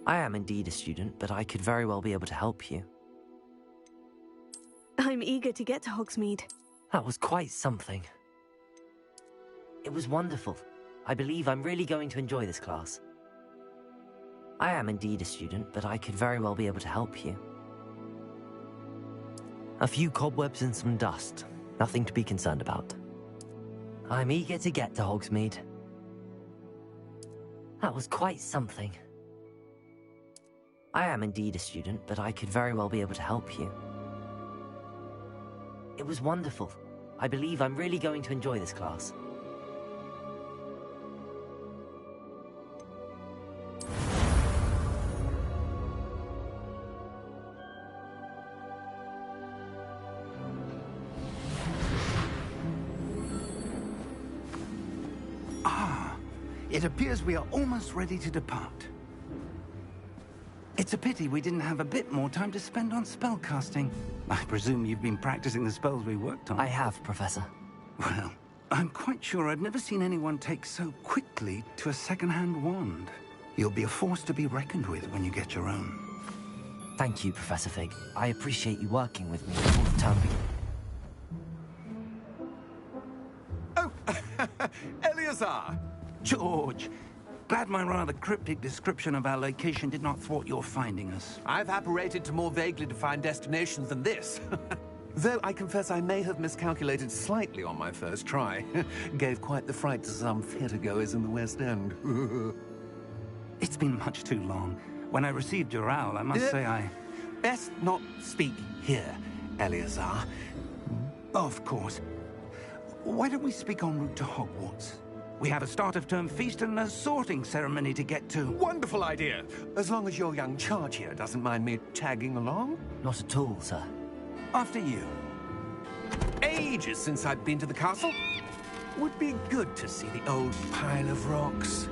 I am indeed a student, but I could very well be able to help you. I'm eager to get to Hogsmeade. That was quite something. It was wonderful. I believe I'm really going to enjoy this class. I am indeed a student, but I could very well be able to help you. A few cobwebs and some dust. Nothing to be concerned about. I'm eager to get to Hogsmeade. That was quite something. I am indeed a student, but I could very well be able to help you. It was wonderful. I believe I'm really going to enjoy this class. It appears we are almost ready to depart. It's a pity we didn't have a bit more time to spend on spellcasting. I presume you've been practicing the spells we worked on. I have, Professor. Well, I'm quite sure I've never seen anyone take so quickly to a second-hand wand. You'll be a force to be reckoned with when you get your own. Thank you, Professor Fig. I appreciate you working with me before the term begins. Oh, Eleazar! George, glad my rather cryptic description of our location did not thwart your finding us. I've apparated to more vaguely defined destinations than this. Though I confess I may have miscalculated slightly on my first try. Gave quite the fright to some theatre-goers in the West End. It's been much too long. When I received your owl, I must say I... Best not speak here, Eleazar. Of course. Why don't we speak en route to Hogwarts? We have a start-of-term feast and a sorting ceremony to get to. Wonderful idea! As long as your young charge here doesn't mind me tagging along. Not at all, sir. After you. Ages since I've been to the castle. Would be good to see the old pile of rocks.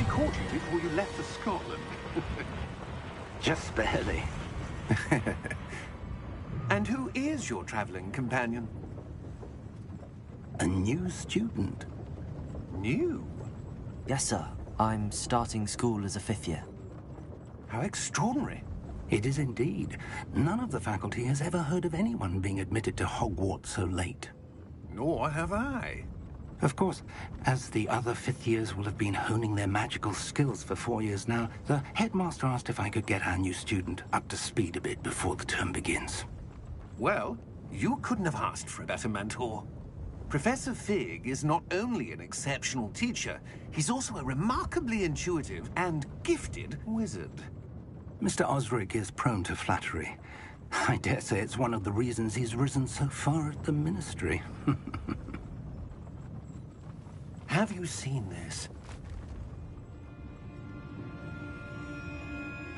Caught you before you left for Scotland. Just barely. And who is your traveling companion? A new student. New? Yes, sir. I'm starting school as a 5th year. How extraordinary. It is indeed. None of the faculty has ever heard of anyone being admitted to Hogwarts so late. Nor have I. Of course, as the other 5th years will have been honing their magical skills for 4 years now, the headmaster asked if I could get our new student up to speed a bit before the term begins. Well, you couldn't have asked for a better mentor. Professor Fig is not only an exceptional teacher, he's also a remarkably intuitive and gifted wizard. Mr. Osric is prone to flattery. I dare say it's one of the reasons he's risen so far at the Ministry. Have you seen this?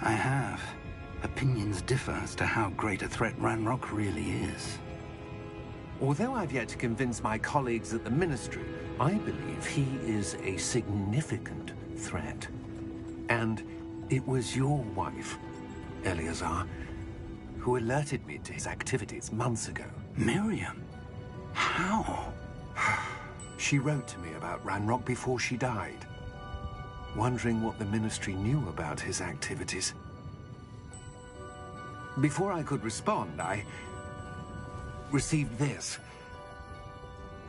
I have. Opinions differ as to how great a threat Ranrock really is. Although I've yet to convince my colleagues at the Ministry, I believe he is a significant threat. And it was your wife, Eleazar, who alerted me to his activities months ago. Miriam? How? She wrote to me about Ranrock before she died, wondering what the Ministry knew about his activities. Before I could respond, I received this.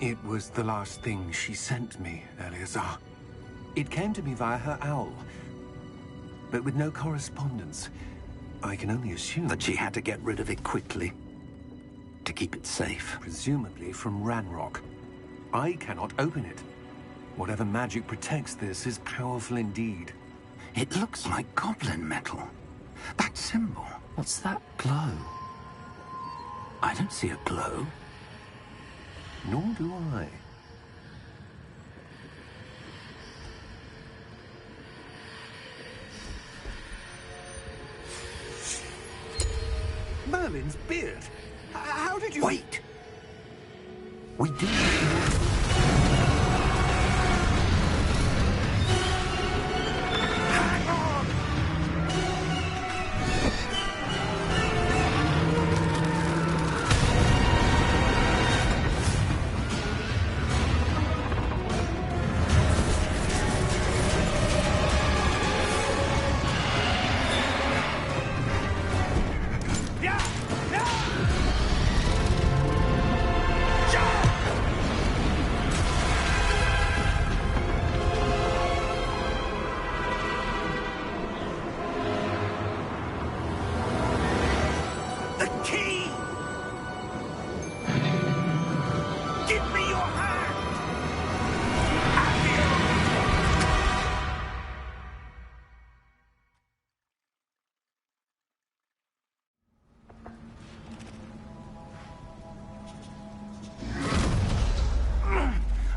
It was the last thing she sent me, Eleazar. It came to me via her owl, but with no correspondence. I can only assume that she had to get rid of it quickly, to keep it safe. Presumably from Ranrock. I cannot open it. Whatever magic protects this is powerful indeed. It looks like goblin metal. That symbol. What's that glow? I don't see a glow. Nor do I. Merlin's beard. How did you... Wait! We do... Hang on!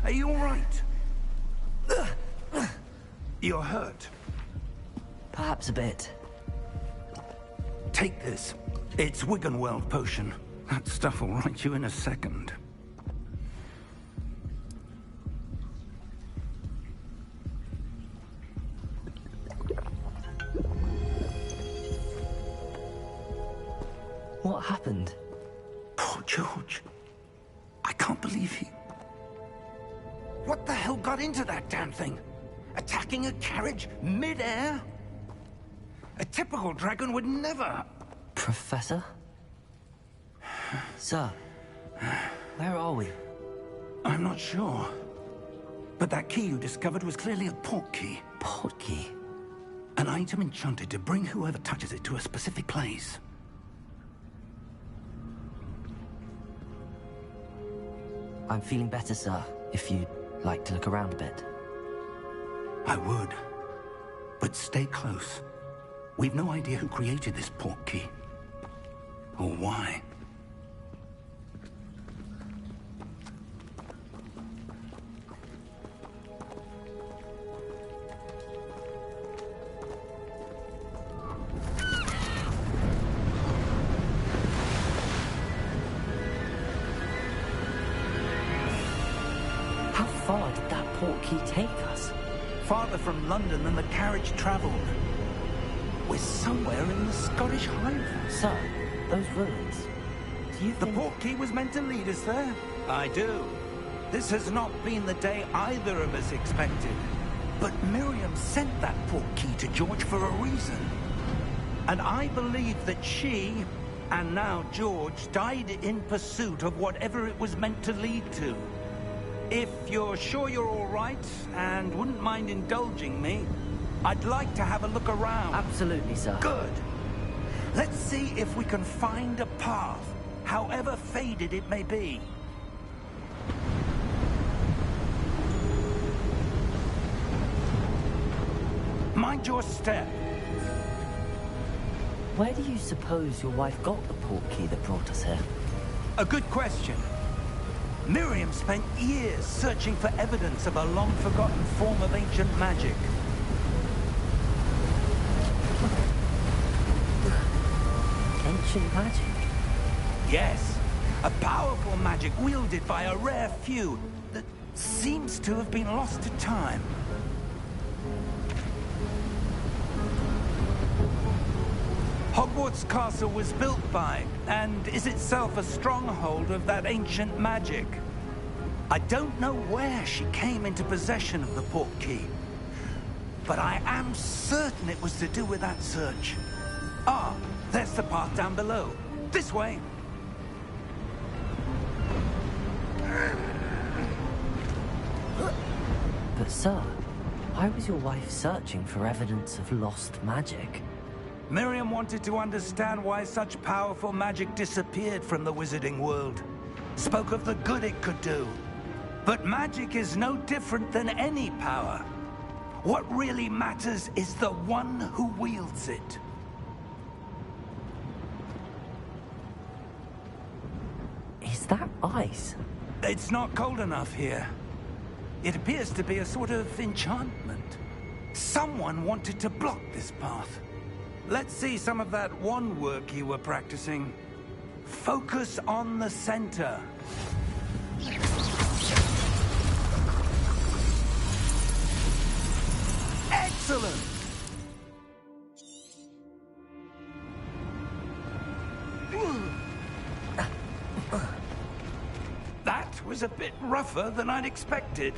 Are you all right? You're hurt. Perhaps a bit. Take this. It's Wiggenweld potion. That stuff will right you in a second. What happened? Poor George. I can't believe he... What the hell got into that damn thing? Attacking a carriage mid-air? A typical dragon would never... Professor? Sir, where are we? I'm not sure. But that key you discovered was clearly a port key. Port key? An item enchanted to bring whoever touches it to a specific place. I'm feeling better, sir, if you'd like to look around a bit. I would. But stay close. We've no idea who created this port key. Or why. How far did that port key take us? Farther from London than the carriage traveled. We're somewhere in the Scottish Highlands. Sir, those ruins. Do you The think... port key was meant to lead us there? I do. This has not been the day either of us expected. But Miriam sent that port key to George for a reason. And I believe that she, and now George, died in pursuit of whatever it was meant to lead to. If you're sure you're all right, and wouldn't mind indulging me, I'd like to have a look around. Absolutely, sir. Good. Let's see if we can find a path, however faded it may be. Mind your step. Where do you suppose your wife got the port key that brought us here? A good question. Miriam spent years searching for evidence of a long-forgotten form of ancient magic. Ancient magic? Yes, a powerful magic wielded by a rare few that seems to have been lost to time. Hogwarts Castle was built by, and is itself a stronghold of that ancient magic. I don't know where she came into possession of the port key, but I am certain it was to do with that search. Ah, there's the path down below. This way. But sir, why was your wife searching for evidence of lost magic? Miriam wanted to understand why such powerful magic disappeared from the wizarding world. Spoke of the good it could do. But magic is no different than any power. What really matters is the one who wields it. Is that ice? It's not cold enough here. It appears to be a sort of enchantment. Someone wanted to block this path. Let's see some of that wand work you were practicing. Focus on the center. Excellent! That was a bit rougher than I'd expected.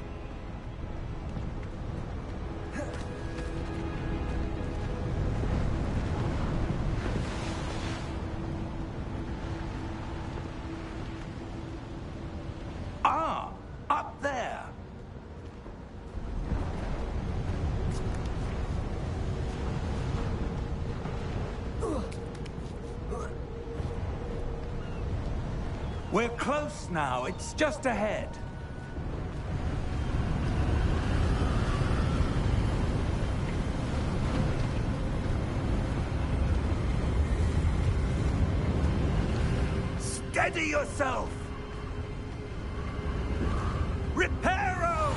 Ah, up there. We're close now. It's just ahead. Steady yourself! Reparo!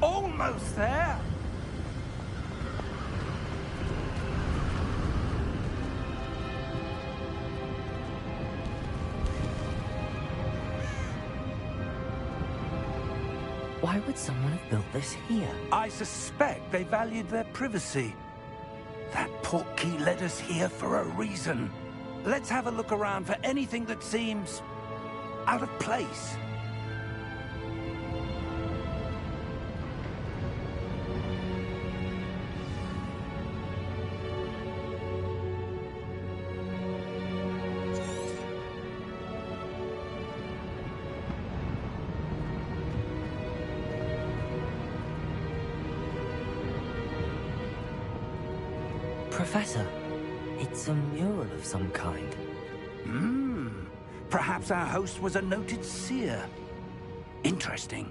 Almost there! Why would someone have built this here? I suspect they valued their privacy. That portkey led us here for a reason. Let's have a look around for anything that seems out of place. Professor, it's a mural of some kind. Perhaps our host was a noted seer. Interesting.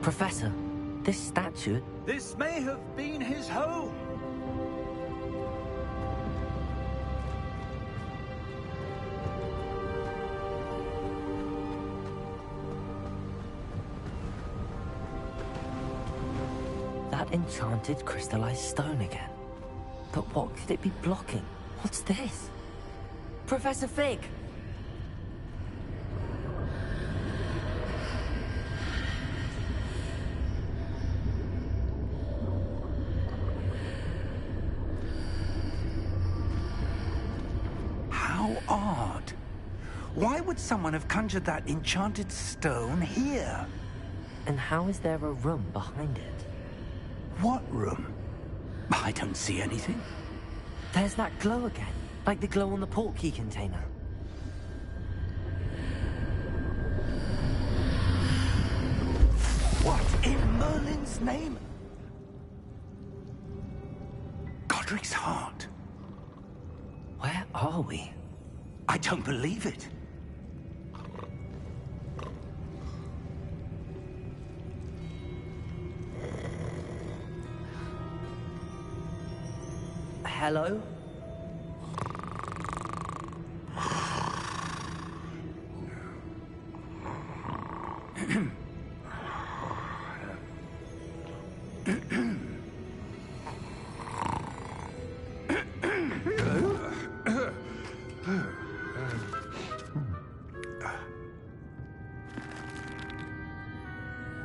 Professor, this statue... This may have been his home. That enchanted crystallized stone again. But what could it be blocking? What's this? Professor Fig! How odd. Why would someone have conjured that enchanted stone here? And how is there a room behind it? What room? I don't see anything. There's that glow again, like the glow on the portkey container. What in Merlin's name? Godric's heart. Where are we? I don't believe it. Hello?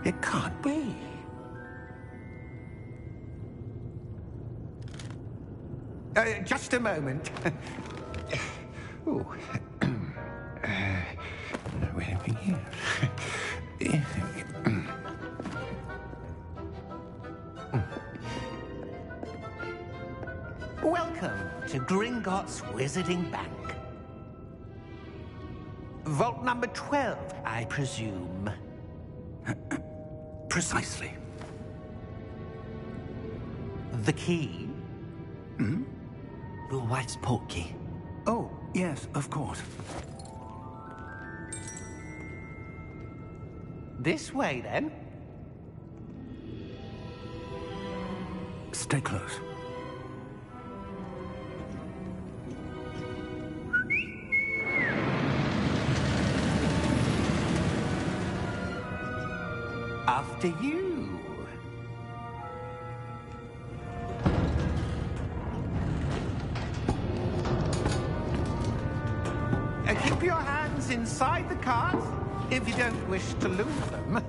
It can't be. Just a moment. Oh. Where are we here? Welcome to Gringotts Wizarding Bank. Vault number 12, I presume. Precisely. The key? Hmm? Your wife's portkey. Oh, yes, of course. This way, then. Stay close. After you. Keep your hands inside the cart if you don't wish to lose them.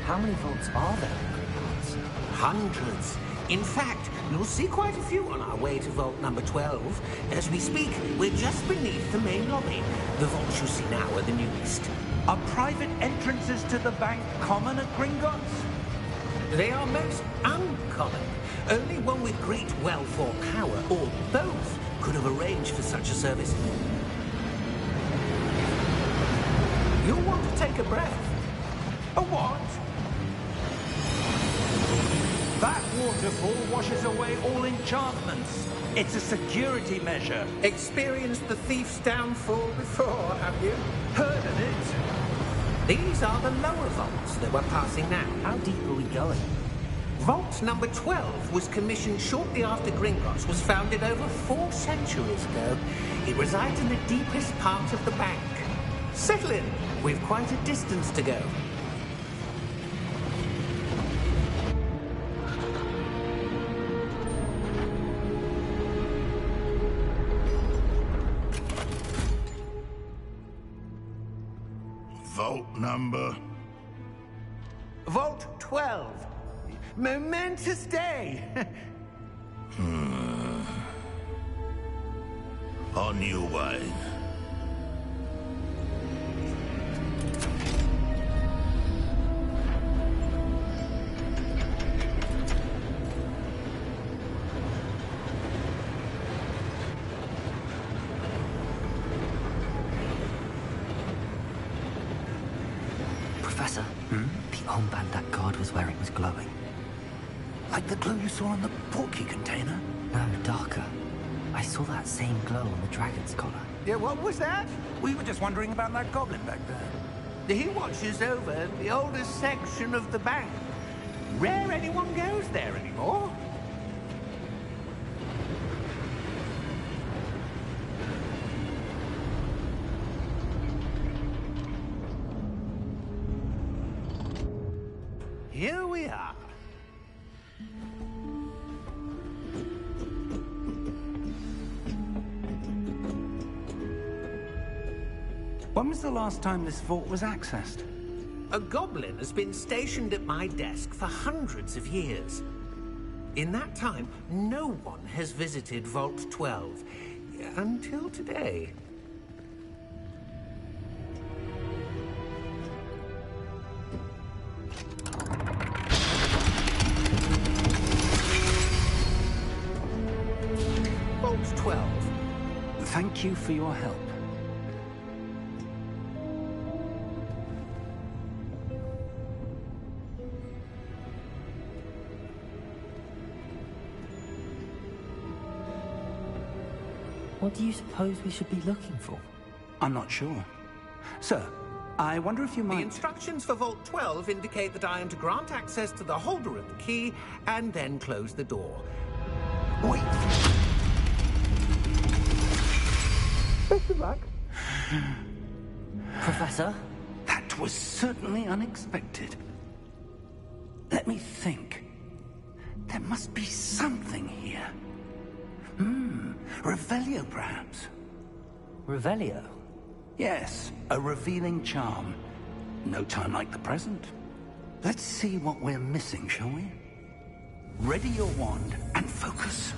How many vaults are there in Gringotts? Hundreds. In fact, you'll see quite a few on our way to vault number 12. As we speak, we're just beneath the main lobby. The vaults you see now are the newest. Are private entrances to the bank common at Gringotts? They are most uncommon. Only one with great wealth or power, or both, could have arranged for such a service. You'll want to take a breath. A what? That waterfall washes away all enchantments. It's a security measure. Experienced the thief's downfall before, have you? Heard of it? These are the lower vaults that we're passing now. How deep are we going? Vault number 12 was commissioned shortly after Gringotts was founded over 4 centuries ago. It resides in the deepest part of the bank. Settle in. We've quite a distance to go. Vault number? Vault 12. Momentous day. On new wine. Professor, the armband that guard was wearing was glowing. Like the glow you saw on the portkey container? No, darker. I saw that same glow on the dragon's collar. Yeah, what was that? We were just wondering about that goblin back there. He watches over the oldest section of the bank. Rare anyone goes there anymore. Here we are. When was the last time this vault was accessed? A goblin has been stationed at my desk for hundreds of years. In that time, no one has visited Vault 12. Until today. Vault 12. Thank you for your help. What do you suppose we should be looking for? I'm not sure. Sir, I wonder if you The might... instructions for Vault 12 indicate that I am to grant access to the holder of the key and then close the door. Wait! Best of luck. Professor? That was certainly unexpected. Let me think. There must be something here. Revelio, perhaps? Revelio? Yes, a revealing charm. No time like the present. Let's see what we're missing, shall we? Ready your wand and focus.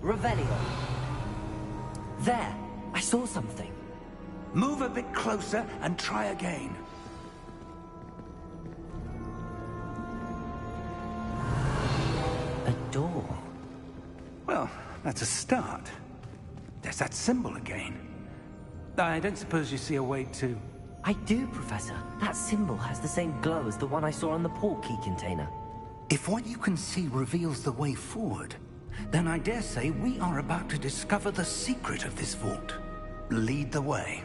Revelio. There! I saw something. Move a bit closer and try again. A door. Well, that's a start. There's that symbol again. I don't suppose you see a way to... I do, Professor. That symbol has the same glow as the one I saw on the port key container. If what you can see reveals the way forward, then I dare say we are about to discover the secret of this vault. Lead the way.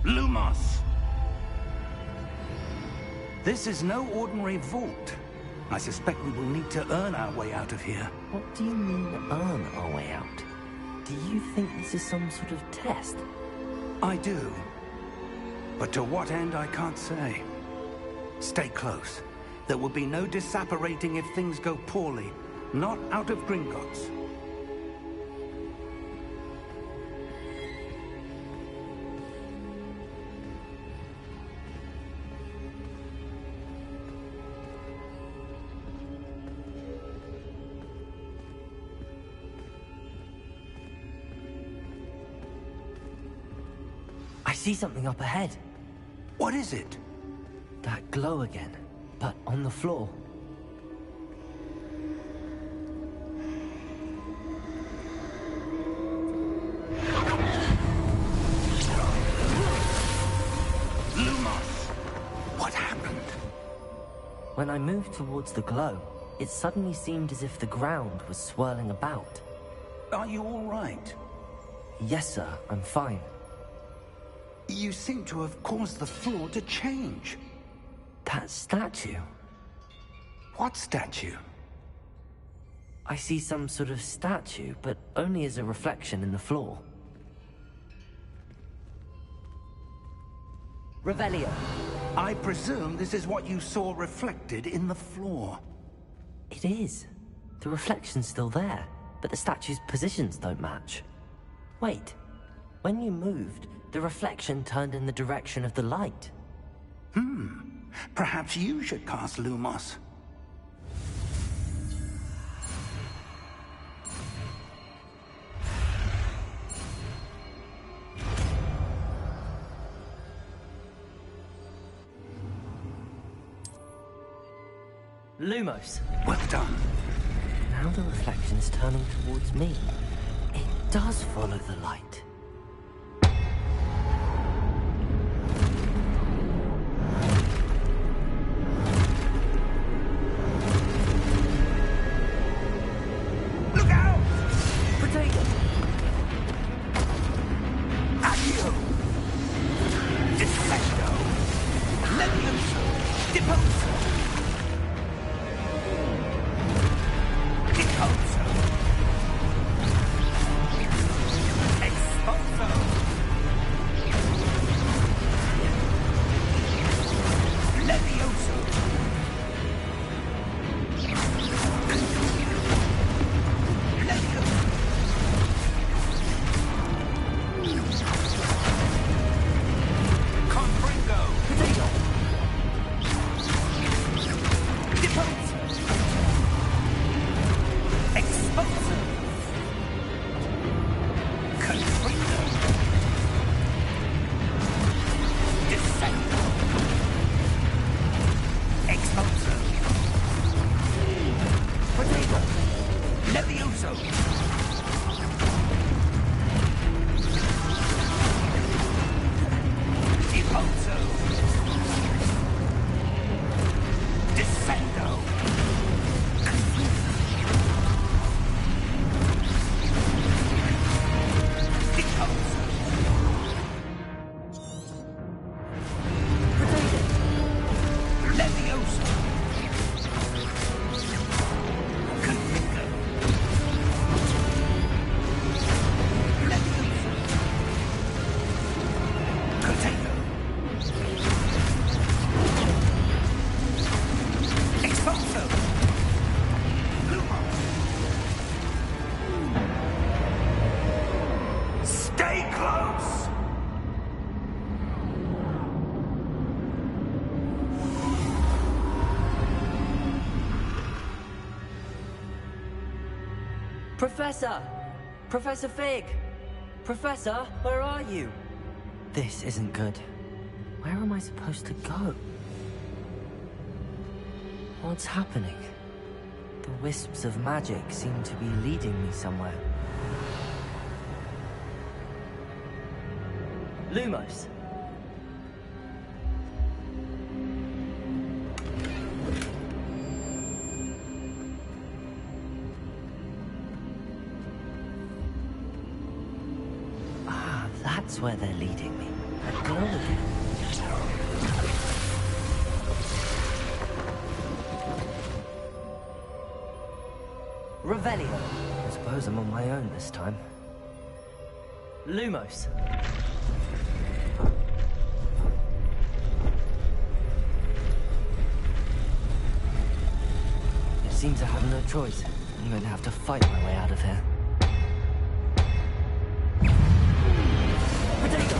Lumos! This is no ordinary vault. I suspect we will need to earn our way out of here. What do you mean, earn our way out? Do you think this is some sort of test? I do. But to what end, I can't say. Stay close. There will be no disapparating if things go poorly. Not out of Gringotts. I see something up ahead. What is it? That glow again, but on the floor. Lumos! What happened? When I moved towards the glow, it suddenly seemed as if the ground was swirling about. Are you all right? Yes, sir, I'm fine. You seem to have caused the floor to change. That statue. What statue? I see some sort of statue, but only as a reflection in the floor. Revelio. I presume this is what you saw reflected in the floor. It is. The reflection's still there, but the statue's positions don't match. Wait. When you moved, the reflection turned in the direction of the light. Perhaps you should cast Lumos. Lumos. Well done. Now the reflection's turning towards me. It does follow the light. Look out! Potato! Accio! Defendo! Levioso! Deposo! Deposo! Exposo! Levioso! Levioso! Confringo! Potato! Professor! Professor Fig! Professor, where are you? This isn't good. Where am I supposed to go? What's happening? The wisps of magic seem to be leading me somewhere. Lumos! Ah, that's where they're leading me. A glow again. Revelio. I suppose I'm on my own this time. Lumos. It seems I have no choice. I'm going to have to fight my way out of here. Potato!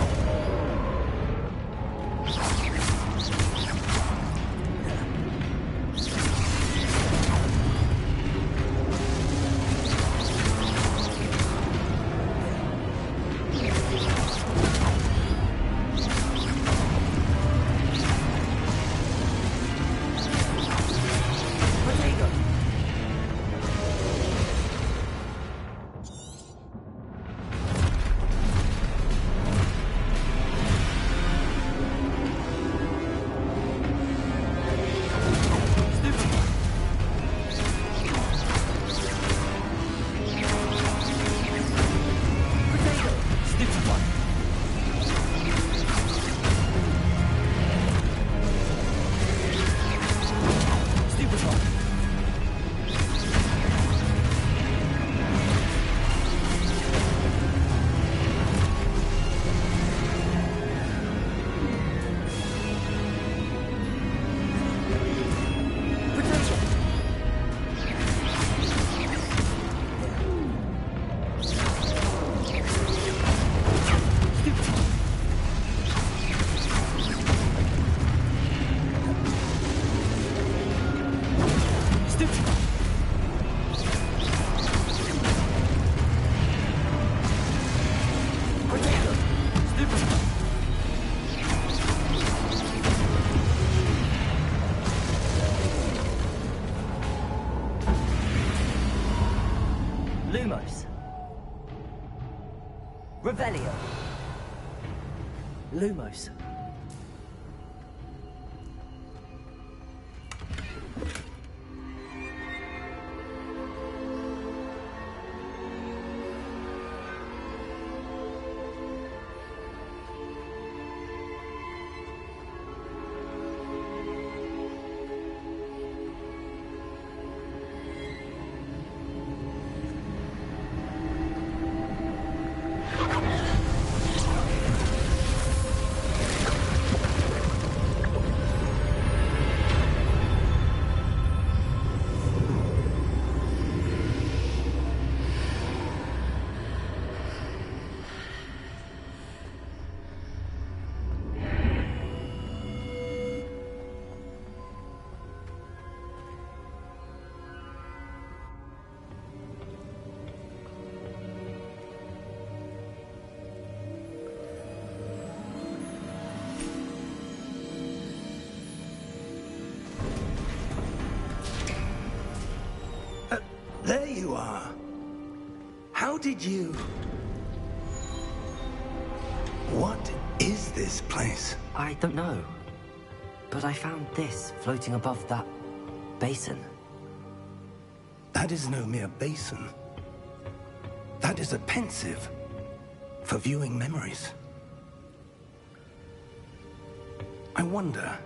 Lumos. Revelio. Lumos. There you are. How did you... What is this place? I don't know. But I found this floating above that basin. That is no mere basin. That is a pensive for viewing memories. I wonder...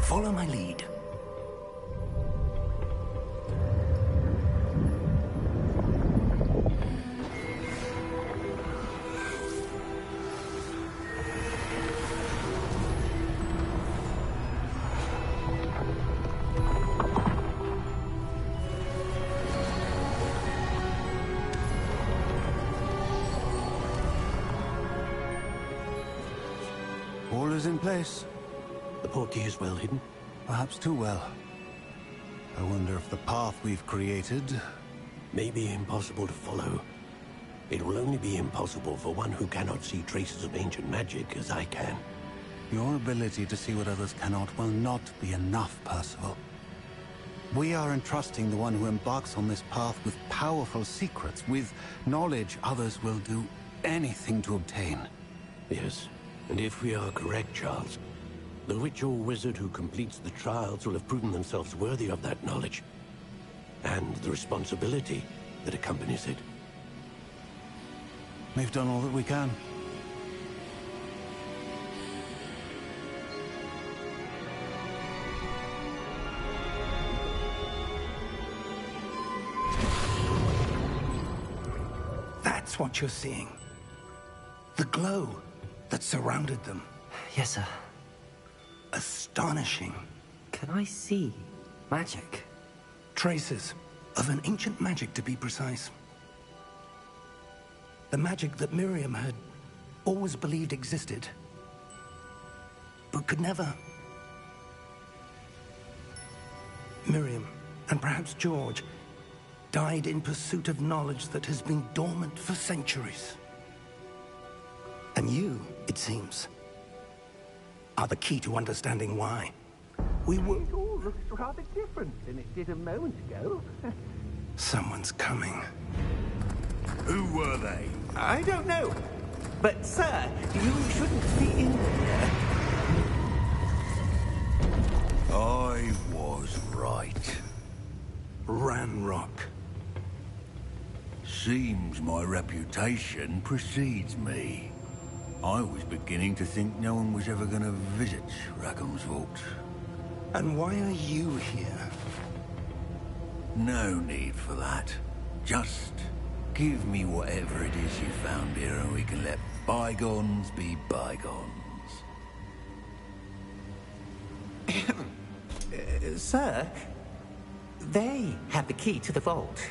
Follow my lead. is in place. The portkey is well hidden? Perhaps too well. I wonder if the path we've created... may be impossible to follow. It will only be impossible for one who cannot see traces of ancient magic as I can. Your ability to see what others cannot will not be enough, Percival. We are entrusting the one who embarks on this path with powerful secrets, with knowledge others will do anything to obtain. Yes, and if we are correct, Charles, the witch or wizard who completes the trials will have proven themselves worthy of that knowledge, and the responsibility that accompanies it. We've done all that we can. That's what you're seeing. The glow that surrounded them. Yes, sir. Astonishing. Can I see magic? Traces of an ancient magic, to be precise. The magic that Miriam had always believed existed, but could never. Miriam, and perhaps George, died in pursuit of knowledge that has been dormant for centuries. And you, it seems, are the key to understanding why. We were... It all looks rather different than it did a moment ago. Someone's coming. Who were they? I don't know. But, sir, you shouldn't be in here. I was right. Ranrock. Seems my reputation precedes me. I was beginning to think no one was ever going to visit Rackham's vault. And why are you here? No need for that. Just give me whatever it is you found here and we can let bygones be bygones. Sir, they have the key to the vault.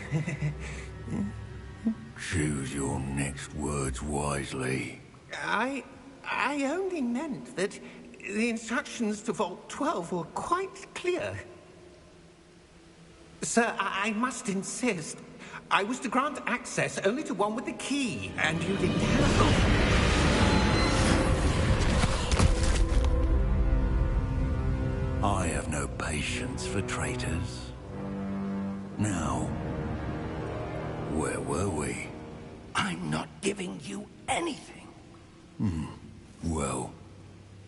Choose your next words wisely. I only meant that the instructions to Vault 12 were quite clear. Sir, I must insist. I was to grant access only to one with the key, and you didn't have... I have no patience for traitors. Now, where were we? I'm not giving you anything. Well,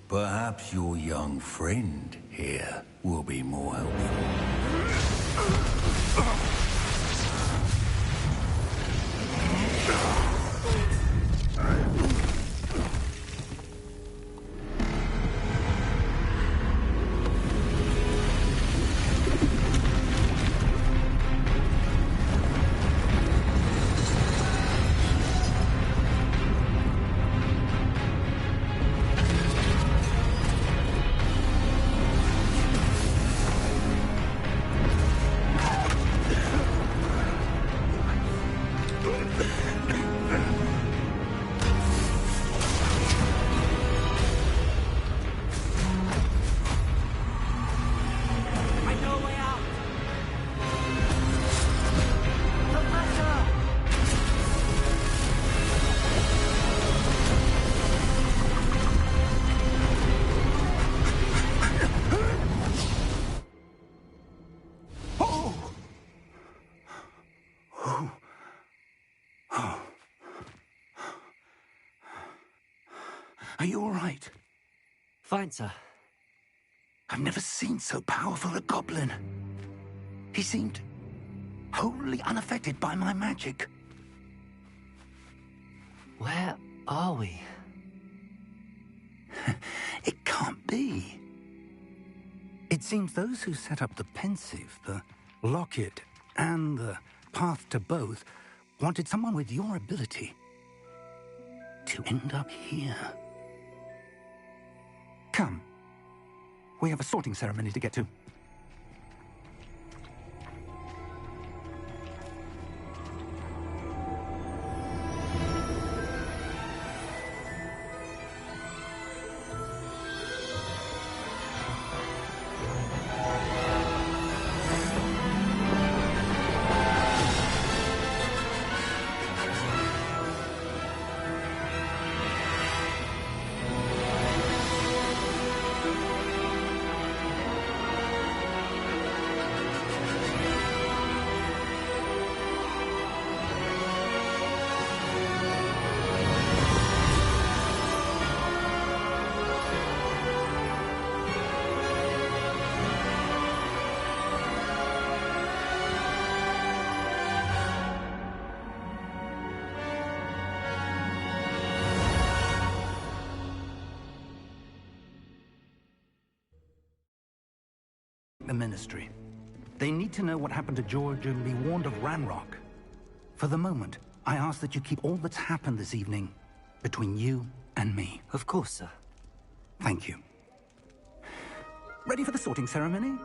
perhaps your young friend here will be more helpful. Are you all right? Fine, sir. I've never seen so powerful a goblin. He seemed wholly unaffected by my magic. Where are we? It can't be. It seems those who set up the pensive, the locket, and the path to both wanted someone with your ability to end up here. Come. We have a sorting ceremony to get to. Ministry. They need to know what happened to George and be warned of Ranrock. For the moment, I ask that you keep all that's happened this evening between you and me. Of course, sir. Thank you. Ready for the sorting ceremony?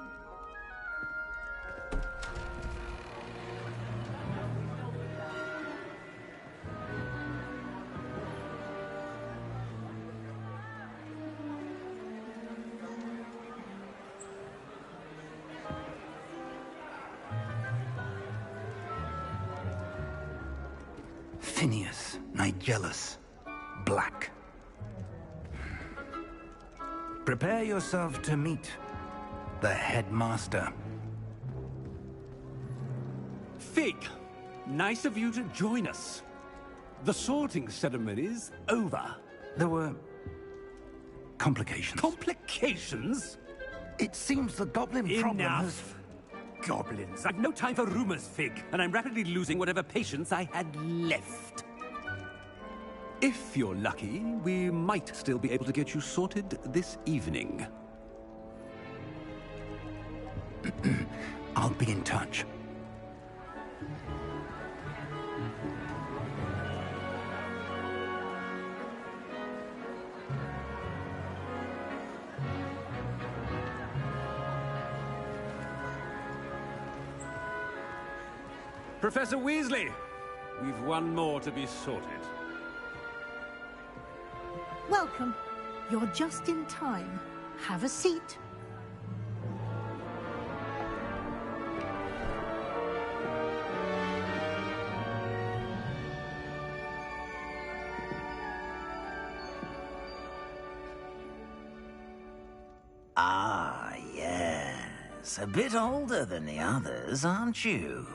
Phineas, Nigellus, Black. Prepare yourself to meet the headmaster. Fig, nice of you to join us. The sorting ceremony's over. There were complications. Complications? It seems the goblin problem has... Enough! Goblins. I've no time for rumors, Fig, and I'm rapidly losing whatever patience I had left. If you're lucky, we might still be able to get you sorted this evening. I'll be in touch. Professor Weasley, we've one more to be sorted. Welcome. You're just in time. Have a seat. Ah, yes. A bit older than the others, aren't you?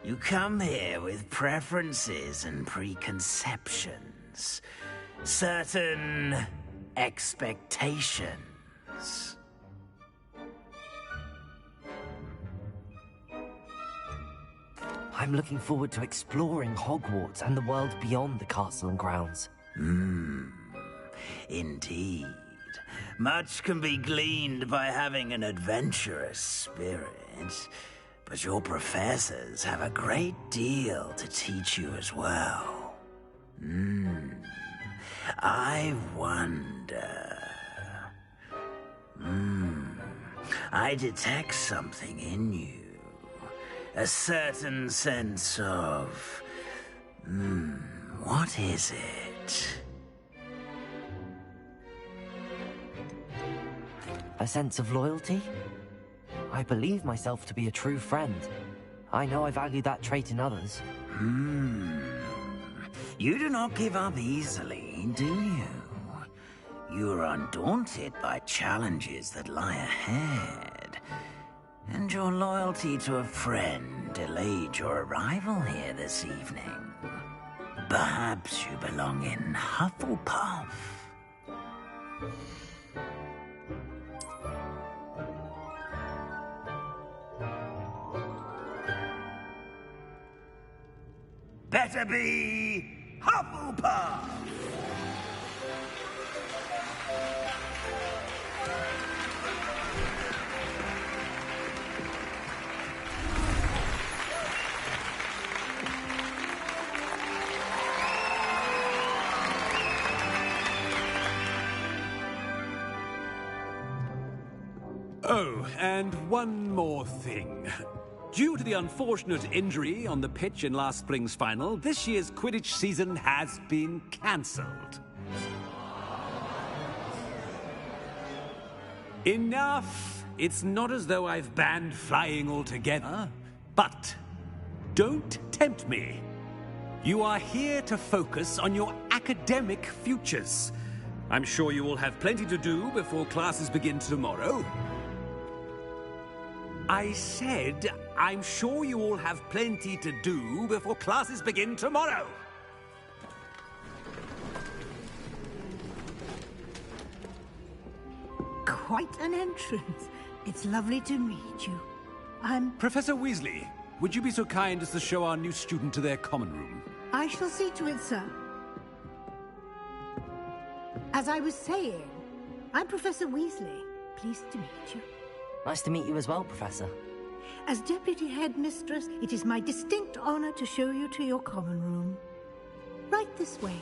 You come here with preferences and preconceptions. Certain expectations. I'm looking forward to exploring Hogwarts and the world beyond the castle and grounds. Indeed. Much can be gleaned by having an adventurous spirit, but your professors have a great deal to teach you as well. I wonder... I detect something in you. A certain sense of... what is it? A sense of loyalty? I believe myself to be a true friend. I know I value that trait in others. You do not give up easily, do you? You are undaunted by challenges that lie ahead. And your loyalty to a friend delayed your arrival here this evening. Perhaps you belong in Hufflepuff. Better be Hufflepuff! Oh, and one more thing. Due to the unfortunate injury on the pitch in last spring's final, this year's Quidditch season has been cancelled. Enough! It's not as though I've banned flying altogether, but don't tempt me. You are here to focus on your academic futures. I'm sure you will have plenty to do before classes begin tomorrow. I said, I'm sure you all have plenty to do before classes begin tomorrow. Quite an entrance. It's lovely to meet you. I'm... Professor Weasley, would you be so kind as to show our new student to their common room? I shall see to it, sir. As I was saying, I'm Professor Weasley. Pleased to meet you. Nice to meet you as well, Professor. As Deputy Headmistress, it is my distinct honor to show you to your common room. Right this way.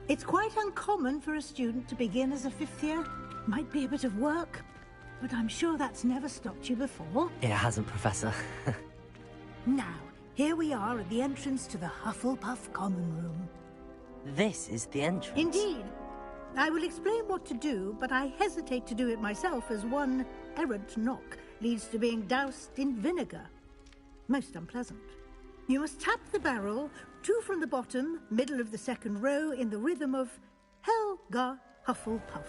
It's quite uncommon for a student to begin as a fifth year. Might be a bit of work, but I'm sure that's never stopped you before. It hasn't, Professor. Now, here we are at the entrance to the Hufflepuff Common Room. This is the entrance? Indeed. I will explain what to do, but I hesitate to do it myself as one errant knock leads to being doused in vinegar. Most unpleasant. You must tap the barrel, 2 from the bottom, middle of the second row, in the rhythm of Helga Hufflepuff.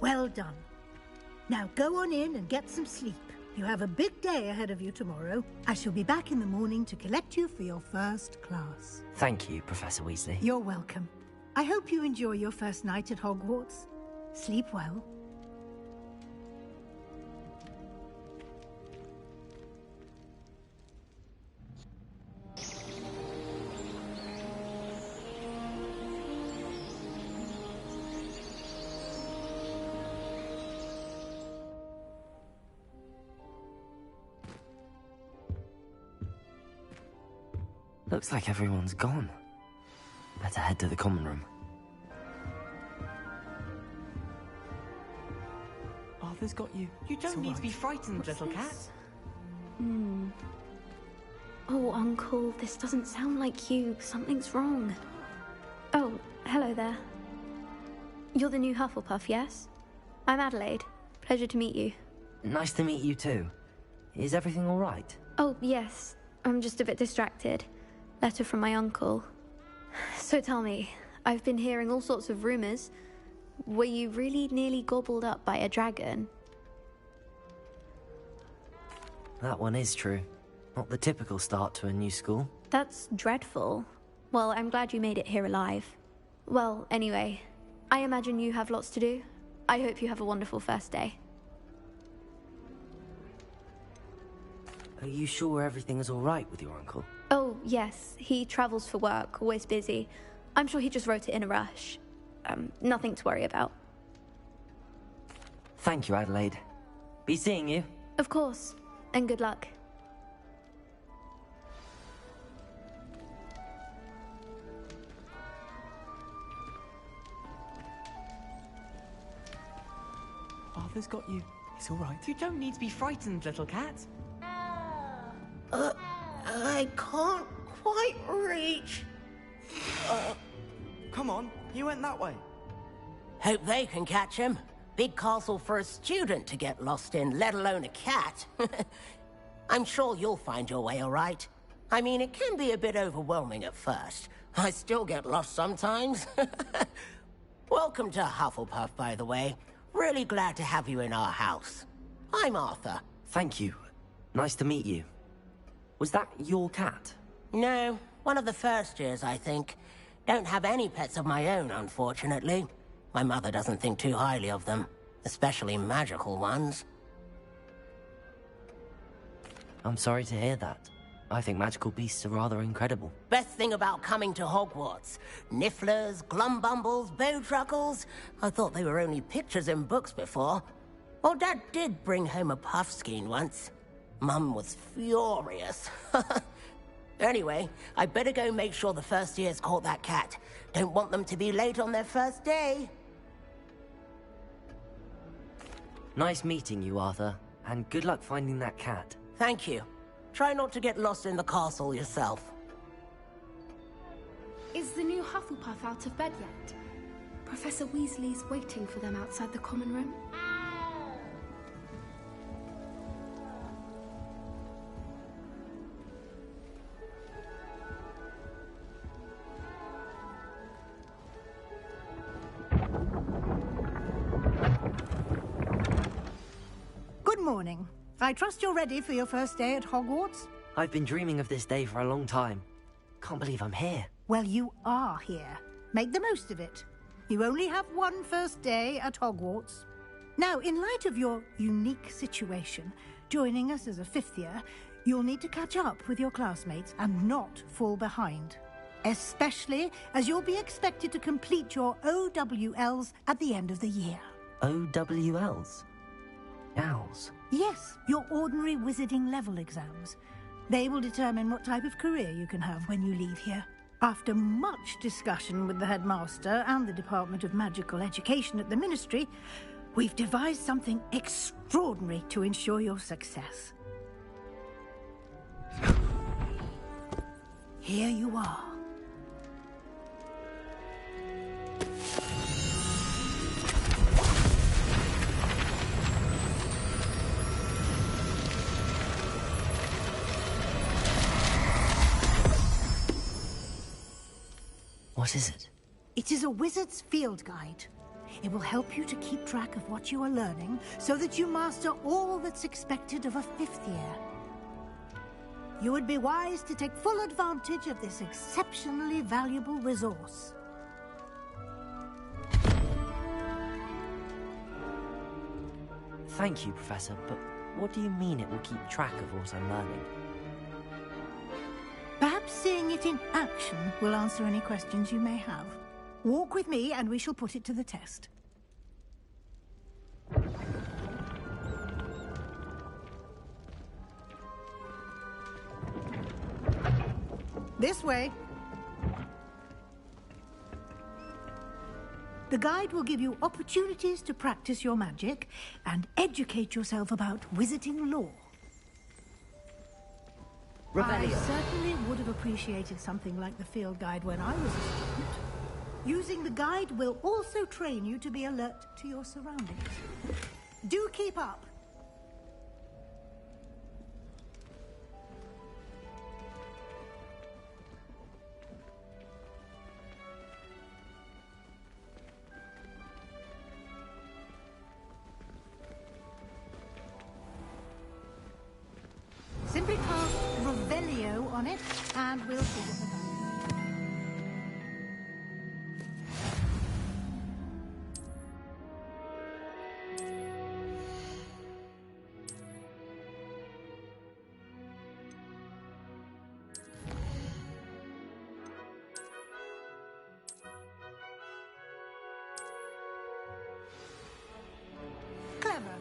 Well done. Now go on in and get some sleep. You have a big day ahead of you tomorrow. I shall be back in the morning to collect you for your first class. Thank you, Professor Weasley. You're welcome. I hope you enjoy your first night at Hogwarts. Sleep well. Looks like everyone's gone. Better head to the common room. Arthur's got you. You don't need to be frightened, little cat. Oh, Uncle, this doesn't sound like you. Something's wrong. Oh, hello there. You're the new Hufflepuff, yes? I'm Adelaide. Pleasure to meet you. Nice to meet you too. Is everything all right? Oh, yes. I'm just a bit distracted. Letter from my uncle. So tell me, I've been hearing all sorts of rumors. Were you really nearly gobbled up by a dragon? That one is true. Not the typical start to a new school. That's dreadful. Well, I'm glad you made it here alive. Well, anyway, I imagine you have lots to do. I hope you have a wonderful first day. Are you sure everything is all right with your uncle? Oh, yes. He travels for work, always busy. I'm sure he just wrote it in a rush. Nothing to worry about. Thank you, Adelaide. Be seeing you. Of course. And good luck. Arthur's got you. It's all right. You don't need to be frightened, little cat. I can't quite reach. Come on, you went that way. Hope they can catch him. Big castle for a student to get lost in, let alone a cat. I'm sure you'll find your way all right. I mean, it can be a bit overwhelming at first. I still get lost sometimes. Welcome to Hufflepuff, by the way. Really glad to have you in our house. I'm Arthur. Thank you. Nice to meet you. Was that your cat? No, one of the first years, I think. Don't have any pets of my own, unfortunately. My mother doesn't think too highly of them, especially magical ones. I'm sorry to hear that. I think magical beasts are rather incredible. Best thing about coming to Hogwarts. Nifflers, Glumbumbles, Bowtruckles. I thought they were only pictures in books before. Well, Dad did bring home a Puffskein once. Mum was furious. Anyway, I better go make sure the first years caught that cat. Don't want them to be late on their first day. Nice meeting you, Arthur. And good luck finding that cat. Thank you. Try not to get lost in the castle yourself. Is the new Hufflepuff out of bed yet? Professor Weasley's waiting for them outside the common room. Good morning. I trust you're ready for your first day at Hogwarts? I've been dreaming of this day for a long time. Can't believe I'm here. Well, you are here. Make the most of it. You only have one first day at Hogwarts. Now, in light of your unique situation, joining us as a fifth year, you'll need to catch up with your classmates and not fall behind. Especially as you'll be expected to complete your OWLs at the end of the year. OWLs? Owls? Yes, your ordinary wizarding level exams. They will determine what type of career you can have when you leave here. After much discussion with the headmaster and the Department of Magical Education at the Ministry, we've devised something extraordinary to ensure your success. Here you are. What is it? It is a wizard's field guide. It will help you to keep track of what you are learning so that you master all that's expected of a fifth year. You would be wise to take full advantage of this exceptionally valuable resource. Thank you, Professor, but what do you mean it will keep track of what I'm learning? Perhaps seeing it in action will answer any questions you may have. Walk with me and we shall put it to the test. This way. The guide will give you opportunities to practice your magic and educate yourself about wizarding lore. Rebellion. I certainly would have appreciated something like the field guide when I was a student. Using the guide will also train you to be alert to your surroundings. Do keep up. Simply cast Revelio on it, and we'll see what the guide Clever.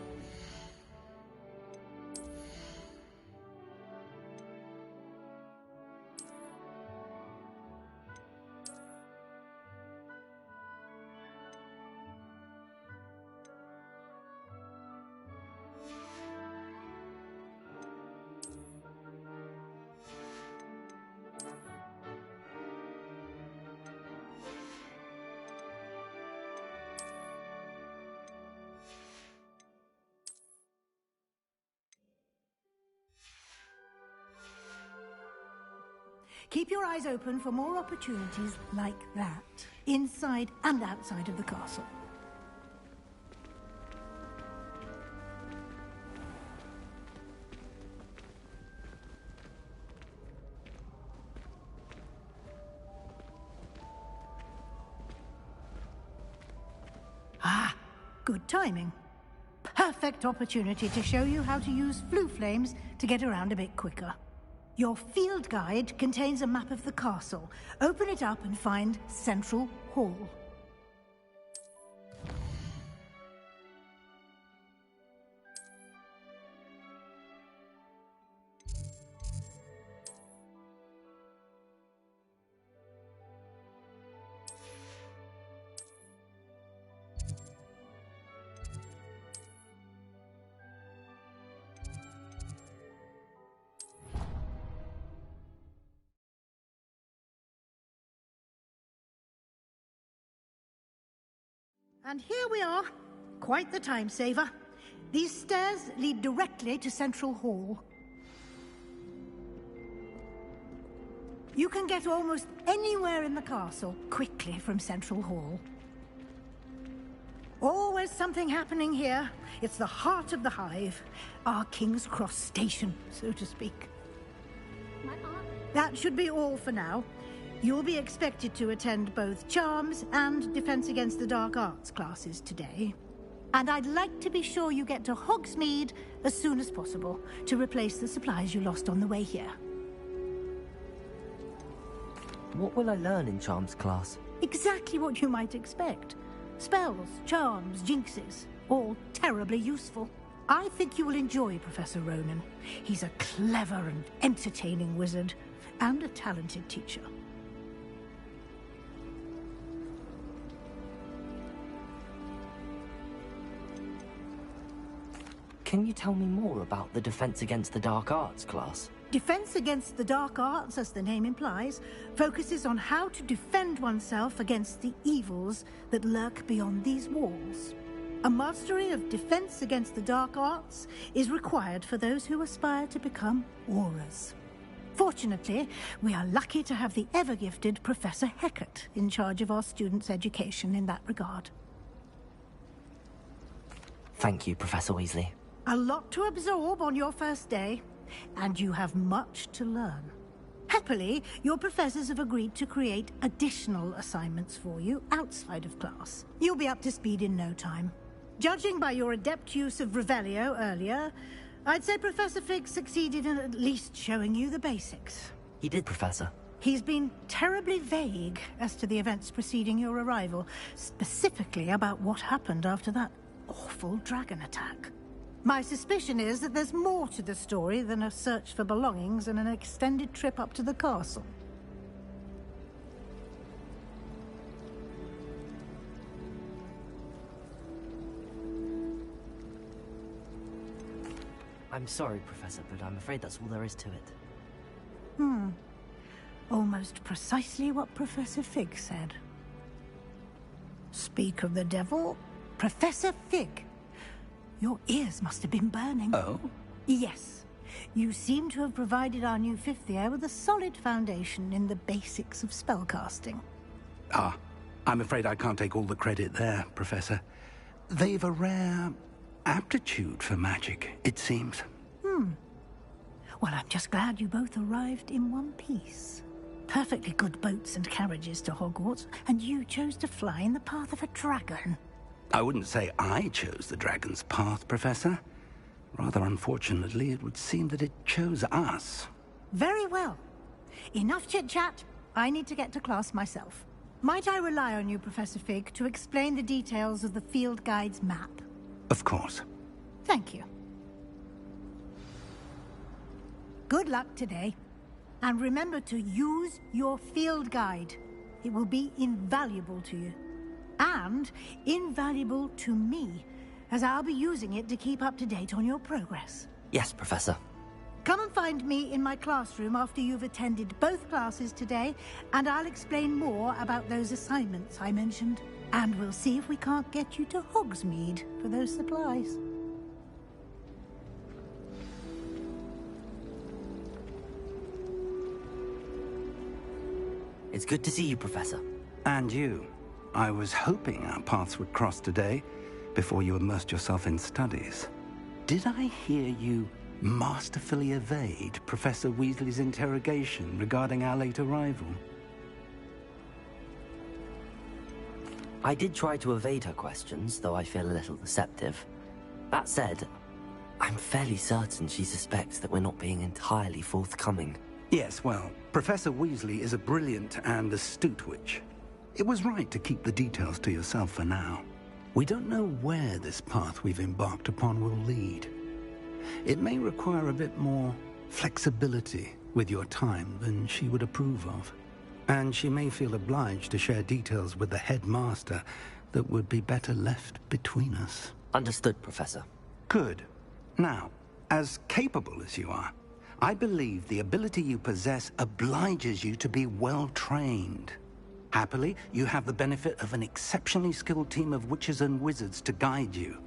Keep your eyes open for more opportunities like that, inside and outside of the castle. Ah, good timing. Perfect opportunity to show you how to use flue flames to get around a bit quicker. Your field guide contains a map of the castle. Open it up and find Central Hall. And here we are. Quite the time saver. These stairs lead directly to Central Hall. You can get almost anywhere in the castle quickly from Central Hall. Always something happening here. It's the heart of the hive. Our King's Cross station, so to speak. That should be all for now. You'll be expected to attend both Charms and Defense Against the Dark Arts classes today. And I'd like to be sure you get to Hogsmeade as soon as possible to replace the supplies you lost on the way here. What will I learn in Charms class? Exactly what you might expect. Spells, charms, jinxes, all terribly useful. I think you will enjoy Professor Ronan. He's a clever and entertaining wizard, and a talented teacher. Can you tell me more about the Defense Against the Dark Arts class? Defense Against the Dark Arts, as the name implies, focuses on how to defend oneself against the evils that lurk beyond these walls. A mastery of Defense Against the Dark Arts is required for those who aspire to become Aurors. Fortunately, we are lucky to have the ever-gifted Professor Hecat in charge of our students' education in that regard. Thank you, Professor Weasley. A lot to absorb on your first day, and you have much to learn. Happily, your professors have agreed to create additional assignments for you outside of class. You'll be up to speed in no time. Judging by your adept use of Revelio earlier, I'd say Professor Fig succeeded in at least showing you the basics. He did, Professor. He's been terribly vague as to the events preceding your arrival, specifically about what happened after that awful dragon attack. My suspicion is that there's more to the story than a search for belongings and an extended trip up to the castle. I'm sorry, Professor, but I'm afraid that's all there is to it. Almost precisely what Professor Fig said. Speak of the devil, Professor Fig. Your ears must have been burning. Oh? Yes. You seem to have provided our new fifth year with a solid foundation in the basics of spellcasting. Ah, I'm afraid I can't take all the credit there, Professor. They've a rare aptitude for magic, it seems. Well, I'm just glad you both arrived in one piece. Perfectly good boats and carriages to Hogwarts, and you chose to fly in the path of a dragon. I wouldn't say I chose the dragon's path, Professor. Rather unfortunately, it would seem that it chose us. Very well. Enough chit-chat. I need to get to class myself. Might I rely on you, Professor Fig, to explain the details of the field guide's map? Of course. Thank you. Good luck today. And remember to use your field guide. It will be invaluable to you. And invaluable to me, as I'll be using it to keep up to date on your progress. Yes, Professor. Come and find me in my classroom after you've attended both classes today, and I'll explain more about those assignments I mentioned. And we'll see if we can't get you to Hogsmeade for those supplies. It's good to see you, Professor. And you. I was hoping our paths would cross today, before you immersed yourself in studies. Did I hear you masterfully evade Professor Weasley's interrogation regarding our late arrival? I did try to evade her questions, though I feel a little deceptive. That said, I'm fairly certain she suspects that we're not being entirely forthcoming. Yes, well, Professor Weasley is a brilliant and astute witch. It was right to keep the details to yourself for now. We don't know where this path we've embarked upon will lead. It may require a bit more flexibility with your time than she would approve of. And she may feel obliged to share details with the headmaster that would be better left between us. Understood, Professor. Good. Now, as capable as you are, I believe the ability you possess obliges you to be well-trained. Happily, you have the benefit of an exceptionally skilled team of witches and wizards to guide you.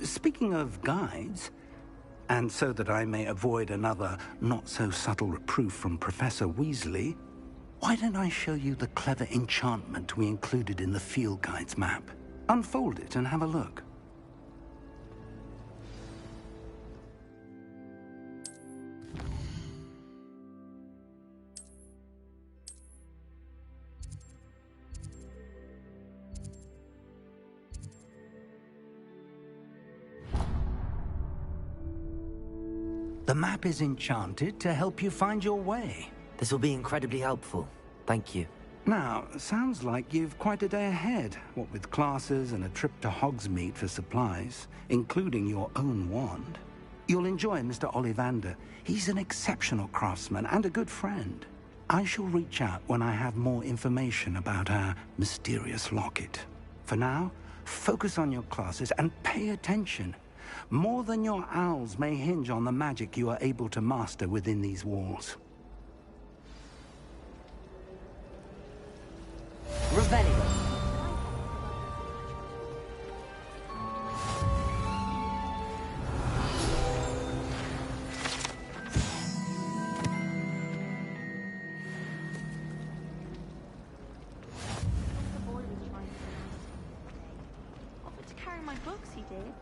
Speaking of guides, and so that I may avoid another not-so-subtle reproof from Professor Weasley, why don't I show you the clever enchantment we included in the field guide's map? Unfold it and have a look. The map is enchanted to help you find your way. This will be incredibly helpful. Thank you. Now, sounds like you've quite a day ahead, what with classes and a trip to Hogsmeade for supplies, including your own wand. You'll enjoy Mr. Ollivander. He's an exceptional craftsman and a good friend. I shall reach out when I have more information about our mysterious locket. For now, focus on your classes and pay attention. More than your owls may hinge on the magic you are able to master within these walls. Revelio. Offered to carry my books, he did.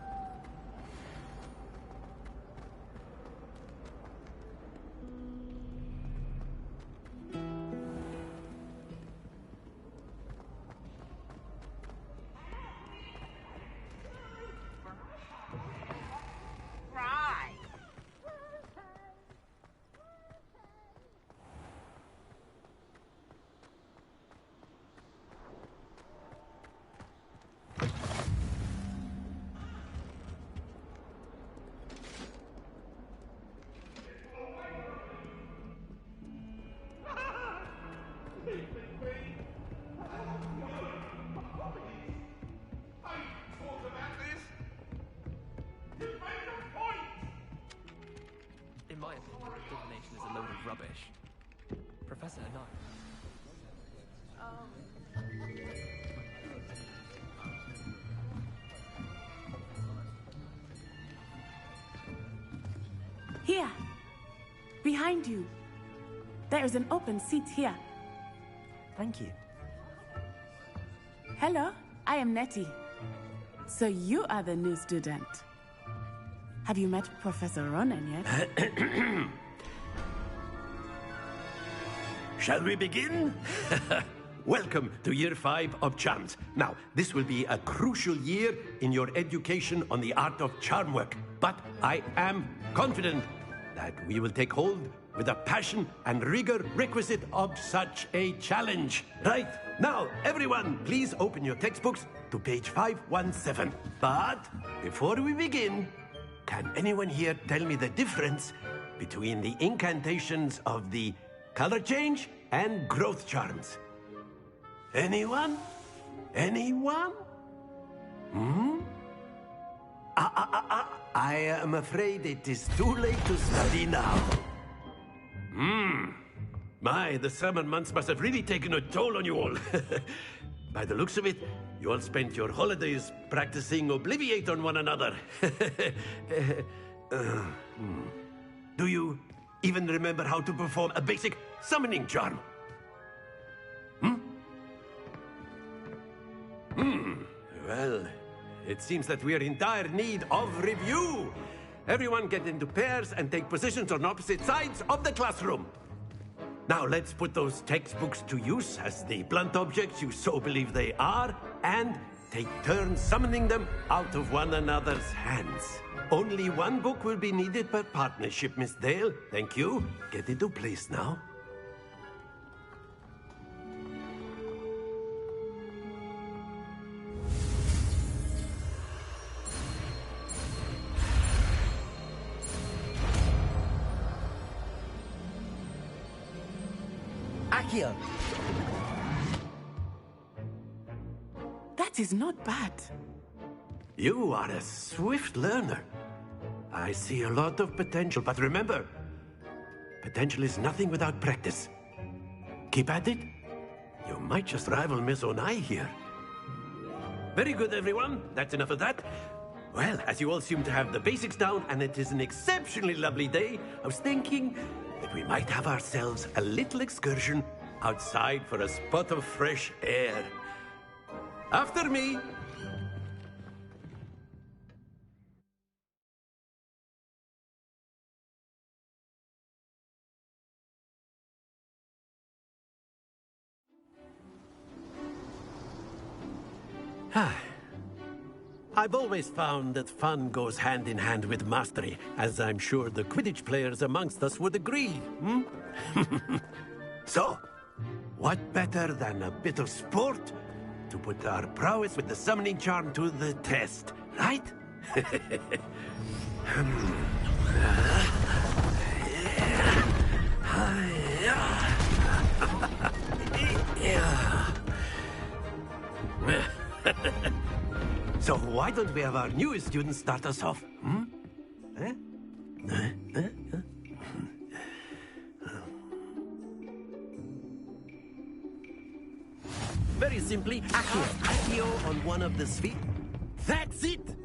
In my opinion, divination is a load of rubbish. Professor, no. Here. Behind you. There is an open seat here. Thank you. Hello, I am Nettie. So you are the new student. Have you met Professor Ronan yet? Shall we begin? Welcome to Year 5 of Charms. Now, this will be a crucial year in your education on the art of charm work. But I am confident that we will take hold with the passion and rigor requisite of such a challenge. Right, now, everyone, please open your textbooks to page 517. But before we begin, can anyone here tell me the difference between the incantations of the color change and growth charms? Anyone? Anyone? I am afraid it is too late to study now. My, the summer months must have really taken a toll on you all. By the looks of it, you all spent your holidays practicing Obliviate on one another. Do you even remember how to perform a basic summoning charm? Well, it seems that we are in dire need of review. Everyone get into pairs and take positions on opposite sides of the classroom. Now let's put those textbooks to use as the blunt objects you so believe they are, and take turns summoning them out of one another's hands. Only one book will be needed per partnership, Miss Dale. Thank you. Get into place now. Accio. That is not bad. You are a swift learner. I see a lot of potential, but remember, potential is nothing without practice. Keep at it. You might just rival Miss Onai here. Very good, everyone. That's enough of that. Well, as you all seem to have the basics down, and it is an exceptionally lovely day, I was thinking that we might have ourselves a little excursion outside for a spot of fresh air. After me. I've always found that fun goes hand in hand with mastery, as I'm sure the Quidditch players amongst us would agree, hmm? So, what better than a bit of sport to put our prowess with the summoning charm to the test, right? So why don't we have our newest student start us off? Hmm? Eh? Very simply, Accio on one of the spheres. That's it!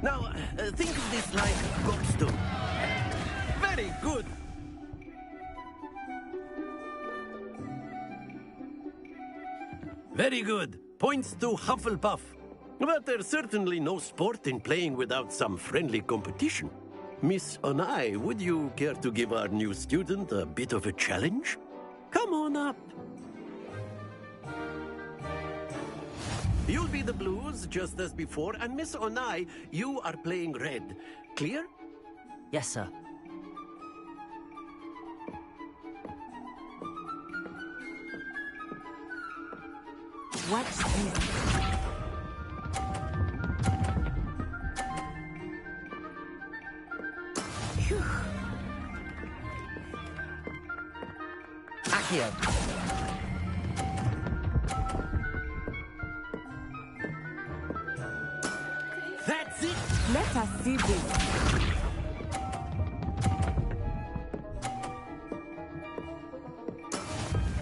Now, think of this like gobstone. Very good! Very good. Points to Hufflepuff. But there's certainly no sport in playing without some friendly competition. Miss Onai, would you care to give our new student a bit of a challenge? Come on up. You'll be the blues, just as before, and Miss Onai, you are playing red. Clear? Yes, sir. Watch this. Phew. Accio. That's it! Let us see this.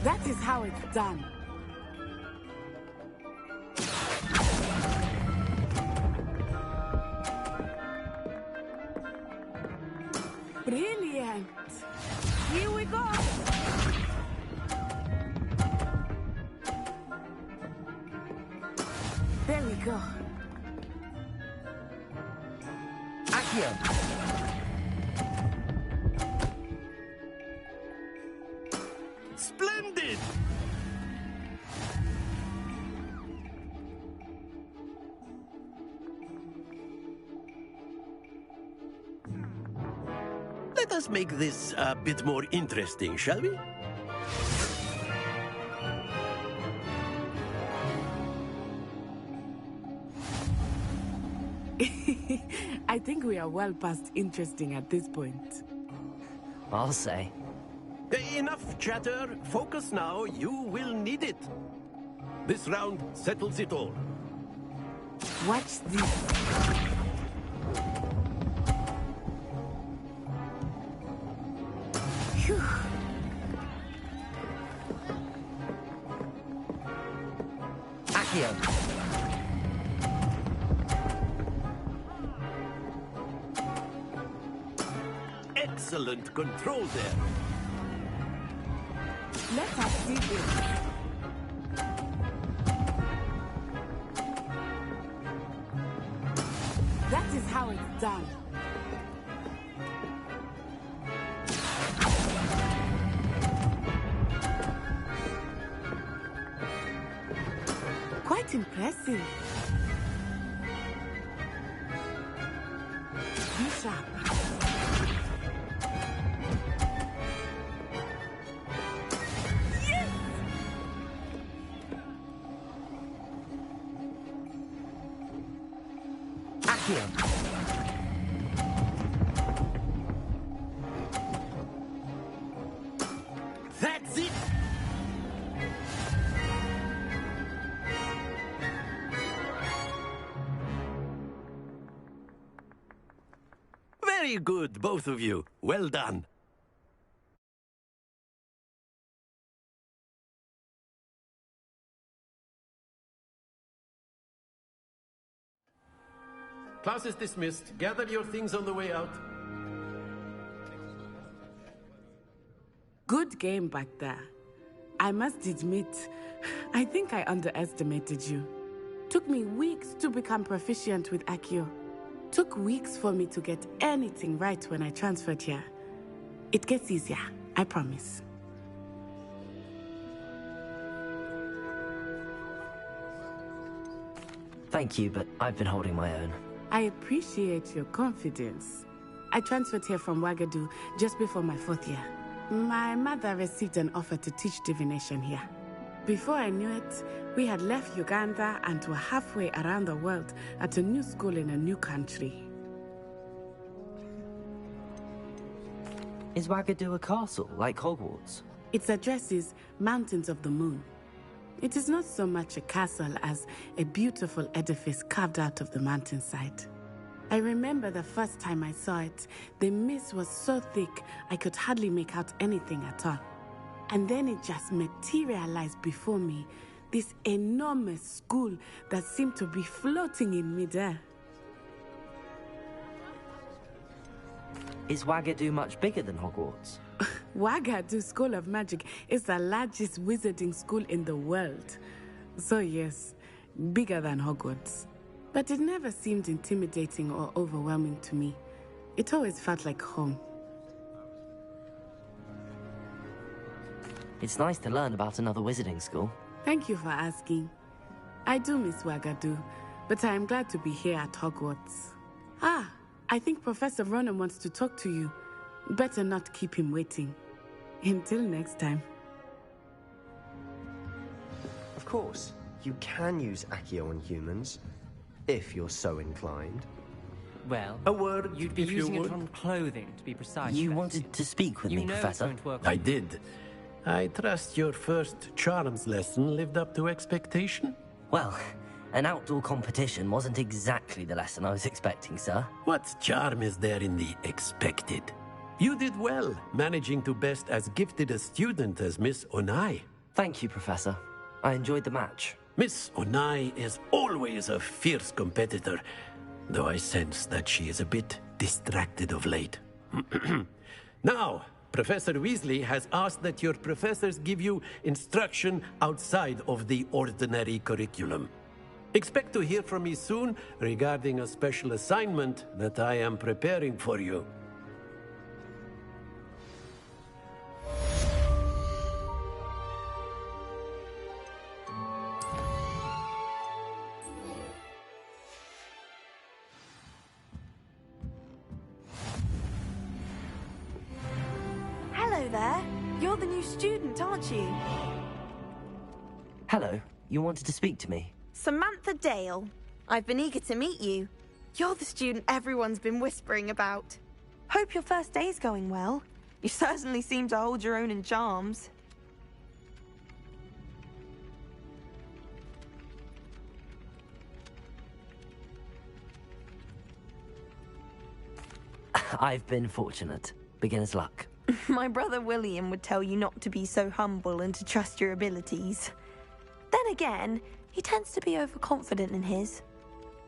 That is how it's done. Brilliant. Here we go. There we go. Accio. Splendid! Let us make this a bit more interesting, shall we? I think we are well past interesting at this point. I'll say. Enough chatter. Focus now. You will need it. This round settles it all. Watch this. Phew. Accio. Excellent control there. Let us see this. That is how it's done. Quite impressive. Be sharp. Yes! Accio. That's it! Very good, both of you. Well done. Class is dismissed. Gather your things on the way out. Good game back there. I must admit, I think I underestimated you. Took me weeks to become proficient with Accio. Took weeks for me to get anything right when I transferred here. It gets easier, I promise. Thank you, but I've been holding my own. I appreciate your confidence. I transferred here from Wagadu just before my 4th year. My mother received an offer to teach divination here. Before I knew it, we had left Uganda and were halfway around the world at a new school in a new country. Is Wagadu a castle, like Hogwarts? Its address is Mountains of the Moon. It is not so much a castle as a beautiful edifice carved out of the mountainside. I remember the first time I saw it, the mist was so thick I could hardly make out anything at all. And then it just materialized before me, this enormous school that seemed to be floating in midair. Is Wagadu much bigger than Hogwarts? Wagadu School of Magic is the largest wizarding school in the world. So yes, bigger than Hogwarts. But it never seemed intimidating or overwhelming to me. It always felt like home. It's nice to learn about another wizarding school. Thank you for asking. I do miss Wagadu, but I am glad to be here at Hogwarts. Ah, I think Professor Ronan wants to talk to you. Better not keep him waiting. Until next time. Of course, you can use Accio on humans, if you're so inclined. Well, a word, you'd be using it on clothing, to be precise. You wanted to speak with me, Professor? I did. I trust your first charms lesson lived up to expectation? Well, an outdoor competition wasn't exactly the lesson I was expecting, sir. What charm is there in the expected? You did well, managing to best as gifted a student as Miss Onai. Thank you, Professor. I enjoyed the match. Miss Onai is always a fierce competitor, though I sense that she is a bit distracted of late. Now, Professor Weasley has asked that your professors give you instruction outside of the ordinary curriculum. Expect to hear from me soon regarding a special assignment that I am preparing for you. Hello there. You're the new student, aren't you? Hello. You wanted to speak to me? Samantha Dale. I've been eager to meet you. You're the student everyone's been whispering about. Hope your first day's going well. You certainly seem to hold your own in charms. I've been fortunate. Beginner's luck. My brother William would tell you not to be so humble and to trust your abilities. Then again, he tends to be overconfident in his.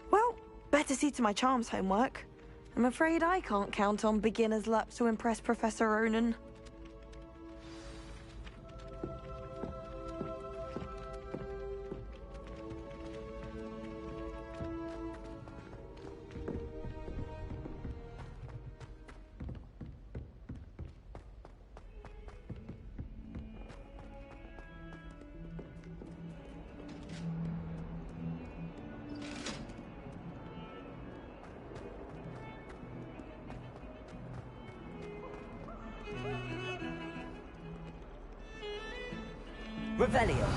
Well, better see to my charms homework. I'm afraid I can't count on beginner's luck to impress Professor Ronan. Revelio.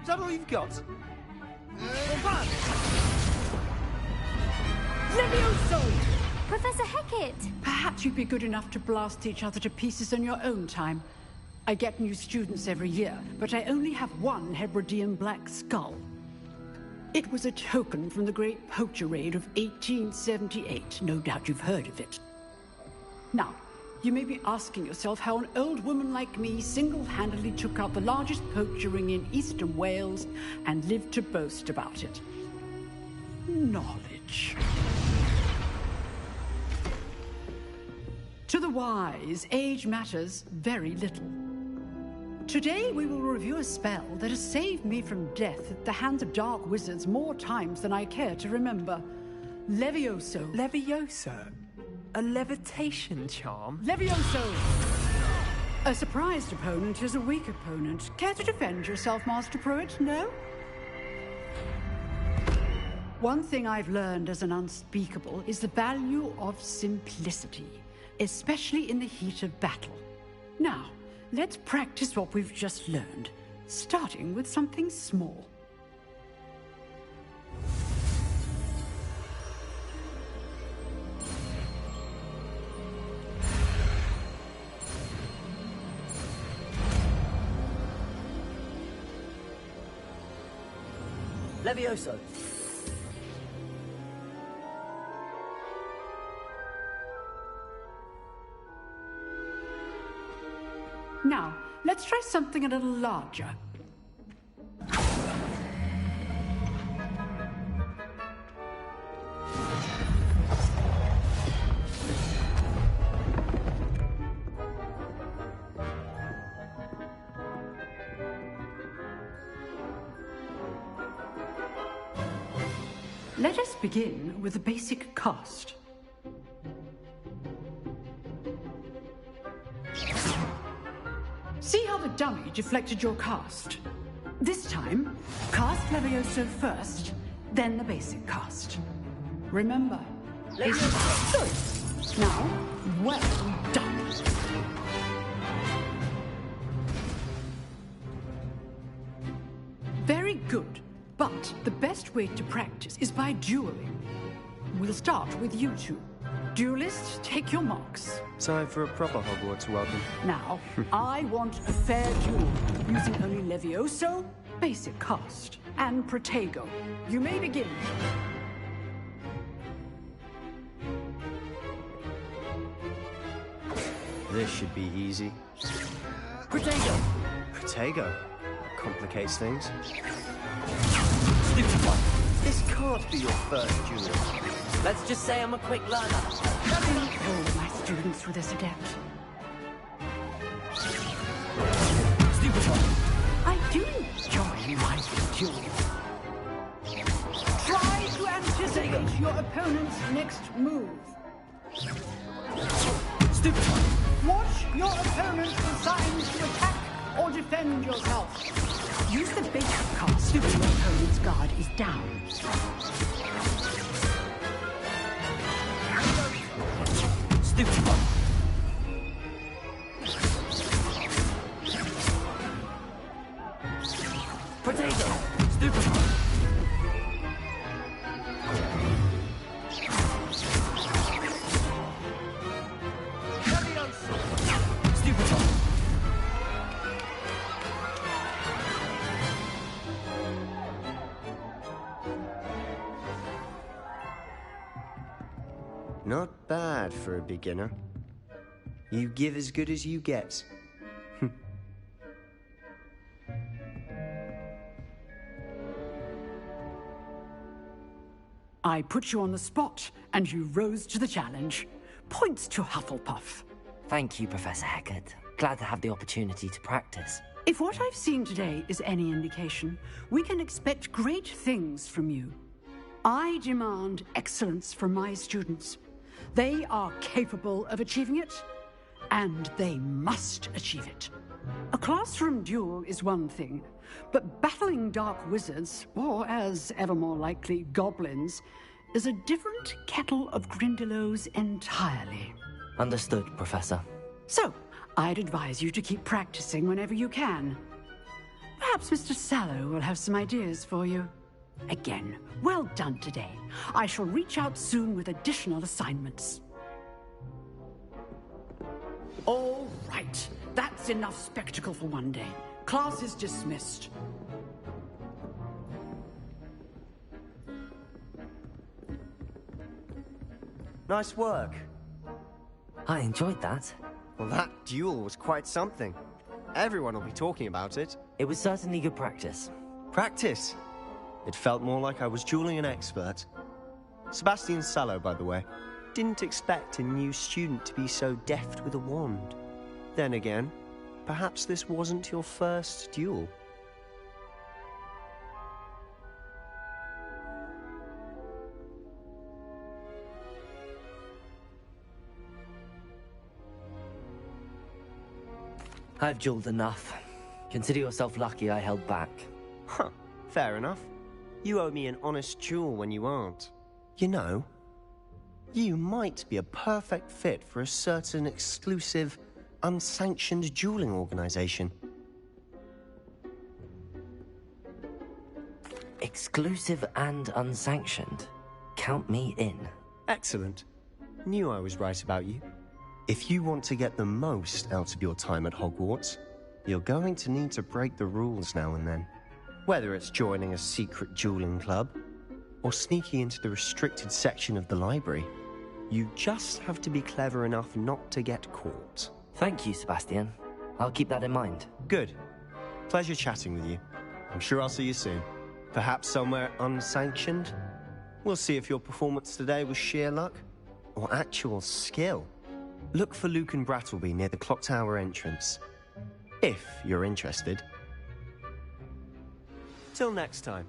Is that all you've got? Levioso! Professor Hecat! Perhaps you'd be good enough to blast each other to pieces on your own time. I get new students every year, but I only have one Hebridean black skull. It was a token from the Great Poacher Raid of 1878. No doubt you've heard of it. Now, you may be asking yourself how an old woman like me single-handedly took out the largest poacher ring in eastern Wales and lived to boast about it. Knowledge. To the wise, age matters very little. Today we will review a spell that has saved me from death at the hands of dark wizards more times than I care to remember. Levioso. Levioso? A levitation charm? Levioso! A surprised opponent is a weak opponent. Care to defend yourself, Master Pruitt? No? One thing I've learned as an unspeakable is the value of simplicity, especially in the heat of battle. Now, let's practice what we've just learned, starting with something small. Levioso. Now, let's try something a little larger. Let us begin with the basic cast. See how the dummy deflected your cast? This time, cast Levioso first, then the basic cast. Remember, good. Now, well done. Very good, but the best way to practice is by dueling. We'll start with you two. Duelists, take your marks. Time for a proper Hogwarts welcome. Now, I want a fair duel, using only Levioso, basic cast, and Protego. You may begin. This should be easy. Protego! Protego? Complicates things. Stupid one. This can't be your first duel. Let's just say I'm a quick learner. Oh, my students with this adept. Stupid one. I do enjoy my duels. Try to anticipate your opponent's next move. Stupid one. Watch your opponent's signs to attack or defend yourself. Use the basic cast when your opponent's guard is down. Stupid one. Potato. Stupid one. Stupid one. Not bad for a beginner. You give as good as you get. I put you on the spot, and you rose to the challenge. Points to Hufflepuff. Thank you, Professor Hecat. Glad to have the opportunity to practice. If what I've seen today is any indication, we can expect great things from you. I demand excellence from my students. They are capable of achieving it, and they must achieve it. A classroom duel is one thing, but battling dark wizards, or as ever more likely, goblins, is a different kettle of Grindylows entirely. Understood, Professor. So, I'd advise you to keep practicing whenever you can. Perhaps Mr. Sallow will have some ideas for you. Again, well done today. I shall reach out soon with additional assignments. All right. That's enough spectacle for one day. Class is dismissed. Nice work. I enjoyed that. Well, that duel was quite something. Everyone will be talking about it. It was certainly good practice. Practice? It felt more like I was dueling an expert. Sebastian Sallow, by the way. Didn't expect a new student to be so deft with a wand. Then again, perhaps this wasn't your first duel. I've dueled enough. Consider yourself lucky I held back. Huh, fair enough. You owe me an honest duel when you aren't. You know, you might be a perfect fit for a certain exclusive, unsanctioned dueling organization. Exclusive and unsanctioned. Count me in. Excellent. Knew I was right about you. If you want to get the most out of your time at Hogwarts, you're going to need to break the rules now and then. Whether it's joining a secret dueling club, or sneaking into the restricted section of the library, you just have to be clever enough not to get caught. Thank you, Sebastian. I'll keep that in mind. Good. Pleasure chatting with you. I'm sure I'll see you soon. Perhaps somewhere unsanctioned? We'll see if your performance today was sheer luck, or actual skill. Look for Luke and Brattleby near the clock tower entrance. If you're interested. Till next time.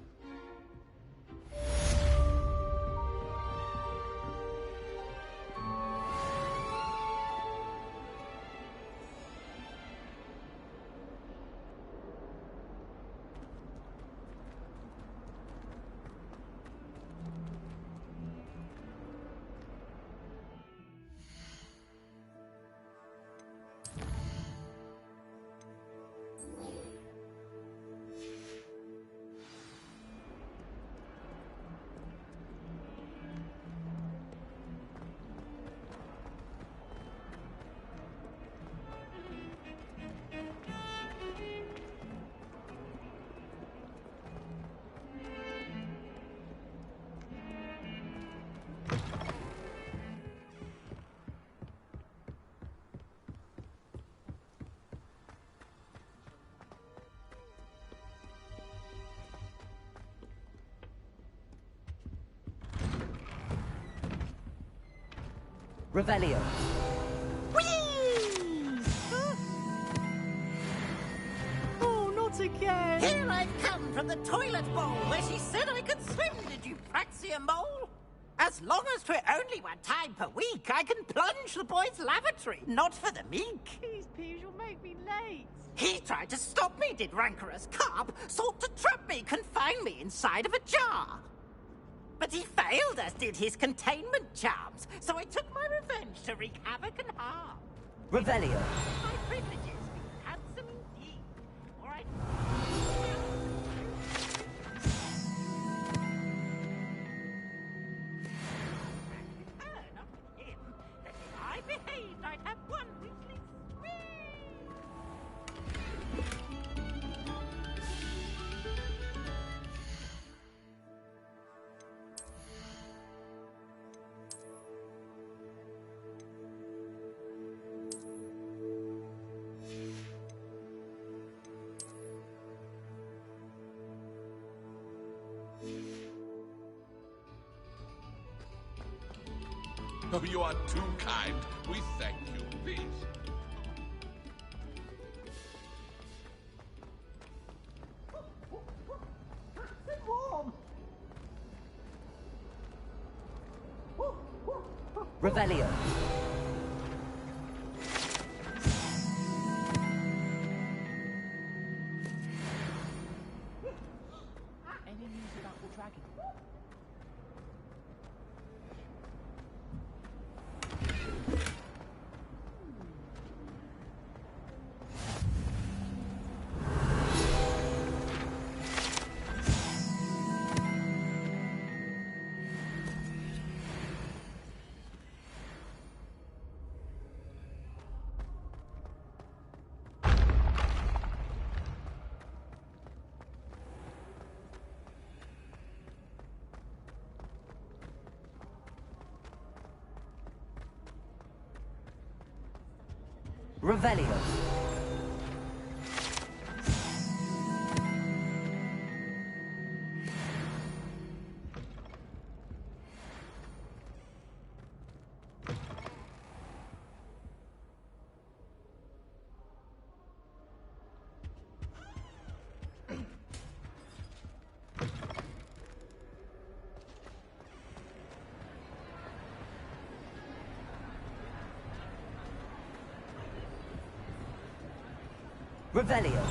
Revelio. Oh, not again! Here I've come from the toilet bowl where she said I could swim, did you praxia mole? As long as 'twere only 1 time per week, I can plunge the boys' lavatory, not for the meek. Please, Piers, you'll make me late. He tried to stop me, did rancorous carp, sought to trap me, confine me inside of a jar. But he failed, as did his containment charms, so I took my revenge to wreak havoc and harm. Revelio. My privileges be handsome indeed, or I'd... Turn on him, that if I behaved, I'd have 1 weekly spree. Oh, you are too kind. We thank you. Please. Revelio. Any news about the dragon? Revelio. Revelio.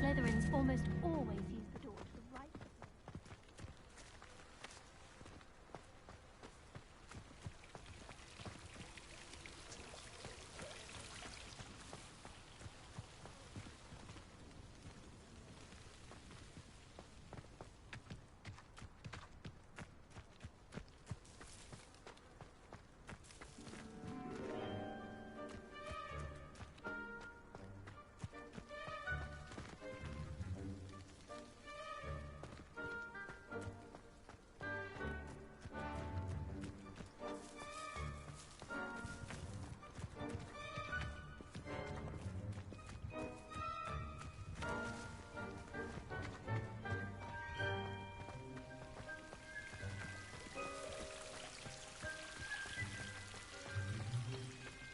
Slytherins almost always use the door to the right.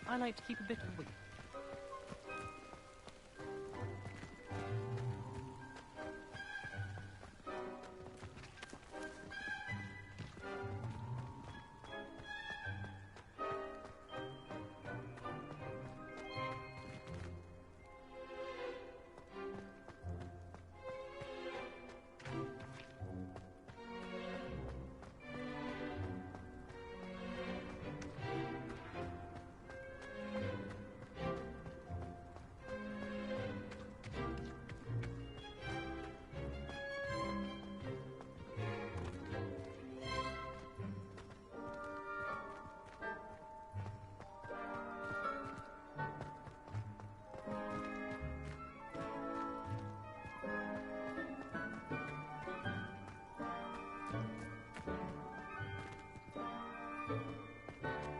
I like to keep a bit of wheat.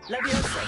Leviosa.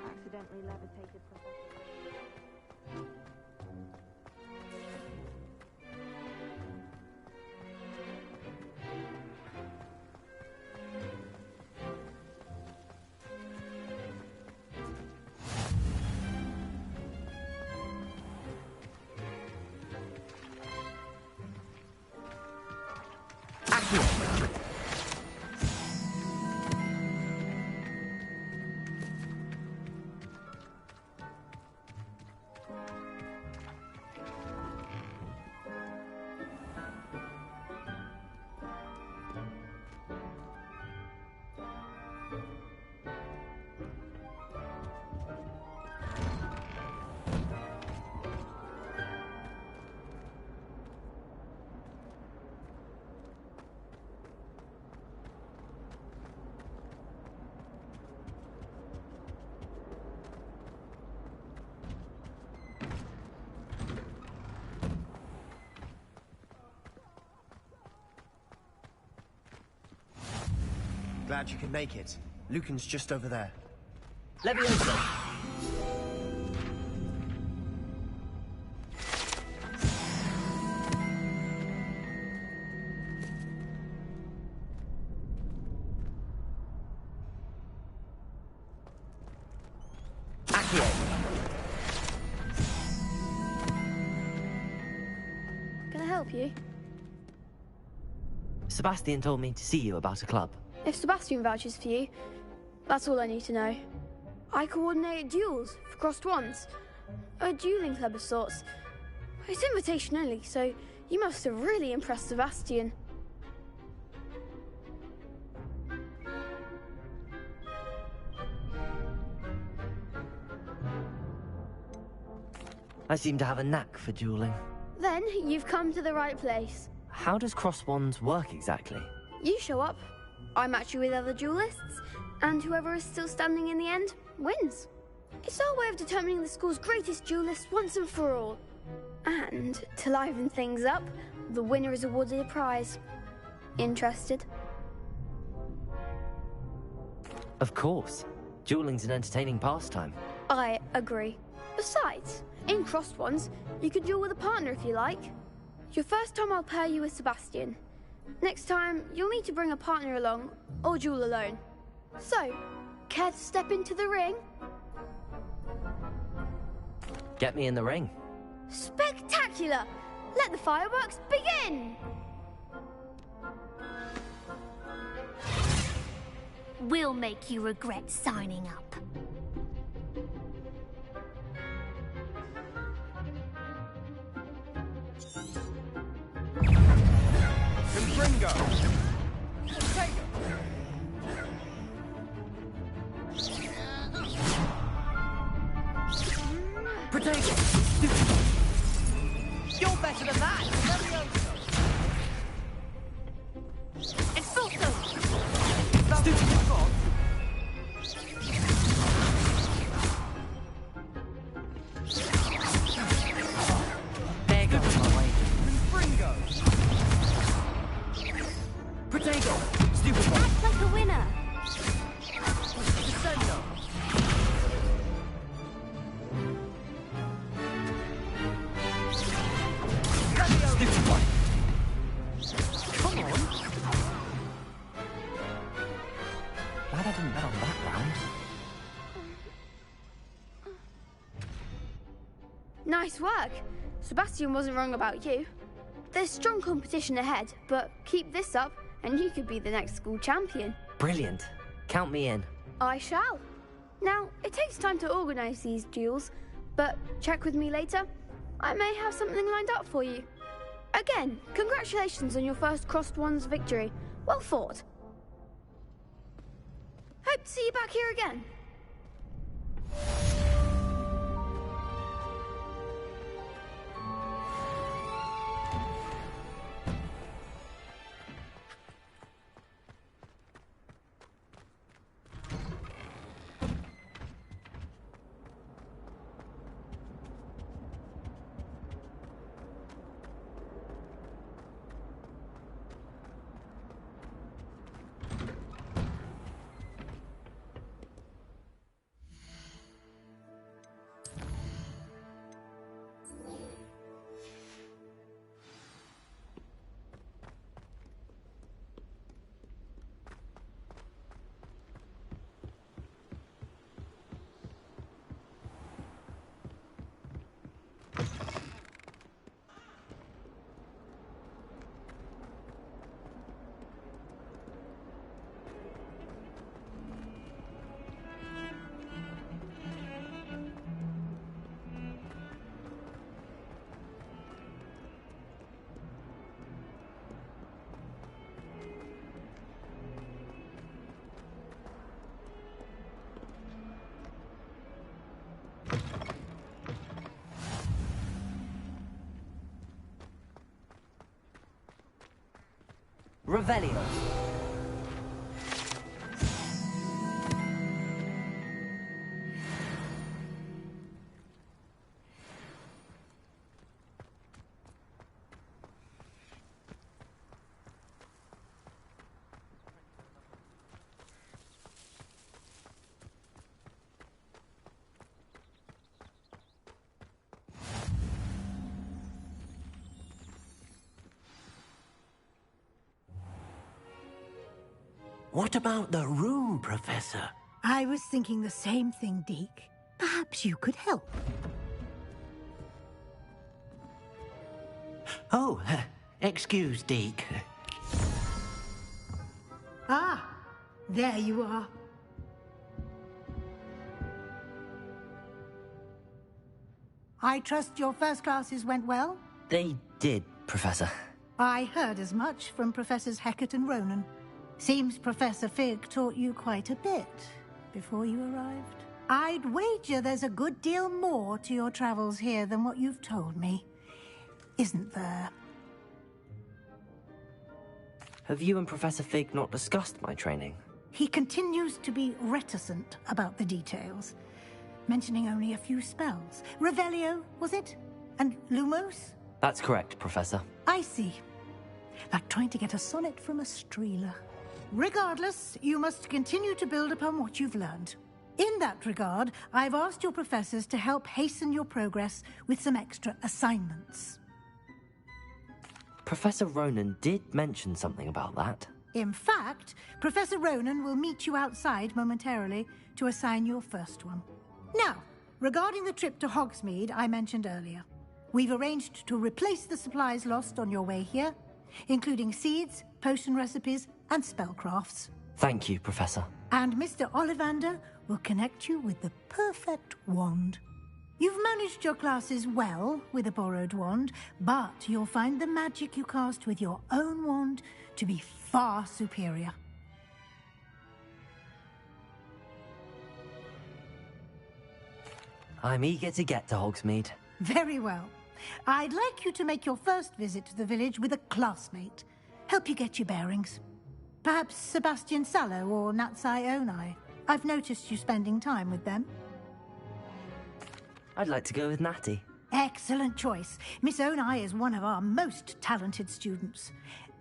Accidentally levitated Professor. glad you could make it. Lucan's just over there. Leviosa! Can I help you? Sebastian told me to see you about a club. If Sebastian vouches for you, that's all I need to know. I coordinate duels for crossed wands. A dueling club of sorts. It's invitation only, so you must have really impressed Sebastian. I seem to have a knack for dueling. Then you've come to the right place. How does cross wands work exactly? You show up, I match you with other duelists, and whoever is still standing in the end wins. It's our way of determining the school's greatest duelist once and for all. And to liven things up, the winner is awarded a prize. Interested? Of course. Dueling's an entertaining pastime. I agree. Besides, in crossed ones, you could duel with a partner if you like. Your first time I'll pair you with Sebastian. Next time, you'll need to bring a partner along, or duel alone. So, care to step into the ring? Get me in the ring. Spectacular! Let the fireworks begin! We'll make you regret signing up. Confringo! Protego! You're better than that! Expulso! Stupid god! There goes my wager. Confringo! Protego! Stupid god! Act like a winner! Descendo! Stupid one! Come on! Glad I didn't bet on that round. Nice work. Sebastian wasn't wrong about you. There's strong competition ahead, but keep this up and you could be the next school champion. Brilliant. Count me in. I shall. Now, it takes time to organise these duels, but check with me later. I may have something lined up for you. Again, congratulations on your first crossed wands victory. Well fought. Hope to see you back here again. Revelio. What about the room, Professor? I was thinking the same thing, Deke. Perhaps you could help. Oh, excuse, Deke. Ah, there you are. I trust your first classes went well? They did, Professor. I heard as much from Professors Hecat and Ronan. Seems Professor Fig taught you quite a bit before you arrived. I'd wager there's a good deal more to your travels here than what you've told me. Isn't there? Have you and Professor Fig not discussed my training? He continues to be reticent about the details, mentioning only a few spells. Revelio, was it? And Lumos? That's correct, Professor. I see. Like trying to get a sonnet from a streeler. Regardless, you must continue to build upon what you've learned. In that regard, I've asked your professors to help hasten your progress with some extra assignments. Professor Ronan did mention something about that. In fact, Professor Ronan will meet you outside momentarily to assign your first one. Now, regarding the trip to Hogsmeade I mentioned earlier, we've arranged to replace the supplies lost on your way here, including seeds, potion recipes, and spellcrafts. Thank you, Professor. And Mr. Ollivander will connect you with the perfect wand. You've managed your classes well with a borrowed wand, but you'll find the magic you cast with your own wand to be far superior. I'm eager to get to Hogsmeade. Very well. I'd like you to make your first visit to the village with a classmate. Help you get your bearings. Perhaps Sebastian Sallow or Natsai Onai. I've noticed you spending time with them. I'd like to go with Natty. Excellent choice. Miss Onai is one of our most talented students.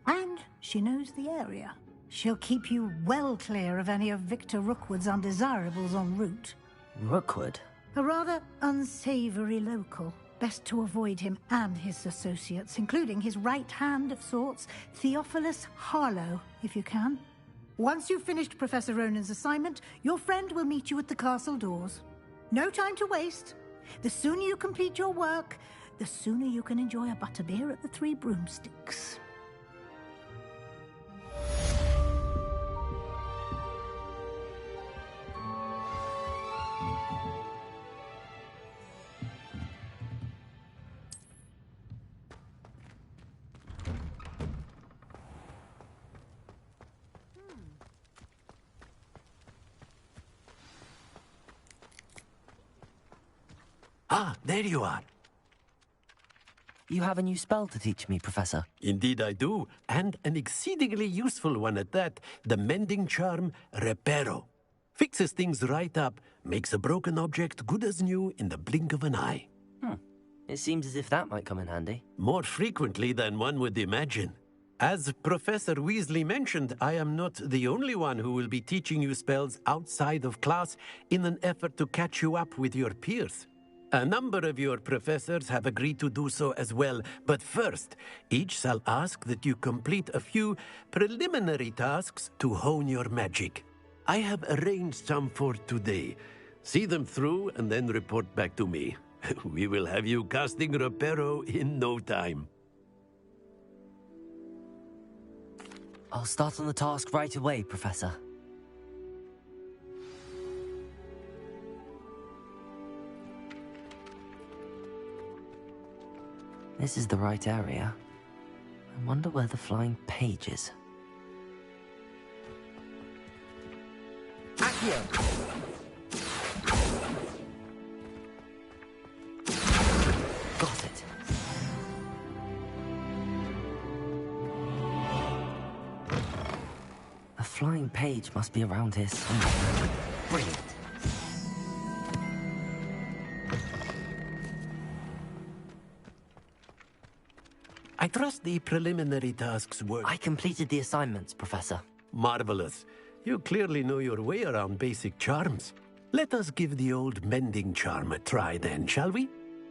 And she knows the area. She'll keep you well clear of any of Victor Rookwood's undesirables en route. Rookwood? A rather unsavory local. Best to avoid him and his associates, including his right hand of sorts, Theophilus Harlow, if you can. Once you've finished Professor Ronan's assignment, your friend will meet you at the castle doors. No time to waste. The sooner you complete your work, the sooner you can enjoy a butterbeer at the Three Broomsticks. Ah, there you are. You have a new spell to teach me, Professor. Indeed I do, and an exceedingly useful one at that. The mending charm, Reparo. Fixes things right up, makes a broken object good as new in the blink of an eye. It seems as if that might come in handy. More frequently than one would imagine. As Professor Weasley mentioned, I am not the only one who will be teaching you spells outside of class in an effort to catch you up with your peers. A number of your professors have agreed to do so as well, but first, each shall ask that you complete a few preliminary tasks to hone your magic. I have arranged some for today. See them through and then report back to me. We will have you casting Reparo in no time. I'll start on the task right away, Professor. This is the right area. I wonder where the flying page is. Accio! Got it. A flying page must be around here somewhere. Brilliant. I trust the preliminary tasks were... I completed the assignments, Professor. Marvelous. You clearly know your way around basic charms. Let us give the old mending charm a try then, shall we?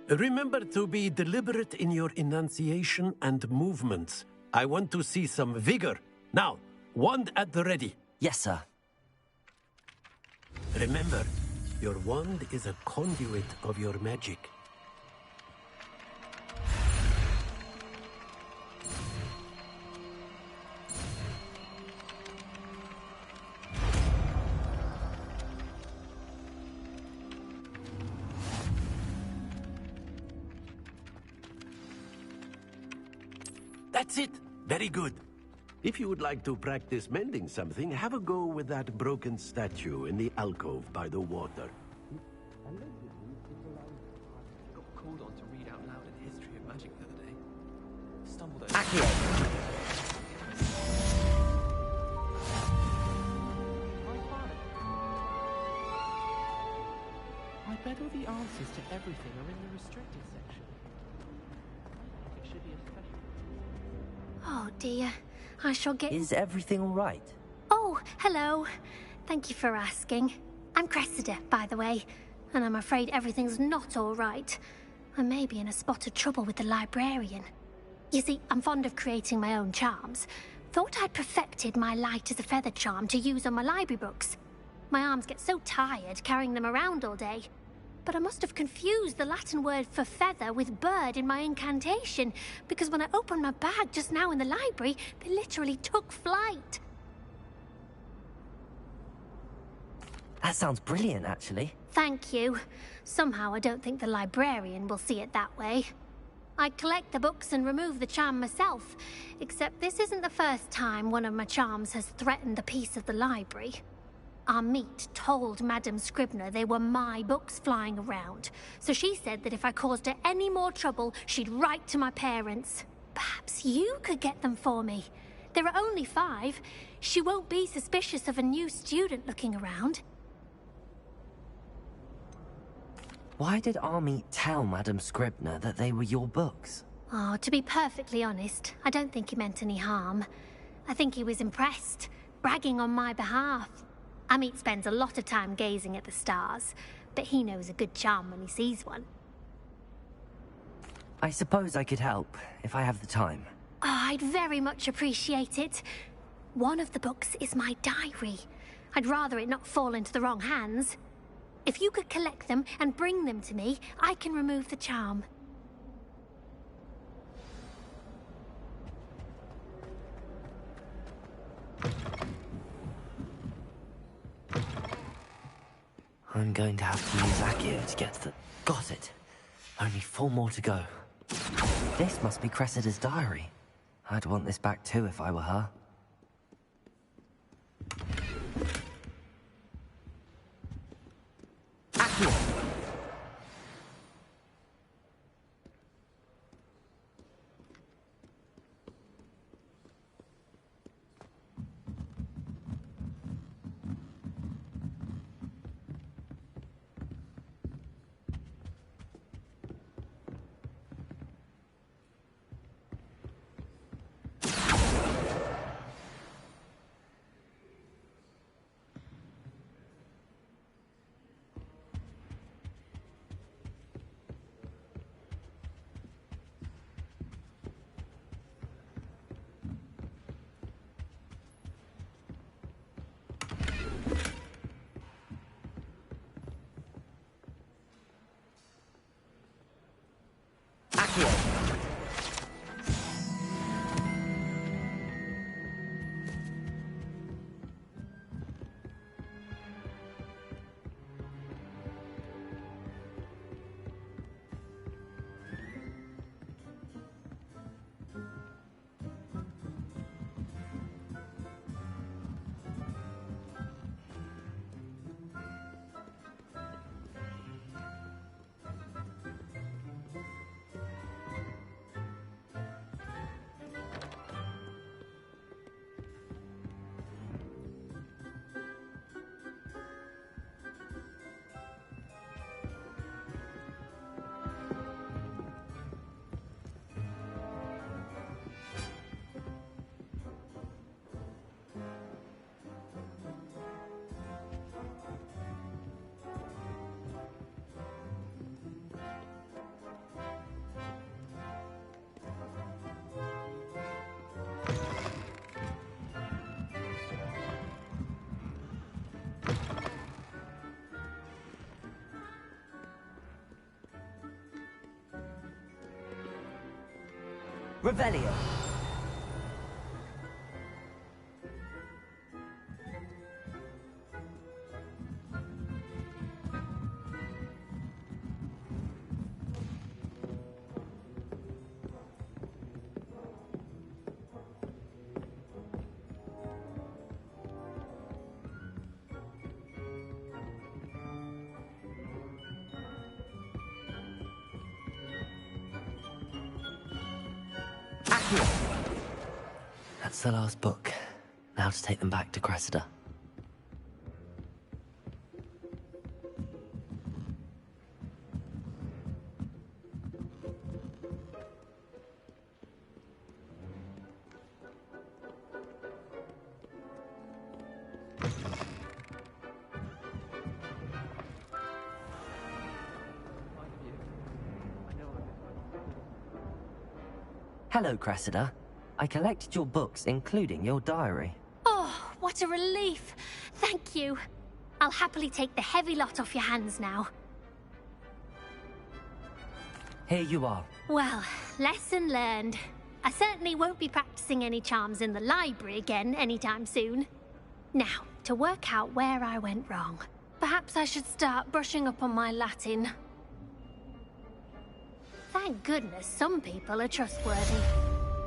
Remember to be deliberate in your enunciation and movements. I want to see some vigor. Now, wand at the ready. Yes, sir. Remember, your wand is a conduit of your magic. That's it! Very good. If you would like to practice mending something, have a go with that broken statue in the alcove by the water. Got called on to read out loud in History of Magic the other day. Stumbled over. Accio! I bet all the answers to everything are in the restricted section. I think it should be a special. Oh dear, I shall get... Is everything all right? Oh, hello. Thank you for asking. I'm Cressida, by the way, and I'm afraid everything's not all right. I may be in a spot of trouble with the librarian. You see, I'm fond of creating my own charms. Thought I'd perfected my light as a feather charm to use on my library books. My arms get so tired carrying them around all day. But I must have confused the Latin word for feather with bird in my incantation, because when I opened my bag just now in the library, they literally took flight. That sounds brilliant, actually. Thank you. Somehow I don't think the librarian will see it that way. I'd collect the books and remove the charm myself, except this isn't the first time one of my charms has threatened the peace of the library. Our meet told Madame Scribner they were my books flying around, so she said that if I caused her any more trouble, she'd write to my parents. Perhaps you could get them for me. There are only 5. She won't be suspicious of a new student looking around. Why did Army tell Madame Scribner that they were your books? Oh, to be perfectly honest, I don't think he meant any harm. I think he was impressed, bragging on my behalf. Amit spends a lot of time gazing at the stars, but he knows a good charm when he sees one. I suppose I could help, if I have the time. Oh, I'd very much appreciate it. One of the books is my diary. I'd rather it not fall into the wrong hands. If you could collect them and bring them to me, I can remove the charm. I'm going to have to use Accio to get to the... Got it. Only 4 more to go. This must be Cressida's diary. I'd want this back too if I were her. Accio! Revelio. That's the last book. Now to take them back to Cressida. Hello, Cressida. I collected your books, including your diary. Oh, what a relief. Thank you. I'll happily take the heavy lot off your hands now. Here you are. Well, lesson learned. I certainly won't be practicing any charms in the library again anytime soon. Now, to work out where I went wrong. Perhaps I should start brushing up on my Latin. Thank goodness some people are trustworthy.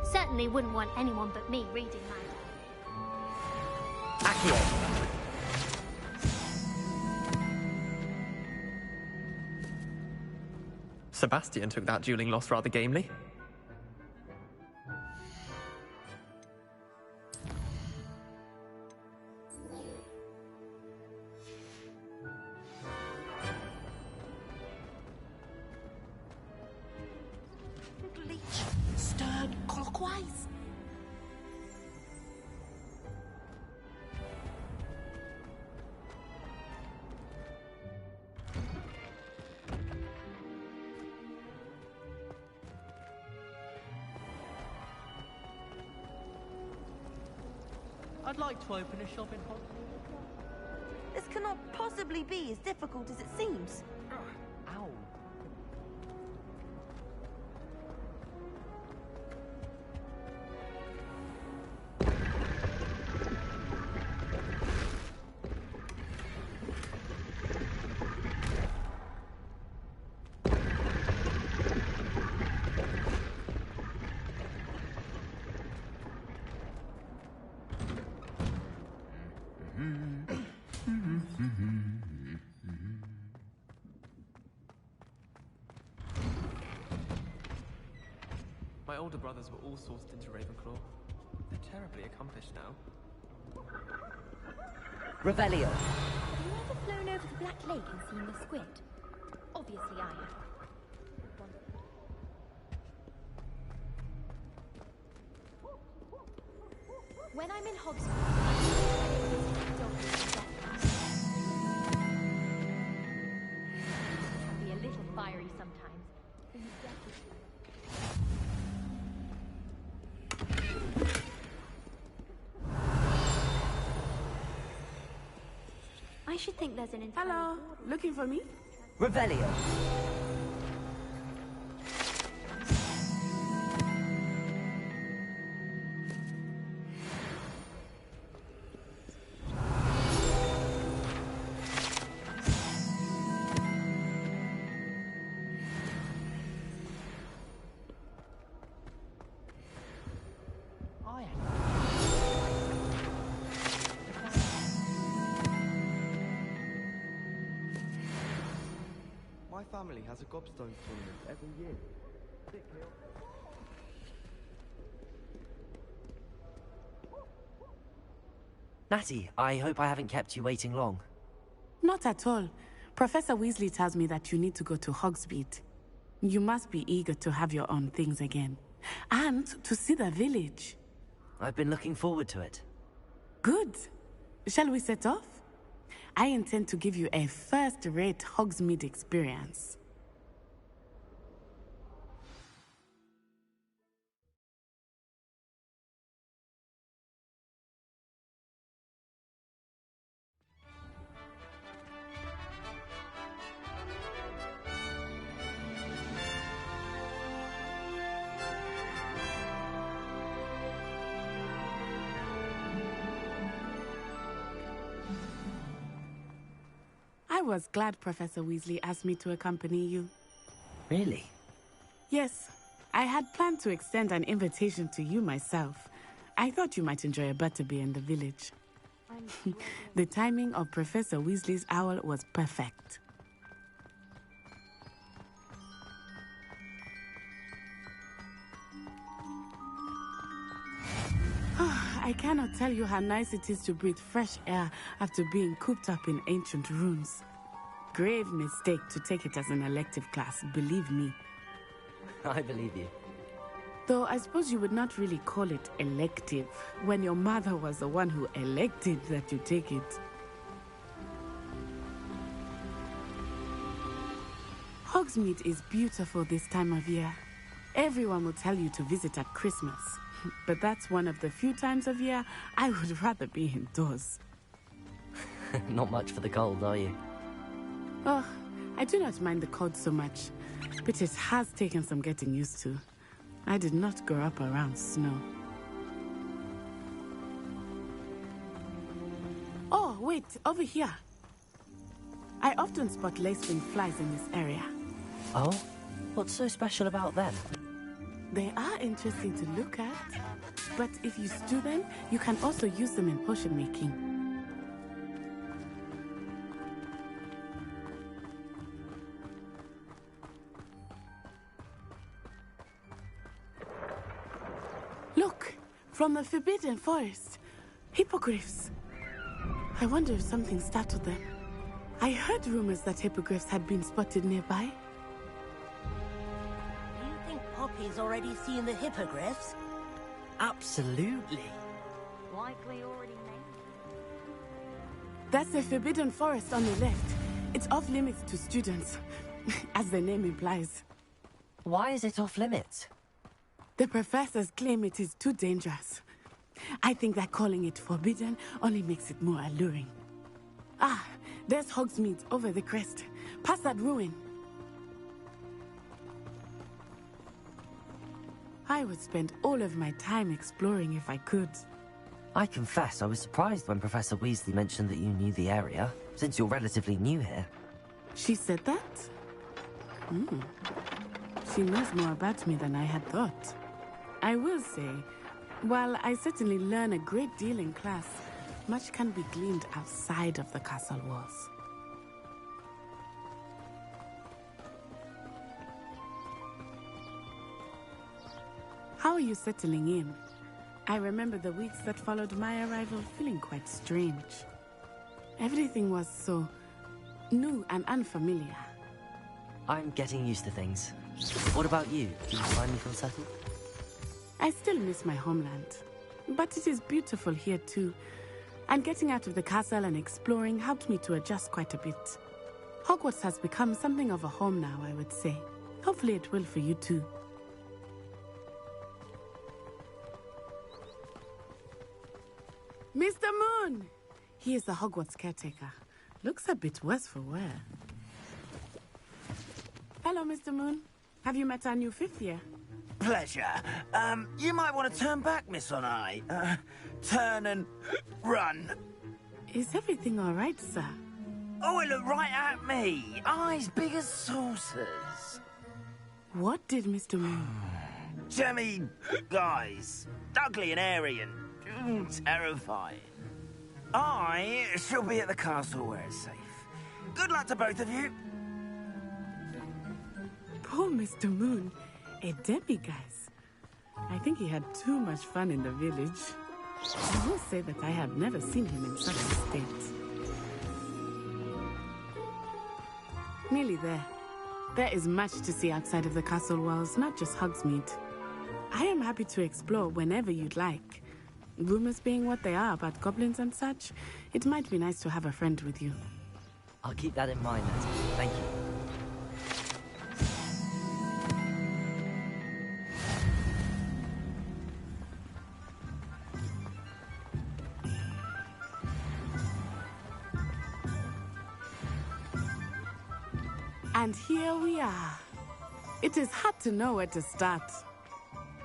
Certainly wouldn't want anyone but me reading my... Accio. Sebastian took that dueling loss rather gamely. Stirred clockwise. I'd like to open a shop in Hogwarts. This cannot possibly be as difficult as it seems. Ow. My older brothers were all sourced into Ravenclaw. They're terribly accomplished now. Revelio. Have you ever flown over the Black Lake and seen the squid? Obviously I have. When I'm in Hogsmeade, can be a little fiery sometimes. I should think there's an entire... Hello, looking for me? Revelio. My family has a gobstone tournament every year. Natty, I hope I haven't kept you waiting long. Not at all. Professor Weasley tells me that you need to go to Hogsmeade. You must be eager to have your own things again. And to see the village. I've been looking forward to it. Good. Shall we set off? I intend to give you a first-rate Hogsmeade experience. was glad Professor Weasley asked me to accompany you. Really? Yes, I had planned to extend an invitation to you myself. I thought you might enjoy a butterbeer in the village. The timing of Professor Weasley's owl was perfect. I cannot tell you how nice it is to breathe fresh air after being cooped up in ancient rooms. Grave mistake to take it as an elective class, believe me. I believe you. Though I suppose you would not really call it elective when your mother was the one who elected that you take it. Hogsmeade is beautiful this time of year. Everyone will tell you to visit at Christmas. But that's one of the few times of year I would rather be indoors. Not much for the cold, are you? Oh, I do not mind the cold so much, but it has taken some getting used to. I did not grow up around snow. Oh, wait, over here. I often spot lacewing flies in this area. Oh? What's so special about them? They are interesting to look at, but if you stew them, you can also use them in potion making. Look, from the Forbidden Forest, hippogriffs. I wonder if something startled them. I heard rumors that hippogriffs had been spotted nearby. Poppy's already seen the hippogriffs? Absolutely. Likely already named. That's the Forbidden Forest on the left. It's off limits to students, as the name implies. Why is it off limits? The professors claim it is too dangerous. I think that calling it forbidden only makes it more alluring. Ah, there's Hogsmeade over the crest. Past that ruin. I would spend all of my time exploring if I could. I confess I was surprised when Professor Weasley mentioned that you knew the area, since you're relatively new here. She said that? She knows more about me than I had thought. I will say, while I certainly learn a great deal in class, much can be gleaned outside of the castle walls. How are you settling in? I remember the weeks that followed my arrival feeling quite strange. Everything was so new and unfamiliar. I'm getting used to things. What about you? Do you finally feel settled? I still miss my homeland, but it is beautiful here too. And getting out of the castle and exploring helped me to adjust quite a bit. Hogwarts has become something of a home now, I would say. Hopefully it will for you too. Mr. Moon! He is the Hogwarts caretaker. Looks a bit worse for wear. Hello, Mr. Moon. Have you met our new fifth year? Pleasure. You might want to turn back, Miss Onai. Turn and run. Is everything all right, sir? Oh, it looked right at me. Eyes big as saucers. What did Mr. Moon? Jemmy guys. Ugly and airy and terrifying. I shall be at the castle where it's safe. Good luck to both of you. Poor Mr. Moon. A demiguise. I think he had too much fun in the village. I will say that I have never seen him in such a state. Nearly there. There is much to see outside of the castle walls, not just Hogsmeade. I am happy to explore whenever you'd like. Rumors being what they are about goblins and such, it might be nice to have a friend with you. I'll keep that in mind, Nettie. Thank you. And here we are. It is hard to know where to start.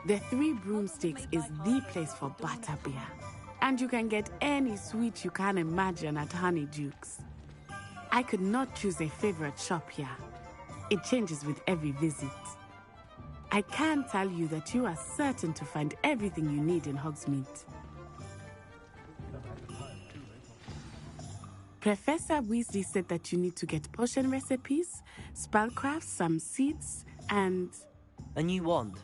The Three Broomsticks is the place for butterbeer. And you can get any sweet you can imagine at Honeydukes. I could not choose a favorite shop here. It changes with every visit. I can tell you that you are certain to find everything you need in Hogsmeade. Professor Weasley said that you need to get potion recipes, spellcrafts, some seeds, and... A new wand?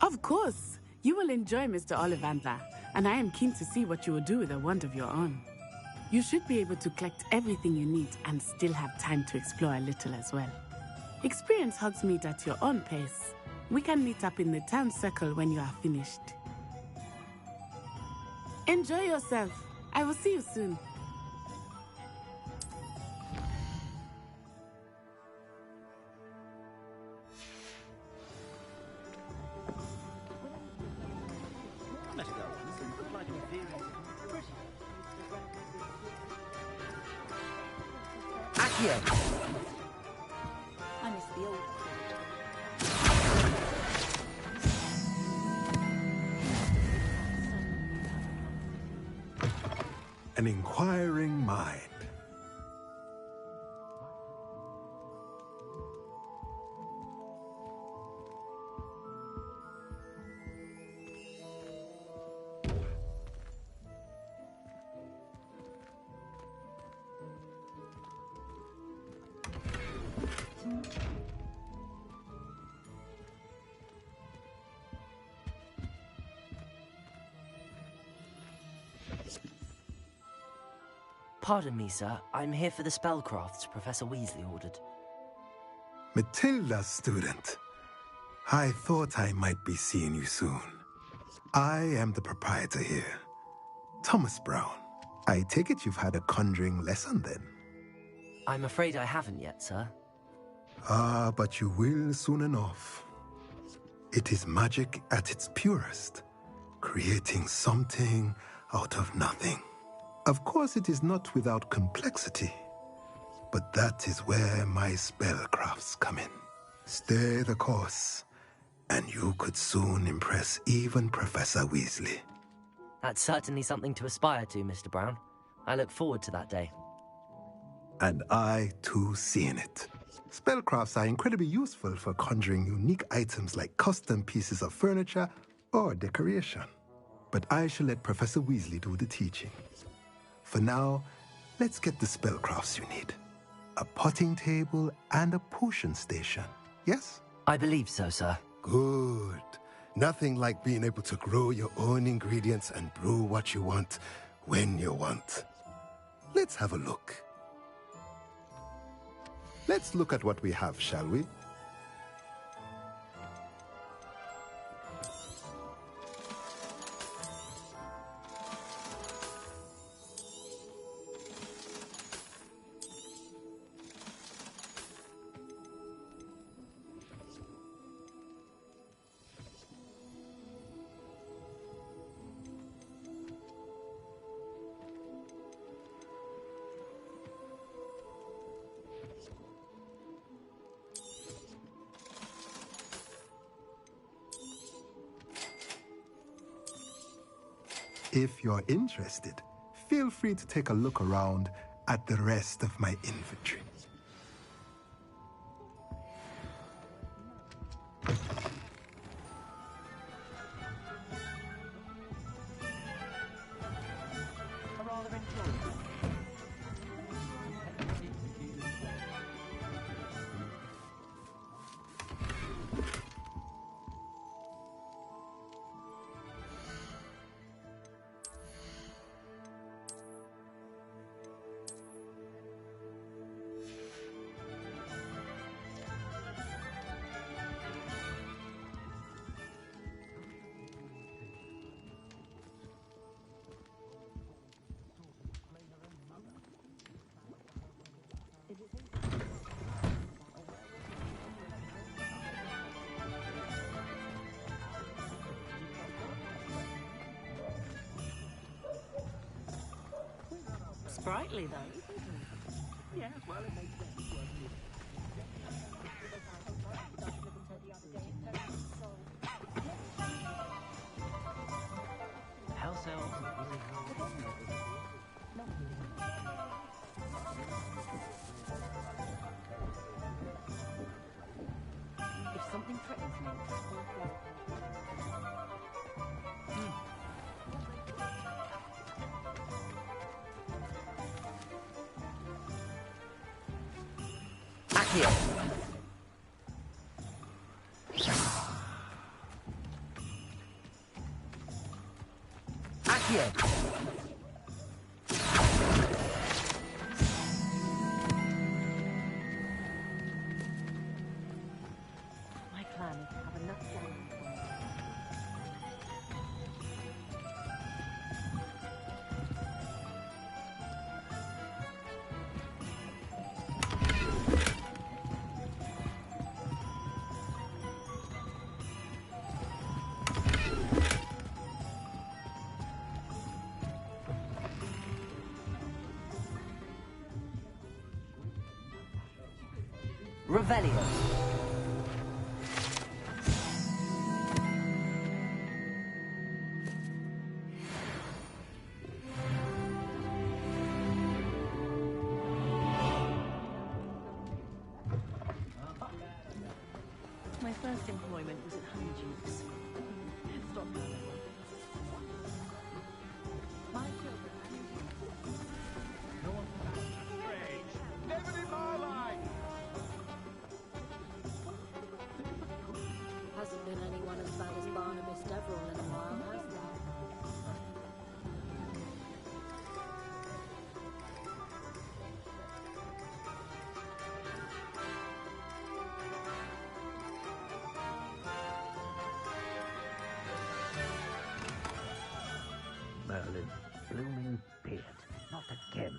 Of course! You will enjoy Mr. Ollivander, and I am keen to see what you will do with a wand of your own. You should be able to collect everything you need and still have time to explore a little as well. Experience Hogsmeade at your own pace. We can meet up in the town circle when you are finished. Enjoy yourself. I will see you soon. Accio! I miss the old. An inquiring mind. Pardon me, sir. I'm here for the spellcrafts Professor Weasley ordered. Matilda's student. I thought I might be seeing you soon. I am the proprietor here, Thomas Brown. I take it you've had a conjuring lesson then? I'm afraid I haven't yet, sir. Ah, but you will soon enough. It is magic at its purest, creating something out of nothing. Of course, it is not without complexity, but that is where my spellcrafts come in. Stay the course, and you could soon impress even Professor Weasley. That's certainly something to aspire to, Mr. Brown. I look forward to that day. And I, too, see in it. Spellcrafts are incredibly useful for conjuring unique items like custom pieces of furniture or decoration. But I shall let Professor Weasley do the teaching. For now, let's get the spellcrafts you need. A potting table and a potion station, yes? I believe so, sir. Good. Nothing like being able to grow your own ingredients and brew what you want when you want. Let's have a look. Let's look at what we have, shall we? If you're interested, feel free to take a look around at the rest of my inventory. Sprightly, though. Yeah, well, it makes sense. House elves. Accio! Accio! My plan is to have enough diamonds for you. Revelio. My first employment was at Honeydews. Stop now. My children. Hasn't been anyone as bad as Barnabas Deverell in a while, has there? Merlin, blooming beard, not again.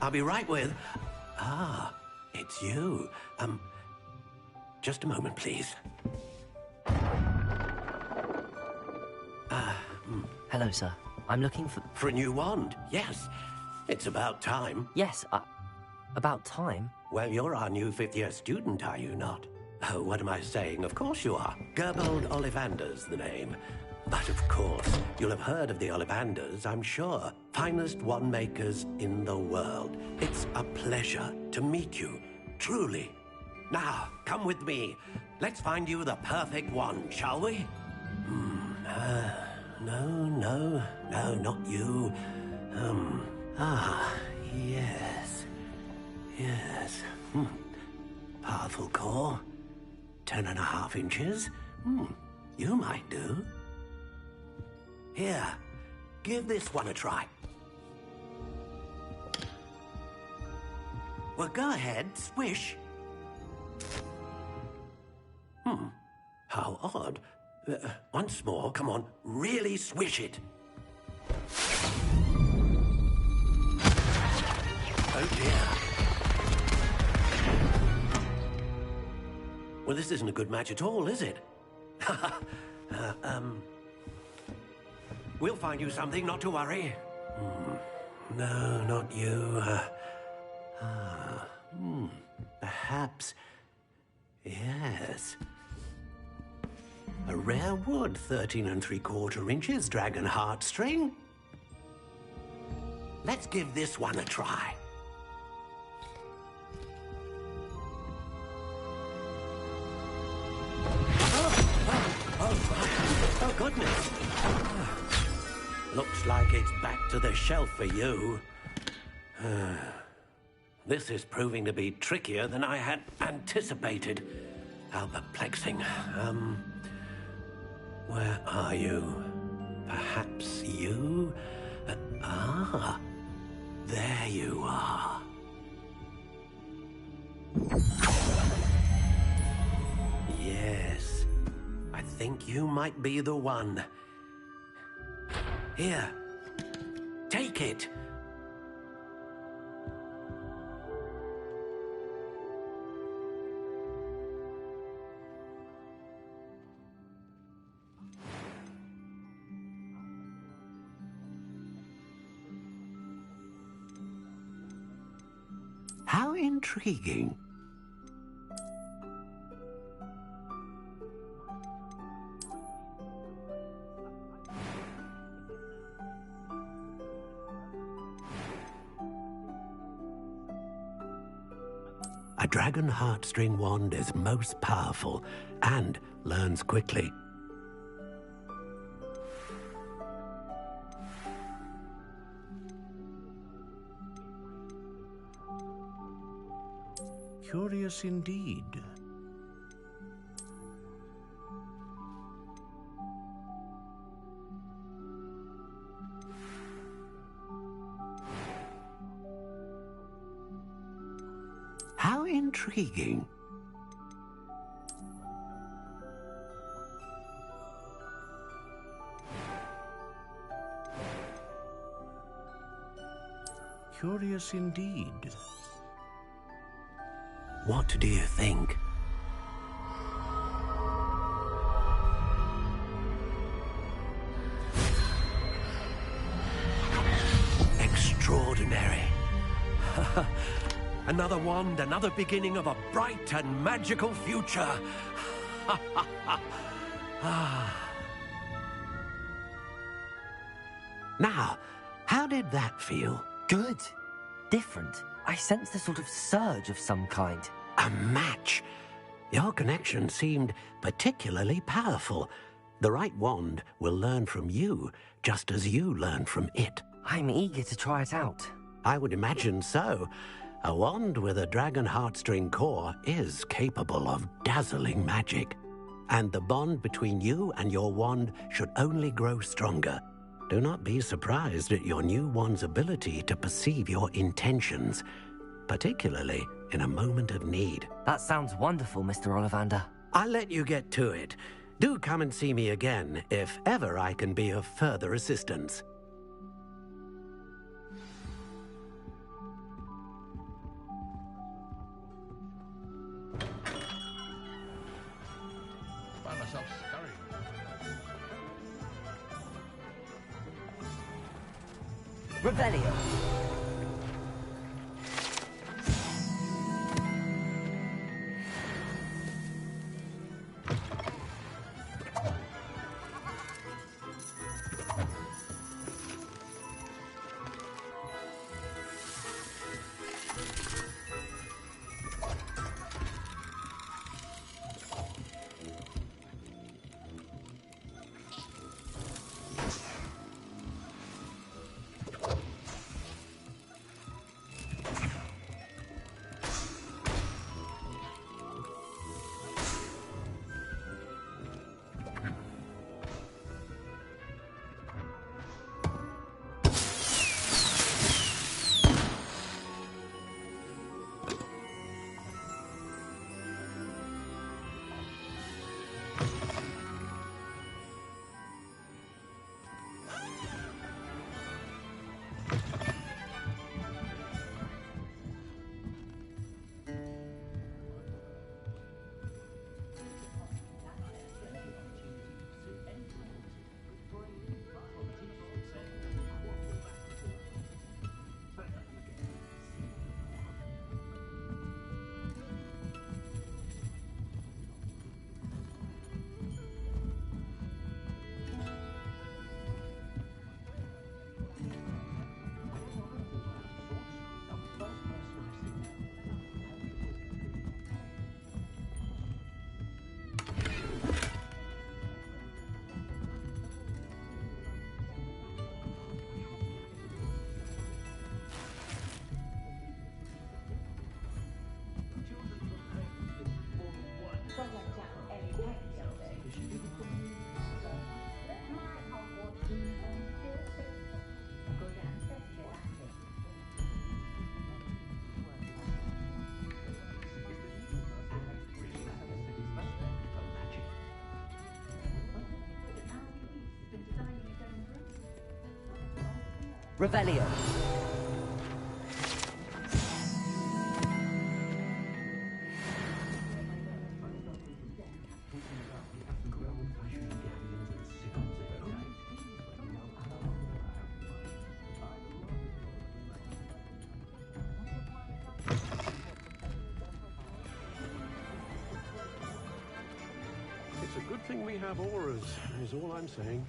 I'll be right with... Ah, it's you. Just a moment, please. Hello, sir. I'm looking for... For a new wand, yes. It's about time. Yes, about time? Well, you're our new fifth-year student, are you not? Oh, what am I saying? Of course you are. Gerbold Ollivander's the name. But of course, you'll have heard of the Ollivanders, I'm sure. Finest wand makers in the world. It's a pleasure to meet you, truly. Now, come with me. Let's find you the perfect wand, shall we? No, not you. Yes. Powerful core. 10.5 inches. You might do. Here, give this one a try. Well, go ahead, swish. How odd. Once more, come on, really swish it. Oh dear. Well, this isn't a good match at all, is it? We'll find you something, not to worry. No, not you. Perhaps. Yes. A rare wood, 13 3/4 inches, dragon heartstring. Let's give this one a try. Oh, goodness. Looks like it's back to the shelf for you. This is proving to be trickier than I had anticipated. How perplexing. Where are you? Perhaps you? There you are. Yes, I think you might be the one. Here, take it. How intriguing. A dragon heartstring wand is most powerful and learns quickly. Curious indeed. How intriguing. Curious indeed. What do you think? Extraordinary. Another wand, another beginning of a bright and magical future. Now, how did that feel? Good. Different. I sensed a sort of surge of some kind. A match. Your connection seemed particularly powerful. The right wand will learn from you, just as you learn from it. I'm eager to try it out. I would imagine so. A wand with a dragon heartstring core is capable of dazzling magic. And the bond between you and your wand should only grow stronger. Do not be surprised at your new wand's ability to perceive your intentions, particularly in a moment of need. That sounds wonderful, Mr. Ollivander. I'll let you get to it. Do come and see me again if ever I can be of further assistance. Find myself scurrying. Revelio. Revelio. It's a good thing we have auras, is all I'm saying.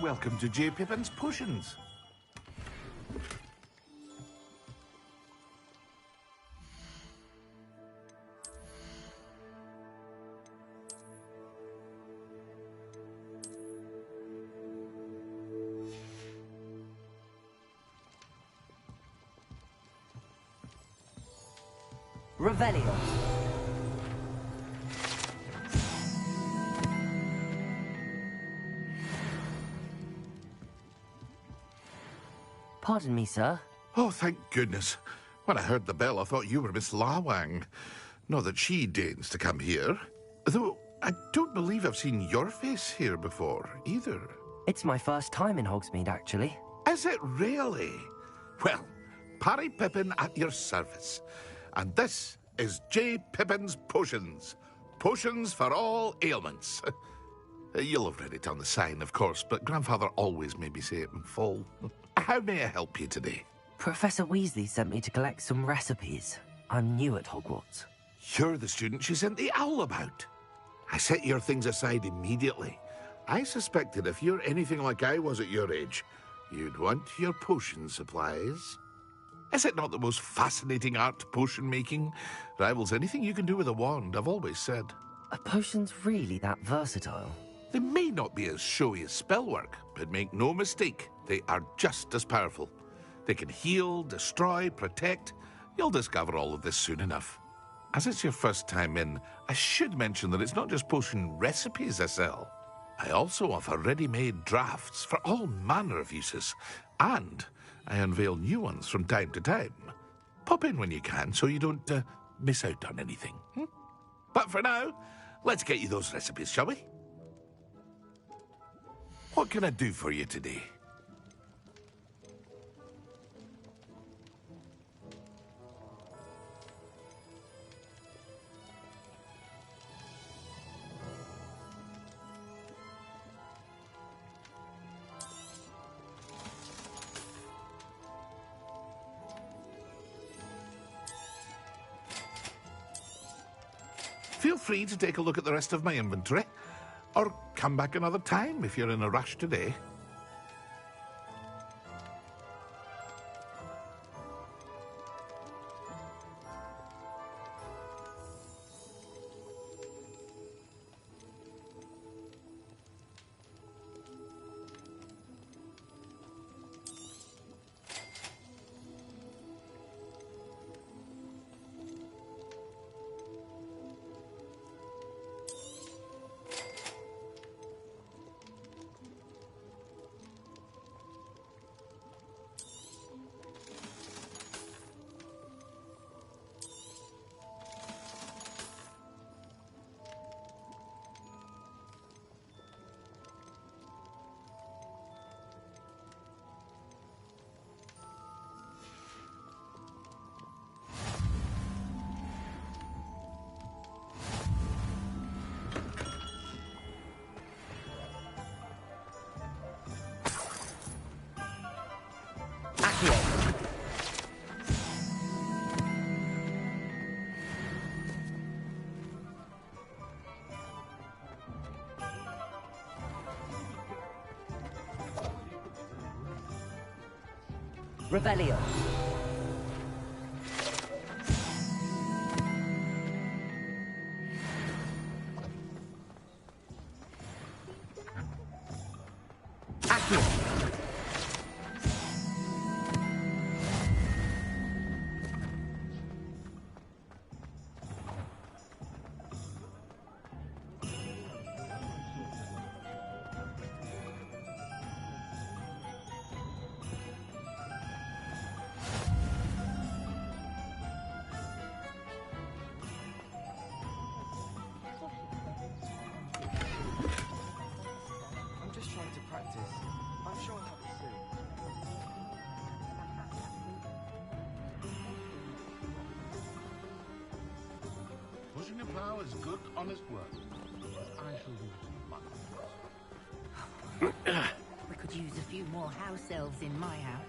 Welcome to J. Pippin's Potions. Revelio. Pardon me, sir. Oh, thank goodness. When I heard the bell, I thought you were Miss Lawang. Not that she deigns to come here. Though, I don't believe I've seen your face here before, either. It's my first time in Hogsmeade, actually. Is it really? Well, Parry Pippin at your service. And this is J. Pippin's Potions. Potions for all ailments. You'll have read it on the sign, of course, but Grandfather always made me say it in full. How may I help you today? Professor Weasley sent me to collect some recipes. I'm new at Hogwarts. You're the student she sent the owl about. I set your things aside immediately. I suspected if you're anything like I was at your age, you'd want your potion supplies. Is it not the most fascinating art, potion making? Rivals anything you can do with a wand, I've always said. Are potions really that versatile? They may not be as showy as spellwork, but make no mistake, they are just as powerful. They can heal, destroy, protect. You'll discover all of this soon enough. As it's your first time in, I should mention that it's not just potion recipes I sell. I also offer ready-made drafts for all manner of uses, and I unveil new ones from time to time. Pop in when you can so you don't miss out on anything. But for now, let's get you those recipes, shall we? What can I do for you today? Feel free to take a look at the rest of my inventory, or come back another time if you're in a rush today. Revelio. Pushing a plow is good, honest work. I shall do it in months. We could use a few more house elves in my house.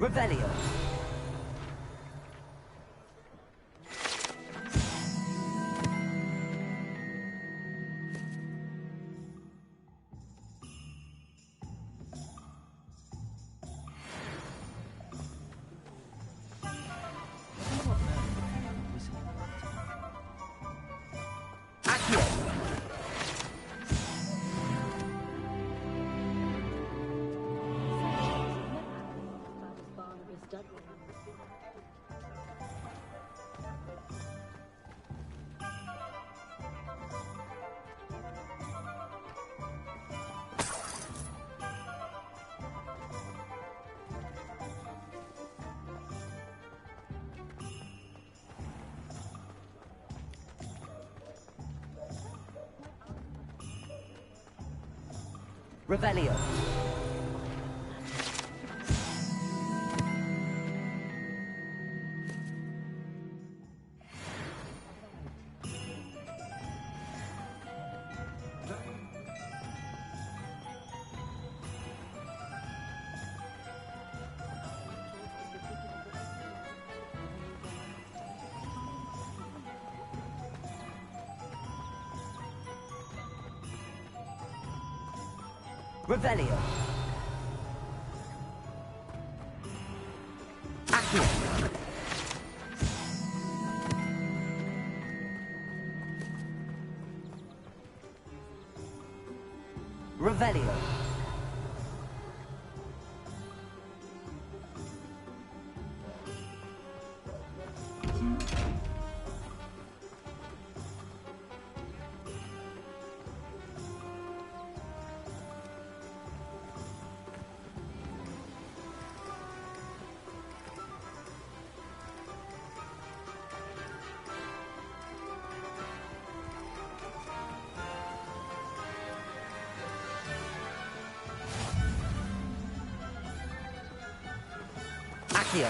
Revelio. Revelio. Revelio. Accio. Revelio. Accio.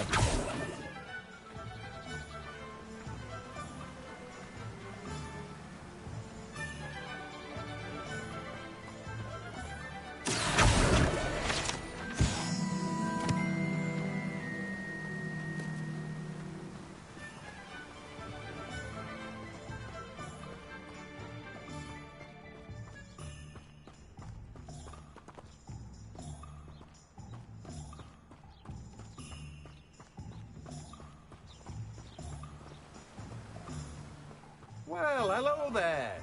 Well, hello there.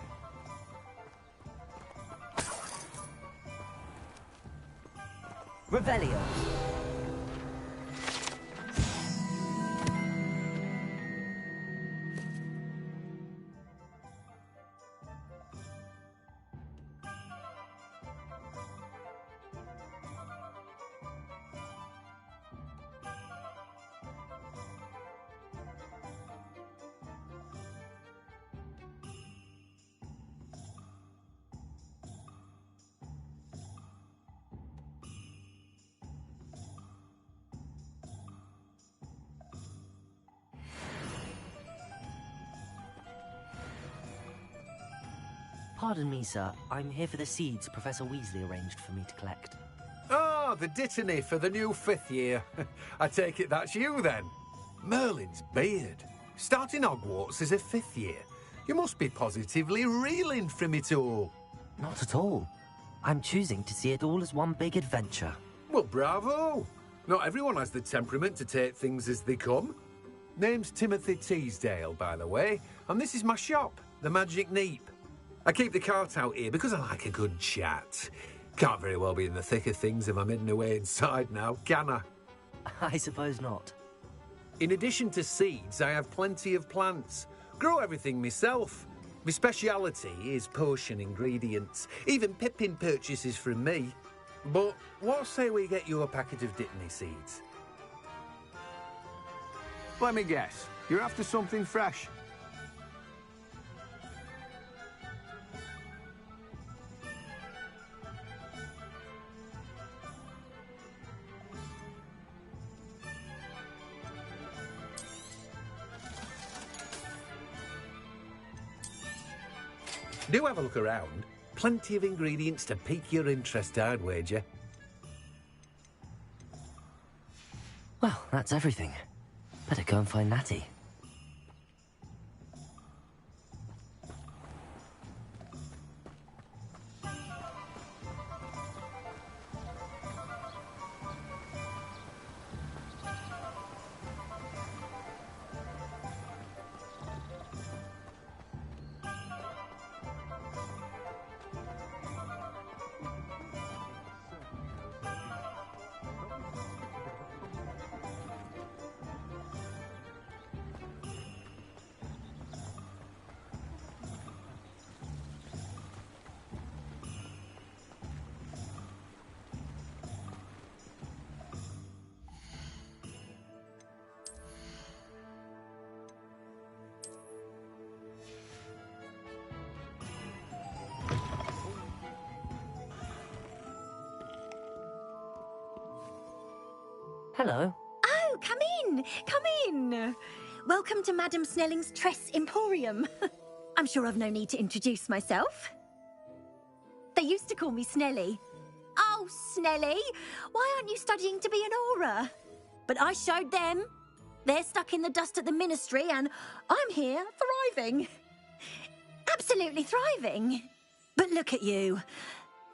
Revelio. Pardon me, sir. I'm here for the seeds Professor Weasley arranged for me to collect. Oh, the dittany for the new 5th year. I take it that's you, then. Merlin's beard. Starting Hogwarts as a 5th year. You must be positively reeling from it all. Not at all. I'm choosing to see it all as one big adventure. Well, bravo. Not everyone has the temperament to take things as they come. Name's Timothy Teasdale, by the way, and this is my shop, the Magic Neep. I keep the cart out here because I like a good chat. Can't very well be in the thick of things if I'm hidden away inside now, can I? I suppose not. In addition to seeds, I have plenty of plants. Grow everything myself. My speciality is potion ingredients. Even Pippin purchases from me. But what say we get you a packet of dittany seeds? Let me guess. You're after something fresh. Do have a look around. Plenty of ingredients to pique your interest, I'd wager. Well, that's everything. Better go and find Natty. Hello. Oh, come in! Come in! Welcome to Madame Snelling's Tress Emporium. I'm sure I've no need to introduce myself. They used to call me Snelly. Oh, Snelly! Why aren't you studying to be an aura? But I showed them. They're stuck in the dust at the Ministry, and I'm here, thriving. Absolutely thriving. But look at you.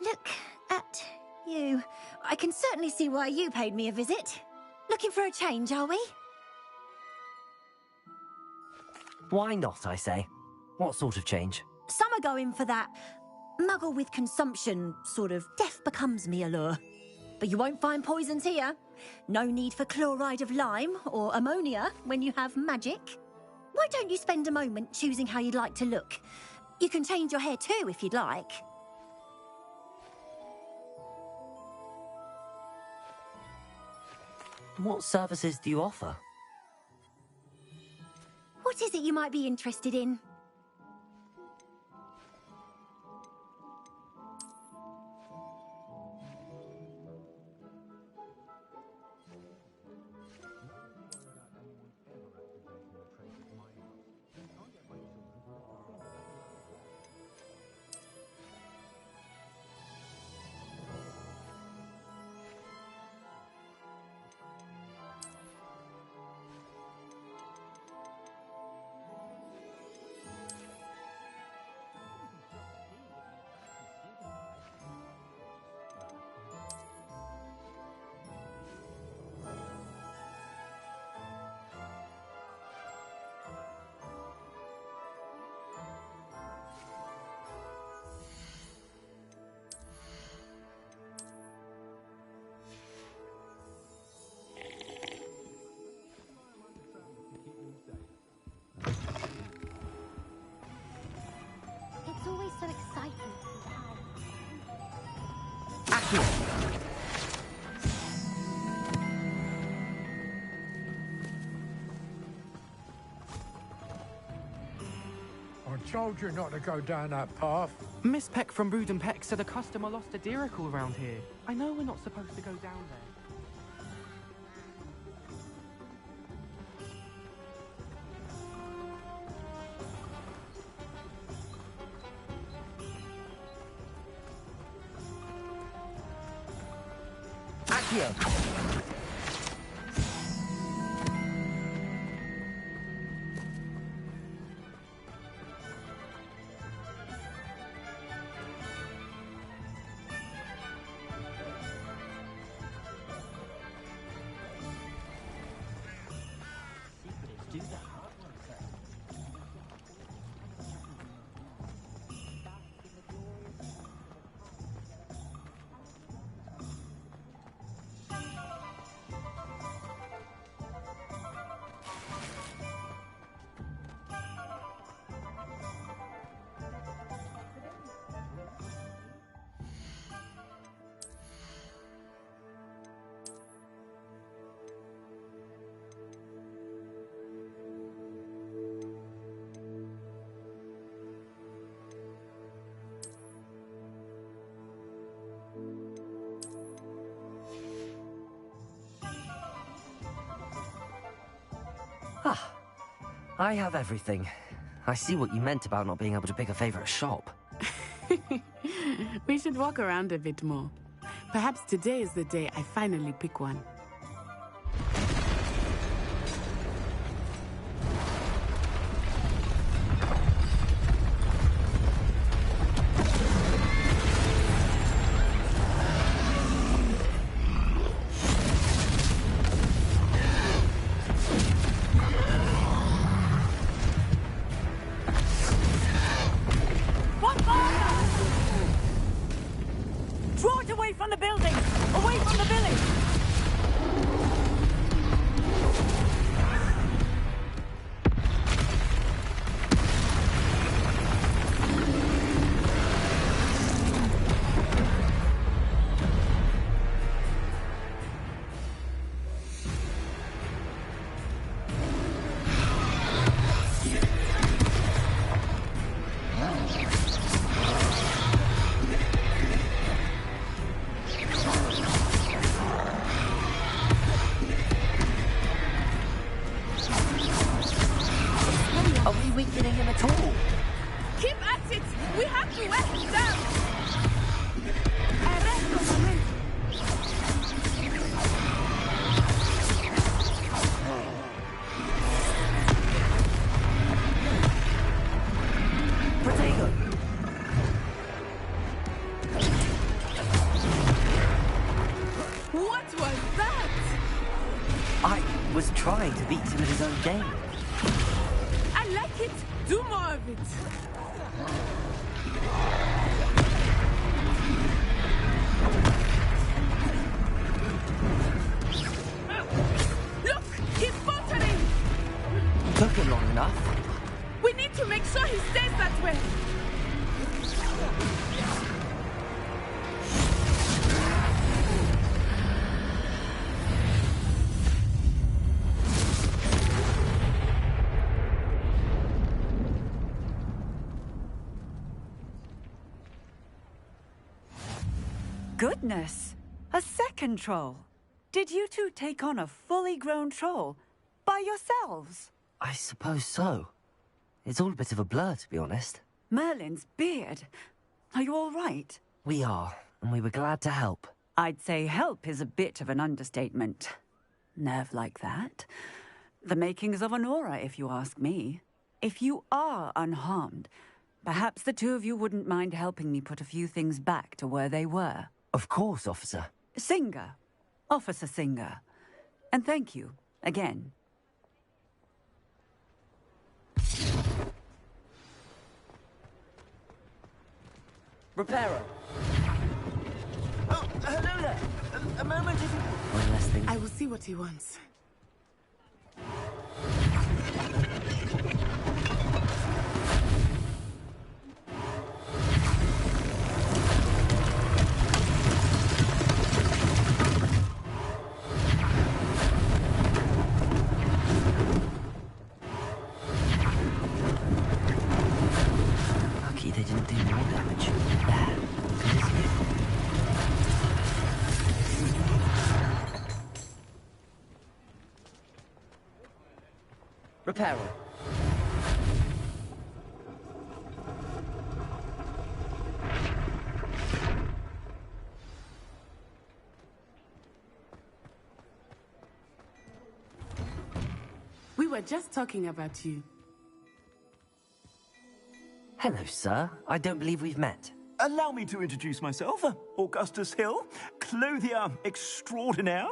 Look at you. I can certainly see why you paid me a visit. Looking for a change, are we? Why not, I say? What sort of change? Some are going for that muggle with consumption, sort of death becomes me allure. But you won't find poisons here. No need for chloride of lime or ammonia when you have magic. Why don't you spend a moment choosing how you'd like to look? You can change your hair too if you'd like. What services do you offer? What is it you might be interested in? It's always so exciting. I told you not to go down that path. Miss Peck from Brood and Peck said a customer lost a deeracle around here. I know we're not supposed to go down there. Accio! Ah, I have everything. I see what you meant about not being able to pick a favorite shop. We should walk around a bit more. Perhaps today is the day I finally pick one. any weakening him at all. Keep at it! We have to wear him down! Arresto momento! Protego! What was that? I was trying to beat him at his own game. I like it. Do more of it. Look, he's faltering. Took him long enough. We need to make sure he stays that way. Goodness! A second troll! Did you two take on a fully grown troll? By yourselves? I suppose so. It's all a bit of a blur, to be honest. Merlin's beard. Are you all right? We are, and we were glad to help. I'd say help is a bit of an understatement. Nerve like that. The makings of an aura, if you ask me. If you are unharmed, perhaps the two of you wouldn't mind helping me put a few things back to where they were. Of course, officer. Singer. Officer Singer. And thank you, again. Reparo. Oh, hello there. A moment if you... One less thing. I will see what he wants. Lucky they didn't do more damage. There. Good as new. Reparo. We were just talking about you. Hello, sir. I don't believe we've met. Allow me to introduce myself. Augustus Hill, clothier extraordinaire.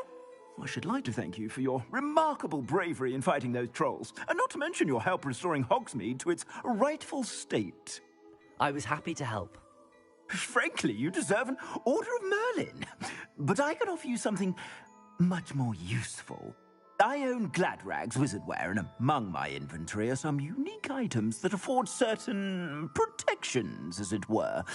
I should like to thank you for your remarkable bravery in fighting those trolls, and not to mention your help restoring Hogsmeade to its rightful state. I was happy to help. Frankly, you deserve an Order of Merlin. But I can offer you something much more useful. I own Gladrag's wizardware, and among my inventory are some unique items that afford certain protections, as it were.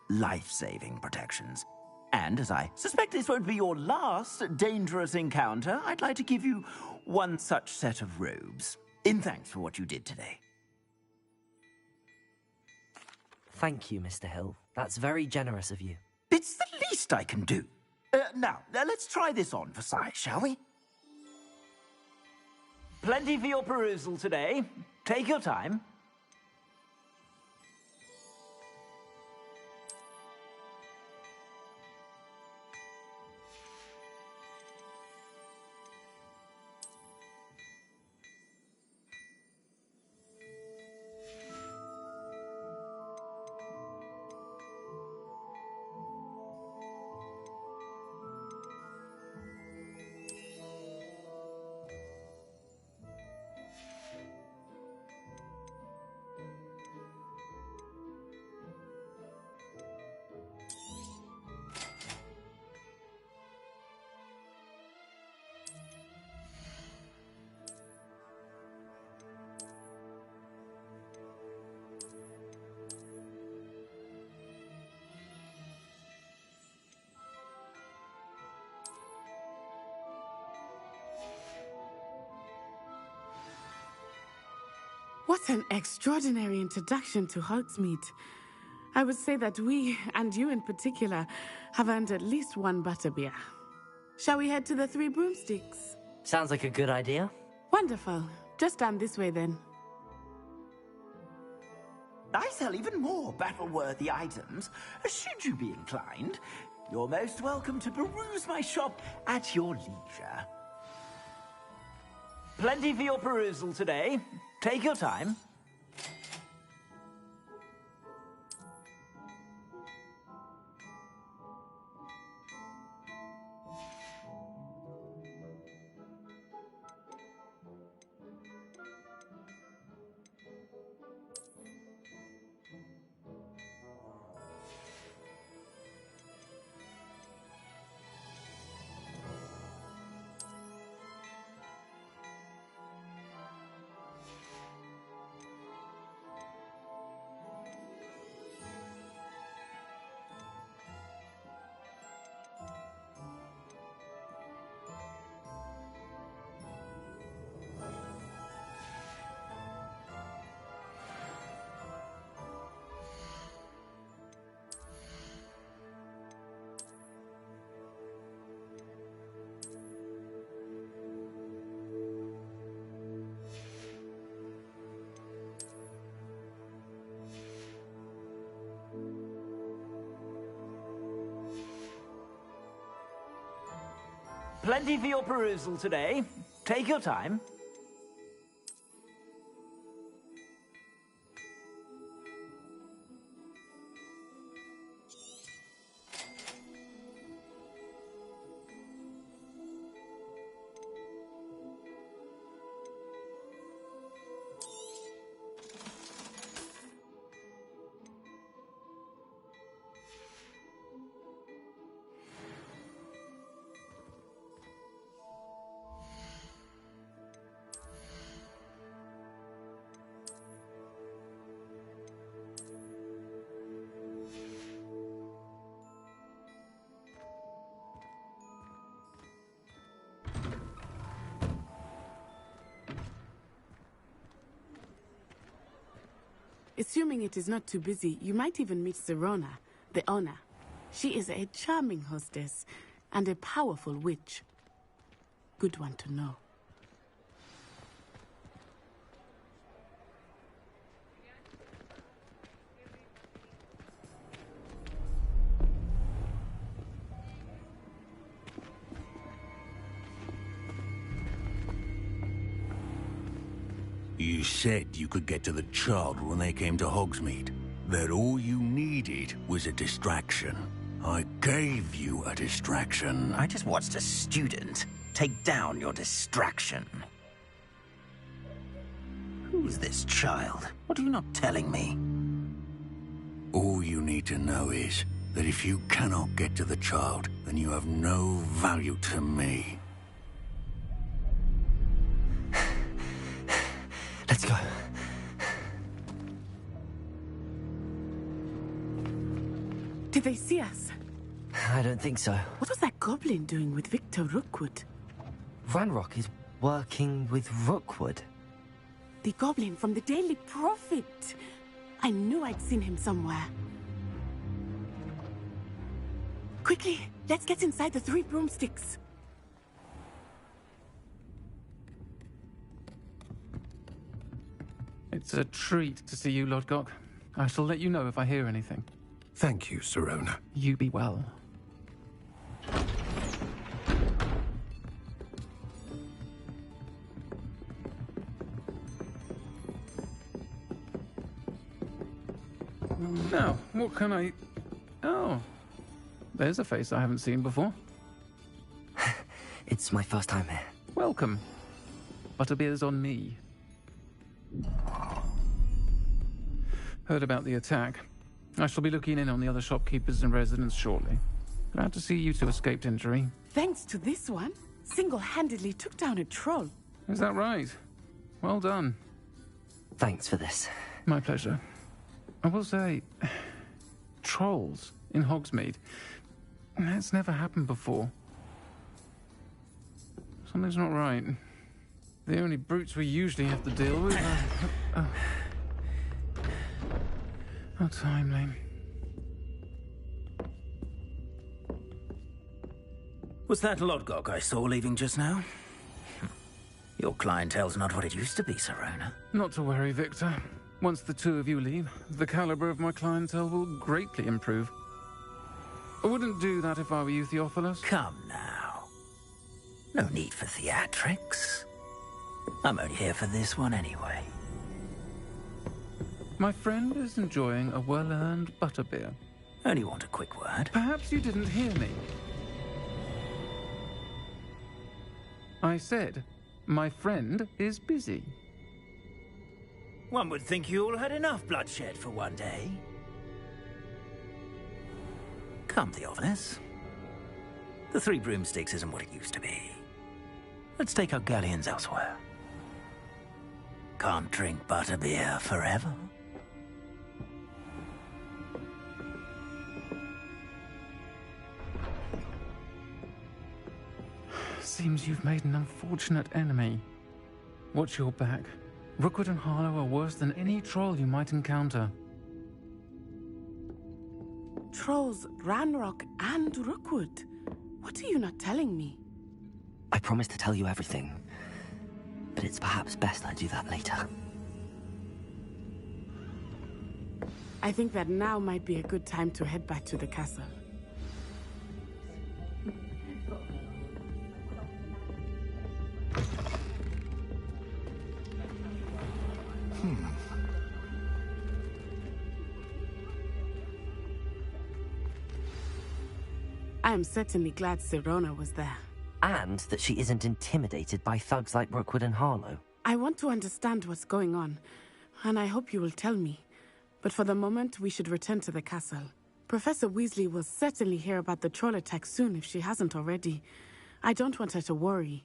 Life-saving protections. And as I suspect this won't be your last dangerous encounter, I'd like to give you one such set of robes, in thanks for what you did today. Thank you, Mr. Hill. That's very generous of you. It's the least I can do. Now, let's try this on for size, shall we? Plenty for your perusal today. Take your time. What an extraordinary introduction to Hogsmeade. I would say that we, and you in particular, have earned at least one butterbeer. Shall we head to the Three Broomsticks? Sounds like a good idea. Wonderful. Just down this way then. I sell even more battle-worthy items. Should you be inclined, you're most welcome to peruse my shop at your leisure. Plenty for your perusal today. Take your time. Plenty for your perusal today. Take your time. Assuming it is not too busy, you might even meet Serona, the owner. She is a charming hostess and a powerful witch. Good one to know. You said you could get to the child when they came to Hogsmeade. That all you needed was a distraction. I gave you a distraction. I just watched a student take down your distraction. Who's this child? What are you not telling me? All you need to know is that if you cannot get to the child, then you have no value to me. Let's go. Did they see us? I don't think so. What was that goblin doing with Victor Rookwood? Ranrock is working with Rookwood. The goblin from the Daily Prophet. I knew I'd seen him somewhere. Quickly, let's get inside the 3 broomsticks. It's a treat to see you, Lodgok. I shall let you know if I hear anything. Thank you, Serona. You be well. Now, what can I... Oh, there's a face I haven't seen before. It's my first time here. Welcome. Butterbeer's on me. Heard about the attack. I shall be looking in on the other shopkeepers and residents shortly. Glad to see you two escaped injury. Thanks to this one, single-handedly took down a troll. Is that right? Well done. Thanks for this. My pleasure. I will say, trolls in Hogsmeade. That's never happened before. Something's not right. The only brutes we usually have to deal with are... How timely. Was that Lodgok I saw leaving just now? Your clientele's not what it used to be, Serona. Not to worry, Victor. Once the two of you leave, the caliber of my clientele will greatly improve. I wouldn't do that if I were you, Theophilus. Come now. No need for theatrics. I'm only here for this one anyway. My friend is enjoying a well-earned butterbeer. Only want a quick word. Perhaps you didn't hear me. I said, my friend is busy. One would think you all had enough bloodshed for one day. Come, Theophilus. The Three Broomsticks isn't what it used to be. Let's take our galleons elsewhere. Can't drink butterbeer forever. Seems you've made an unfortunate enemy. Watch your back. Rookwood and Harlow are worse than any troll you might encounter. Trolls, Ranrock, and Rookwood. What are you not telling me? I promised to tell you everything, but it's perhaps best I do that later. I think that now might be a good time to head back to the castle. I am certainly glad Sirona was there. And that she isn't intimidated by thugs like Rookwood and Harlow. I want to understand what's going on, and I hope you will tell me. But for the moment, we should return to the castle. Professor Weasley will certainly hear about the troll attack soon if she hasn't already. I don't want her to worry.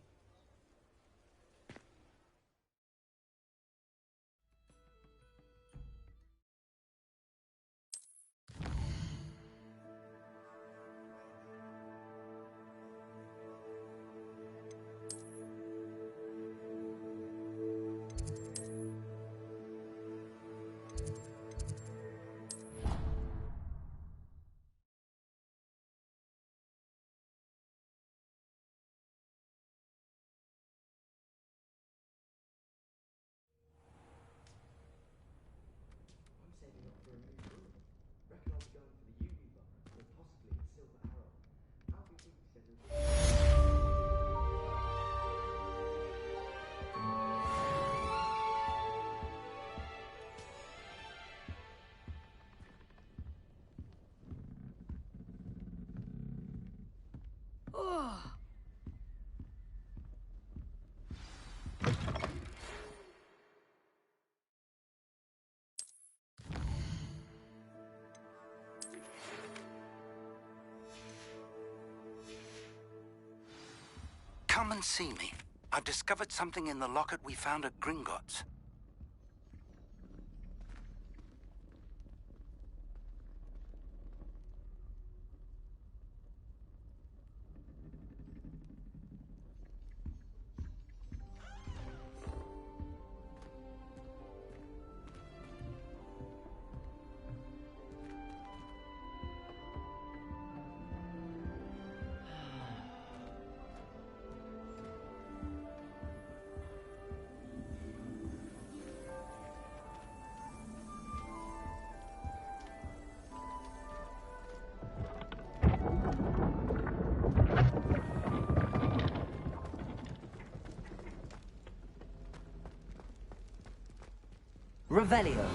Come and see me. I've discovered something in the locket we found at Gringotts. Revelio.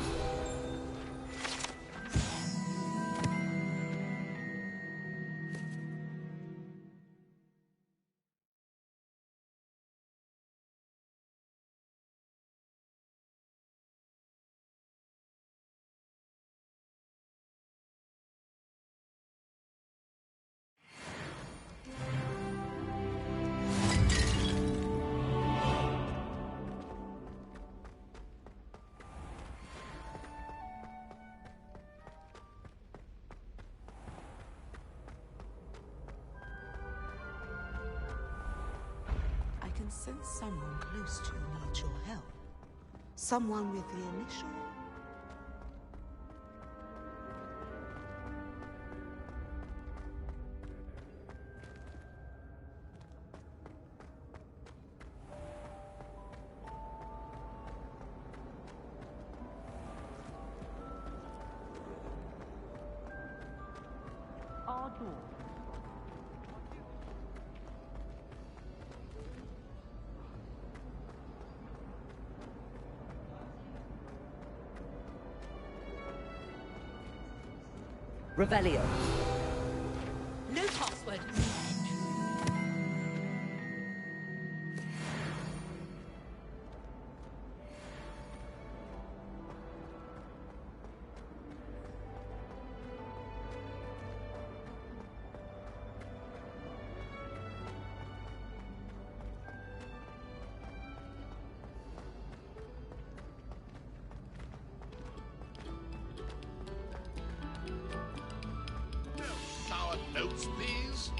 I can sense someone close to you needs your help. Someone with the initial. Revelio. No password. Sour notes, please.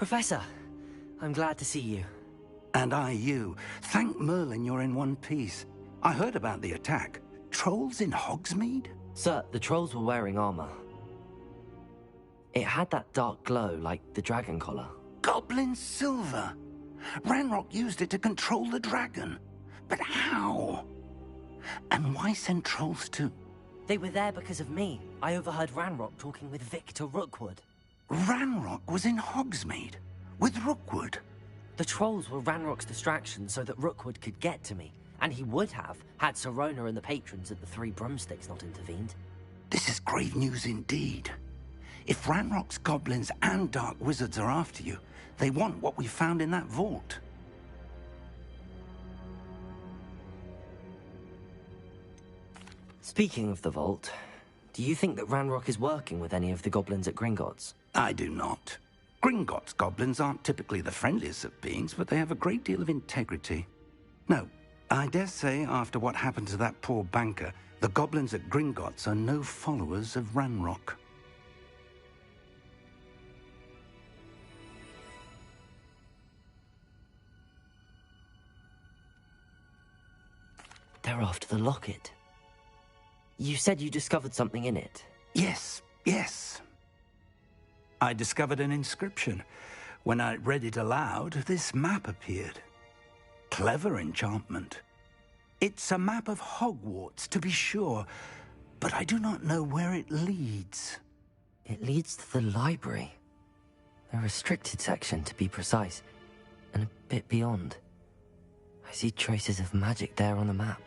Professor, I'm glad to see you. And I you. Thank Merlin you're in one piece. I heard about the attack. Trolls in Hogsmeade? Sir, the trolls were wearing armor. It had that dark glow like the dragon collar. Goblin silver. Ranrock used it to control the dragon. But how? And why send trolls to... They were there because of me. I overheard Ranrock talking with Victor Rookwood. Ranrock was in Hogsmeade? With Rookwood? The trolls were Ranrock's distraction so that Rookwood could get to me. And he would have, had Sirona and the patrons at the Three Broomsticks not intervened. This is grave news indeed. If Ranrock's goblins and dark wizards are after you, they want what we found in that vault. Speaking of the vault, do you think that Ranrock is working with any of the goblins at Gringotts? I do not. Gringotts goblins aren't typically the friendliest of beings, but they have a great deal of integrity. No, I dare say after what happened to that poor banker, the goblins at Gringotts are no followers of Ranrock. They're after the locket. You said you discovered something in it. Yes, yes. I discovered an inscription. When I read it aloud, this map appeared. Clever enchantment. It's a map of Hogwarts, to be sure, but I do not know where it leads. It leads to the library. A restricted section, to be precise, and a bit beyond. I see traces of magic there on the map.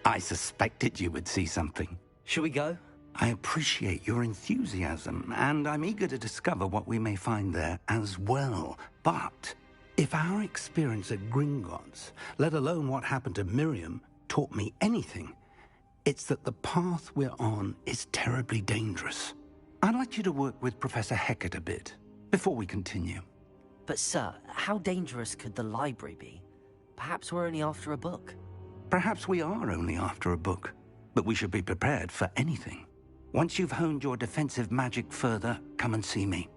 I suspected you would see something. Shall we go? I appreciate your enthusiasm, and I'm eager to discover what we may find there as well. But if our experience at Gringotts, let alone what happened to Miriam, taught me anything, it's that the path we're on is terribly dangerous. I'd like you to work with Professor Hecat a bit before we continue. But sir, how dangerous could the library be? Perhaps we're only after a book. Perhaps we are only after a book, but we should be prepared for anything. Once you've honed your defensive magic further, come and see me.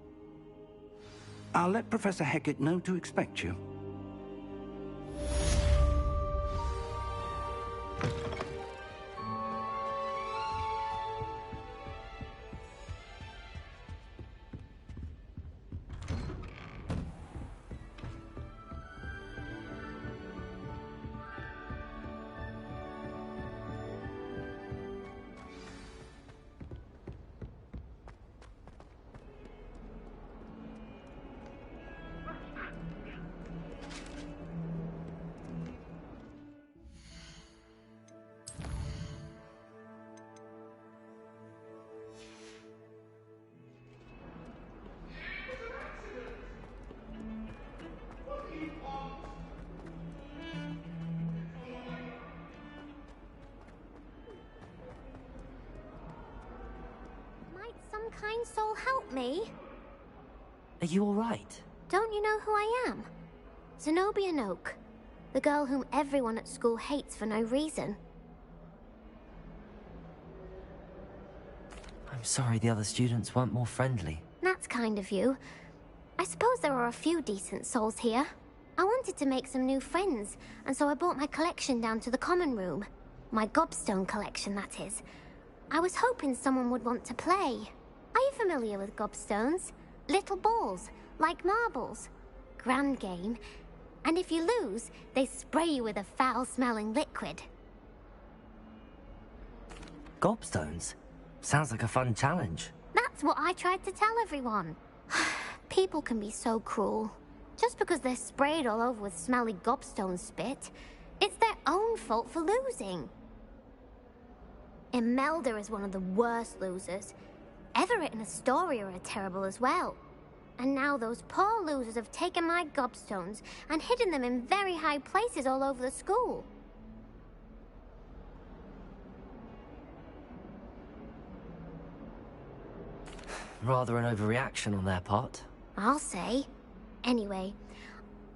I'll let Professor Hecat know to expect you. kind soul help me? Are you all right? Don't you know who I am? Zenobia Noak, the girl whom everyone at school hates for no reason. I'm sorry the other students weren't more friendly. That's kind of you. I suppose there are a few decent souls here. I wanted to make some new friends, and so I brought my collection down to the common room. My gobstone collection, that is. I was hoping someone would want to play. Are you familiar with gobstones? Little balls, like marbles. Grand game. And if you lose, they spray you with a foul-smelling liquid. Gobstones? Sounds like a fun challenge. That's what I tried to tell everyone. People can be so cruel. Just because they're sprayed all over with smelly gobstone spit, it's their own fault for losing. Imelda is one of the worst losers. Everett and Astoria are terrible as well. And now those poor losers have taken my gobstones and hidden them in very high places all over the school. Rather an overreaction on their part. I'll say. Anyway,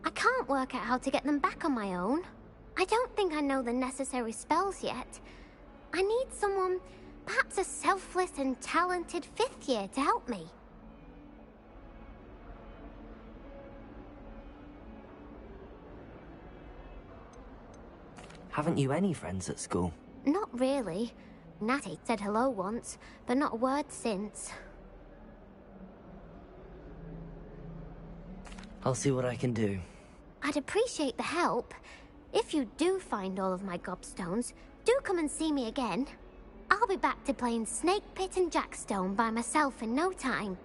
I can't work out how to get them back on my own. I don't think I know the necessary spells yet. I need someone, perhaps a selfless and talented 5th year to help me. Haven't you any friends at school? Not really. Natty said hello once, but not a word since. I'll see what I can do. I'd appreciate the help. If you do find all of my gobstones, do come and see me again. I'll be back to playing Snake Pit and Jackstone by myself in no time.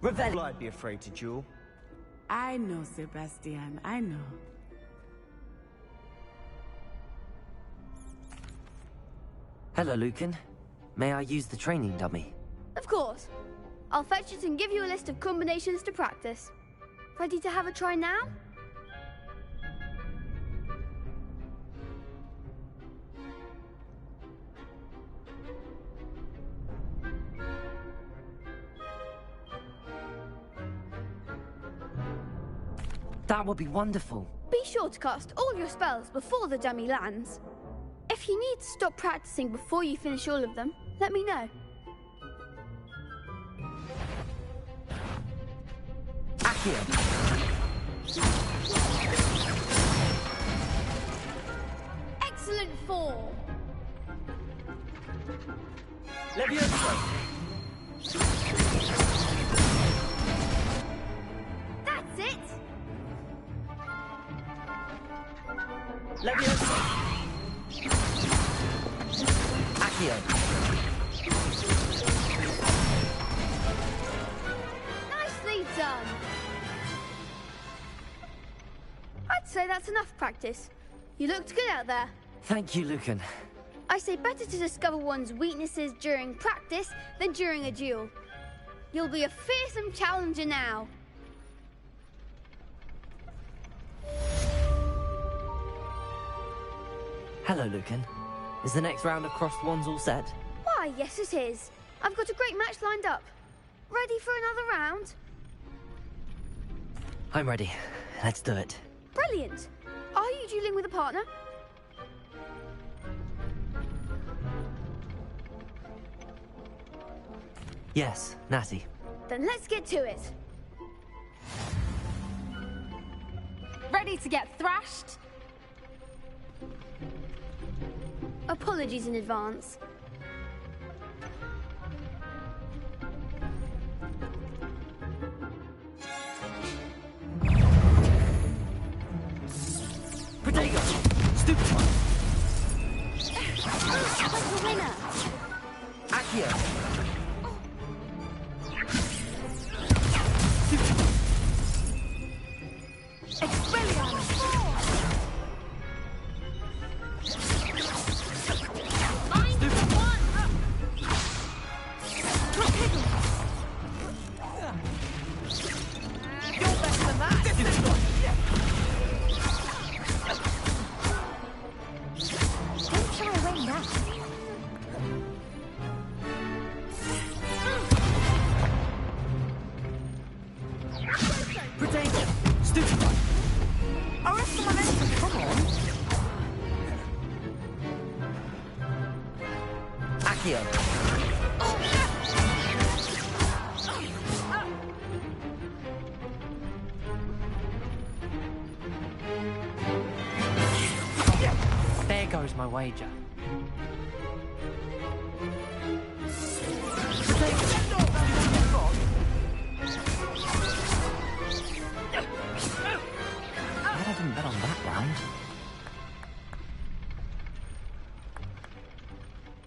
Revenge. I'd be afraid to duel. I know, Sebastian, I know. Hello, Lucan. May I use the training dummy? Of course. I'll fetch it and give you a list of combinations to practice. Ready to have a try now? That would be wonderful. Be sure to cast all your spells before the dummy lands. If you need to stop practicing before you finish all of them, let me know. Accio. Excellent form. Levioso. That's it. Levioso. Accio. Nicely done. I'd say that's enough practice. You looked good out there. Thank you, Lucan. I say better to discover one's weaknesses during practice than during a duel. You'll be a fearsome challenger now. Hello, Lucan. Is the next round of crossed wands all set? Why, yes it is. I've got a great match lined up. Ready for another round? I'm ready. Let's do it. Brilliant. Are you dueling with a partner? Yes, Natty. Then let's get to it. Ready to get thrashed? Apologies in advance. Protego! Stupid one! Like a winner! Protect! Stupefy! Arrest the momentum, come on! Accio! There goes my wager. I didn't bet on that round.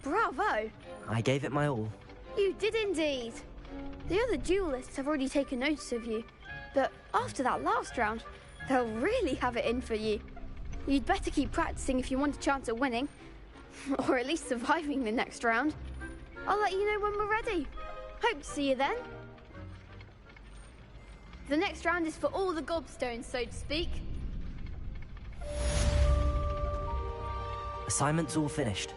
Bravo! I gave it my all. You did indeed. The other duelists have already taken notice of you, but after that last round, they'll really have it in for you. You'd better keep practicing if you want a chance at winning, or at least surviving the next round. I'll let you know when we're ready. Hope to see you then. The next round is for all the gobstones, so to speak. Assignment's all finished.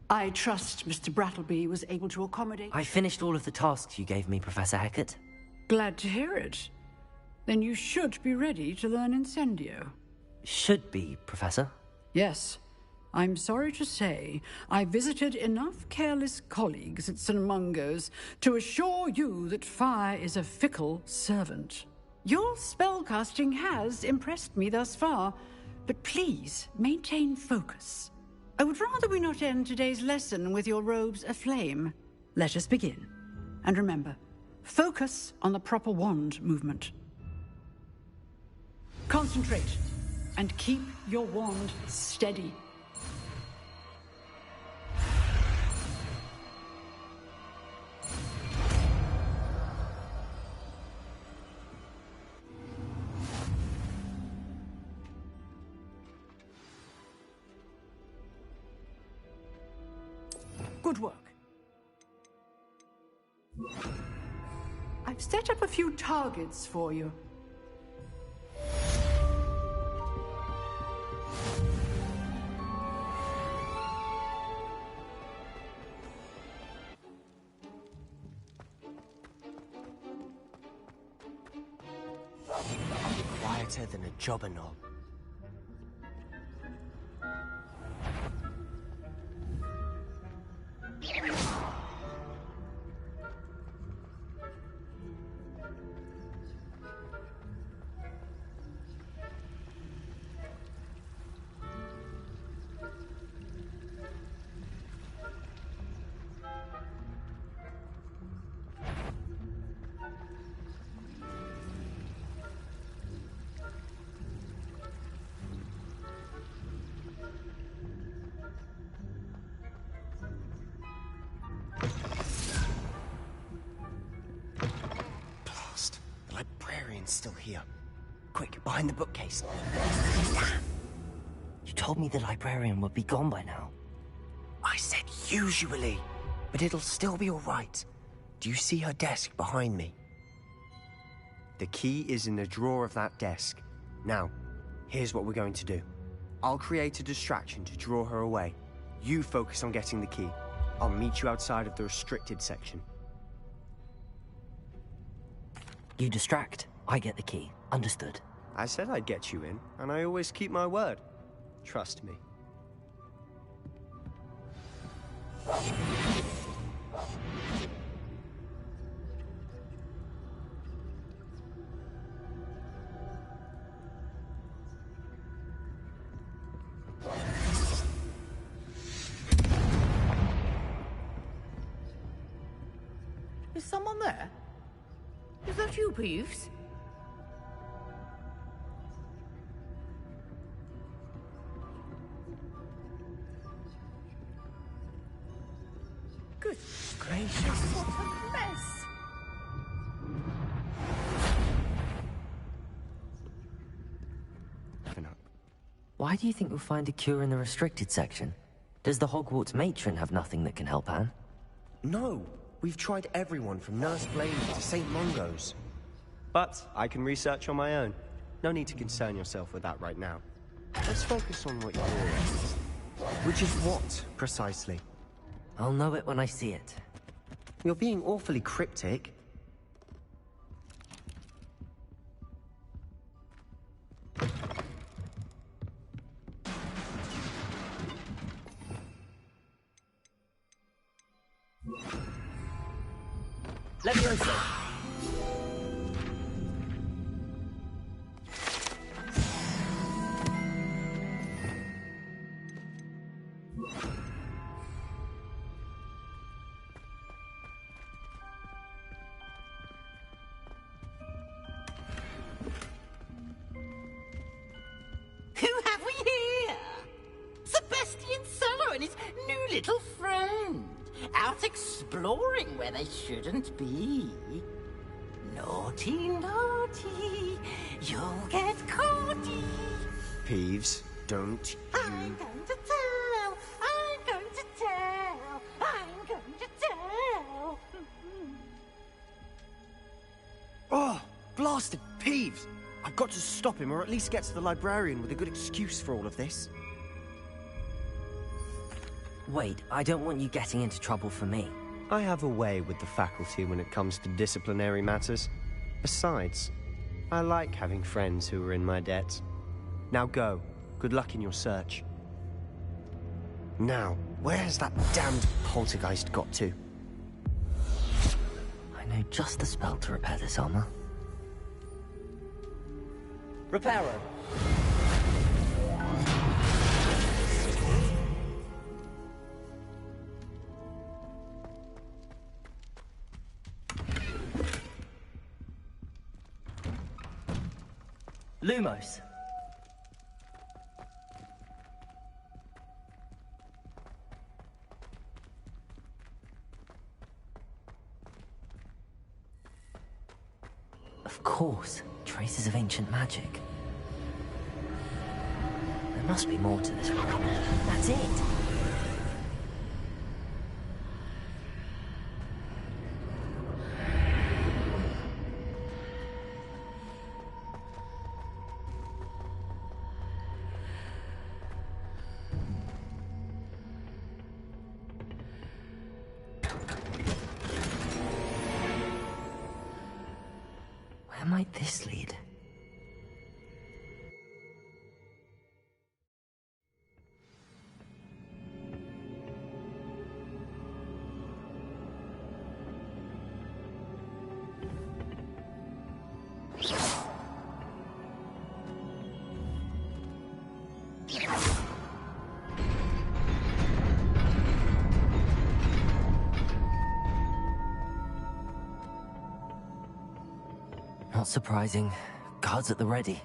I trust Mr. Brattleby was able to accommodate... I finished all of the tasks you gave me, Professor Hecat. Glad to hear it. Then you should be ready to learn Incendio. Should be, Professor. Yes. I'm sorry to say, I visited enough careless colleagues at St. Mungo's to assure you that fire is a fickle servant. Your spellcasting has impressed me thus far, but please maintain focus. I would rather we not end today's lesson with your robes aflame. Let us begin. And remember, focus on the proper wand movement. Concentrate, and keep your wand steady. Good work. I've set up a few targets for you. Quieter than a jobber knob. Still here. Quick, behind the bookcase. You told me the librarian would be gone by now. I said usually, but it'll still be all right. Do you see her desk behind me? The key is in the drawer of that desk. Now, here's what we're going to do. I'll create a distraction to draw her away. You focus on getting the key. I'll meet you outside of the restricted section. You distract, I get the key. Understood. I said I'd get you in, and I always keep my word. Trust me. Is someone there? Is that you, Peeves? Good gracious, what a mess! Why do you think we'll find a cure in the restricted section? Does the Hogwarts matron have nothing that can help Anne? No, we've tried everyone from Nurse Blaney to St. Mungo's. But I can research on my own. No need to concern yourself with that right now. Let's focus on what you're... Which is what, precisely? I'll know it when I see it. You're being awfully cryptic. Leviosa! Who have we here? Sebastian Cello and his new little friend. Out exploring where they shouldn't be. Naughty, naughty, you'll get caughty. Peeves, don't I'm going to tell, I'm going to tell, I'm going to tell. Oh, blasted Peeves! I've got to stop him, or at least get to the librarian with a good excuse for all of this. Wait, I don't want you getting into trouble for me. I have a way with the faculty when it comes to disciplinary matters. Besides, I like having friends who are in my debt. Now go. Good luck in your search. Now, where's that damned poltergeist got to? I know just the spell to repair this armor. Reparo. Lumos. Of course, traces of ancient magic. There must be more to this room. That's it. Where might this lead? Not surprising. Guards at the ready.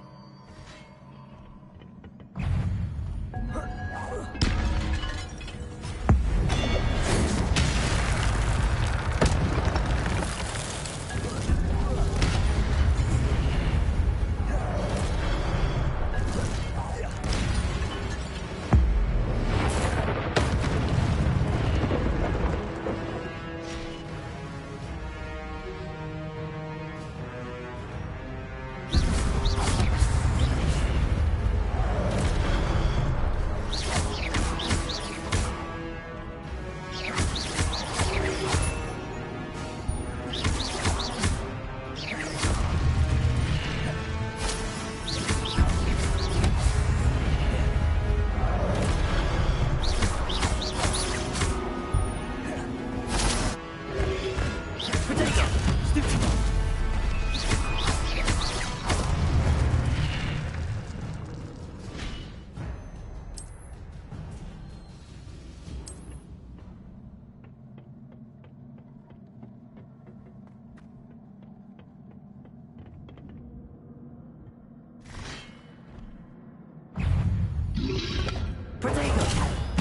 Protego!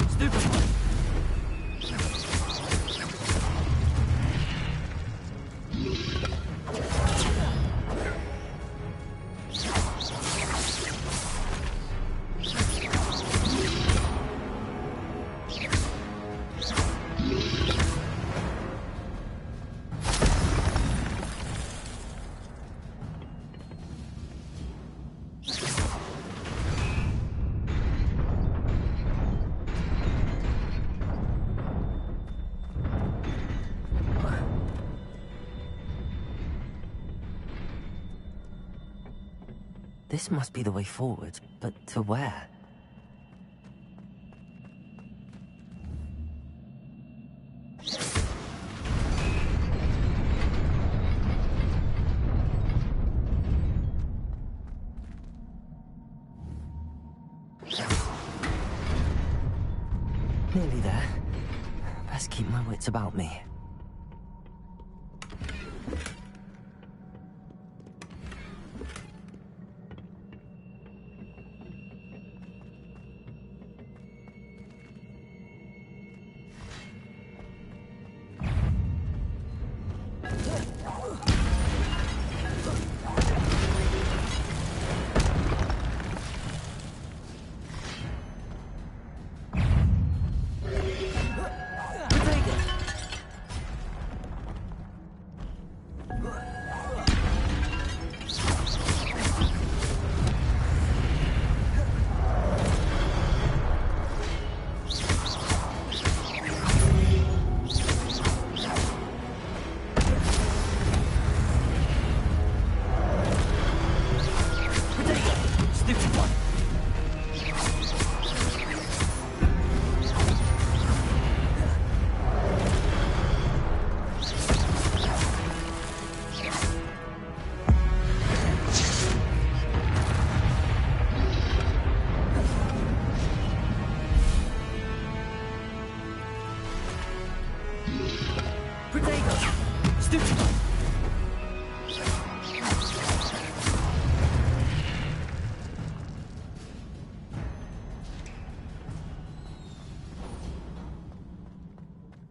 Stupefy! This must be the way forward, but to where? Nearly there. Best keep my wits about me.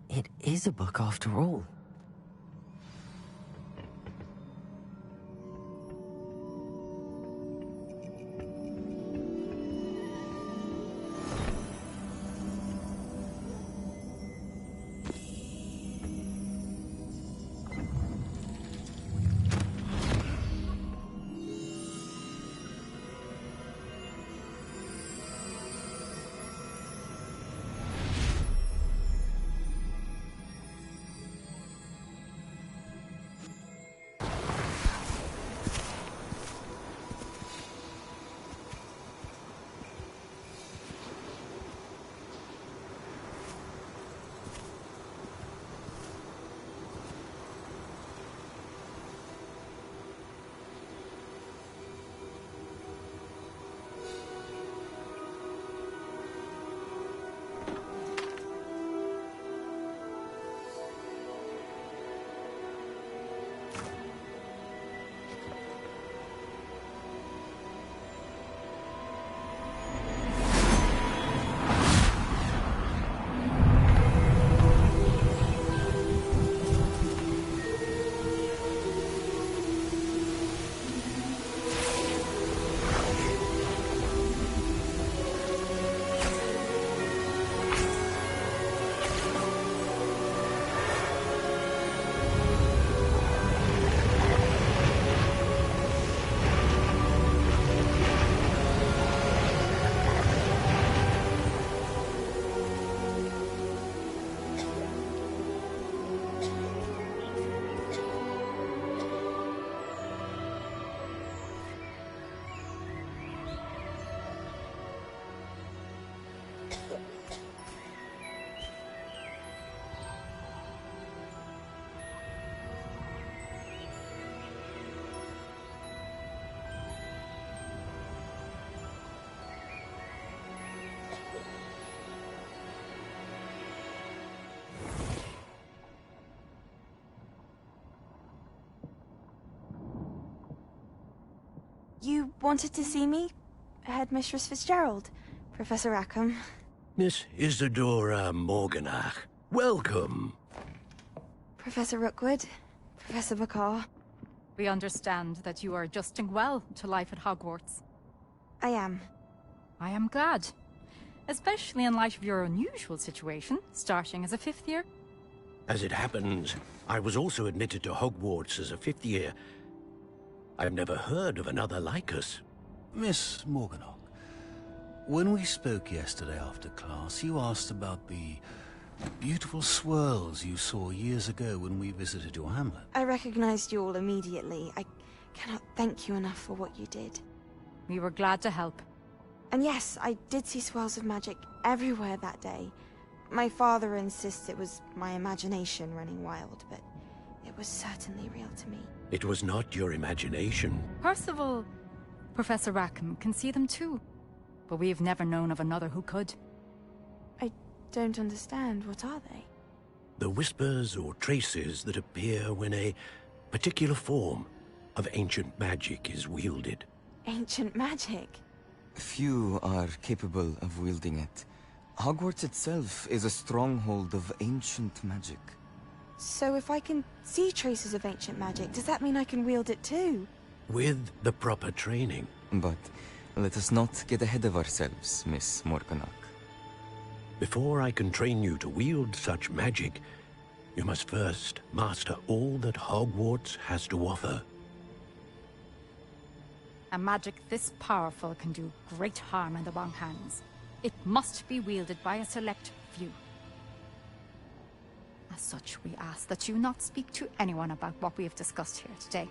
It is a book after all. You wanted to see me, Headmistress Fitzgerald? Professor Rackham. Miss Isadora Morganach, welcome. Professor Rookwood. Professor Bakar. We understand that you are adjusting well to life at Hogwarts. I am. I am glad. Especially in light of your unusual situation, starting as a 5th year. As it happens, I was also admitted to Hogwarts as a 5th year. I've never heard of another like us. Miss Morganach, when we spoke yesterday after class, you asked about the beautiful swirls you saw years ago when we visited your hamlet. I recognized you all immediately. I cannot thank you enough for what you did. We were glad to help. And yes, I did see swirls of magic everywhere that day. My father insists it was my imagination running wild, but it was certainly real to me. It was not your imagination. Percival, Professor Rackham can see them too. But we've never known of another who could. I don't understand. What are they? The whispers or traces that appear when a particular form of ancient magic is wielded. Ancient magic? Few are capable of wielding it. Hogwarts itself is a stronghold of ancient magic. So if I can see traces of ancient magic, does that mean I can wield it too? With the proper training. But let us not get ahead of ourselves, Miss Morganach. Before I can train you to wield such magic, you must first master all that Hogwarts has to offer. A magic this powerful can do great harm in the wrong hands. It must be wielded by a select few. As such, we ask that you not speak to anyone about what we have discussed here today.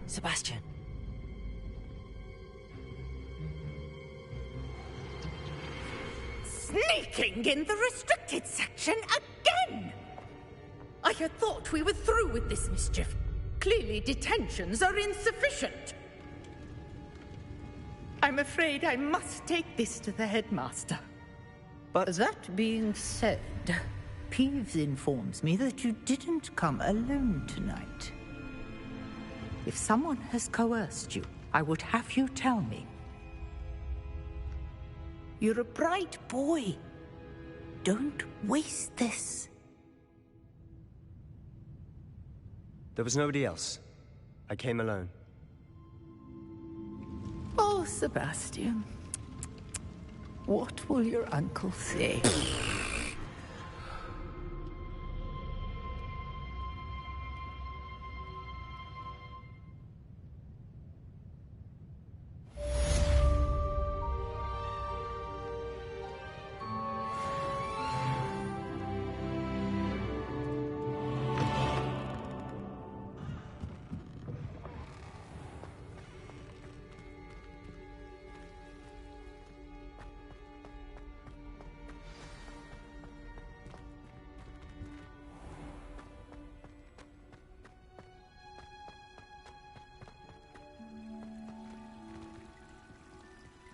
Sebastian. Sneaking in the restricted section again! I had thought we were through with this mischief. Clearly detentions are insufficient. I'm afraid I must take this to the headmaster. But that being said, Peeves informs me that you didn't come alone tonight. If someone has coerced you, I would have you tell me. You're a bright boy. Don't waste this. There was nobody else. I came alone. Oh, Sebastian. What will your uncle say?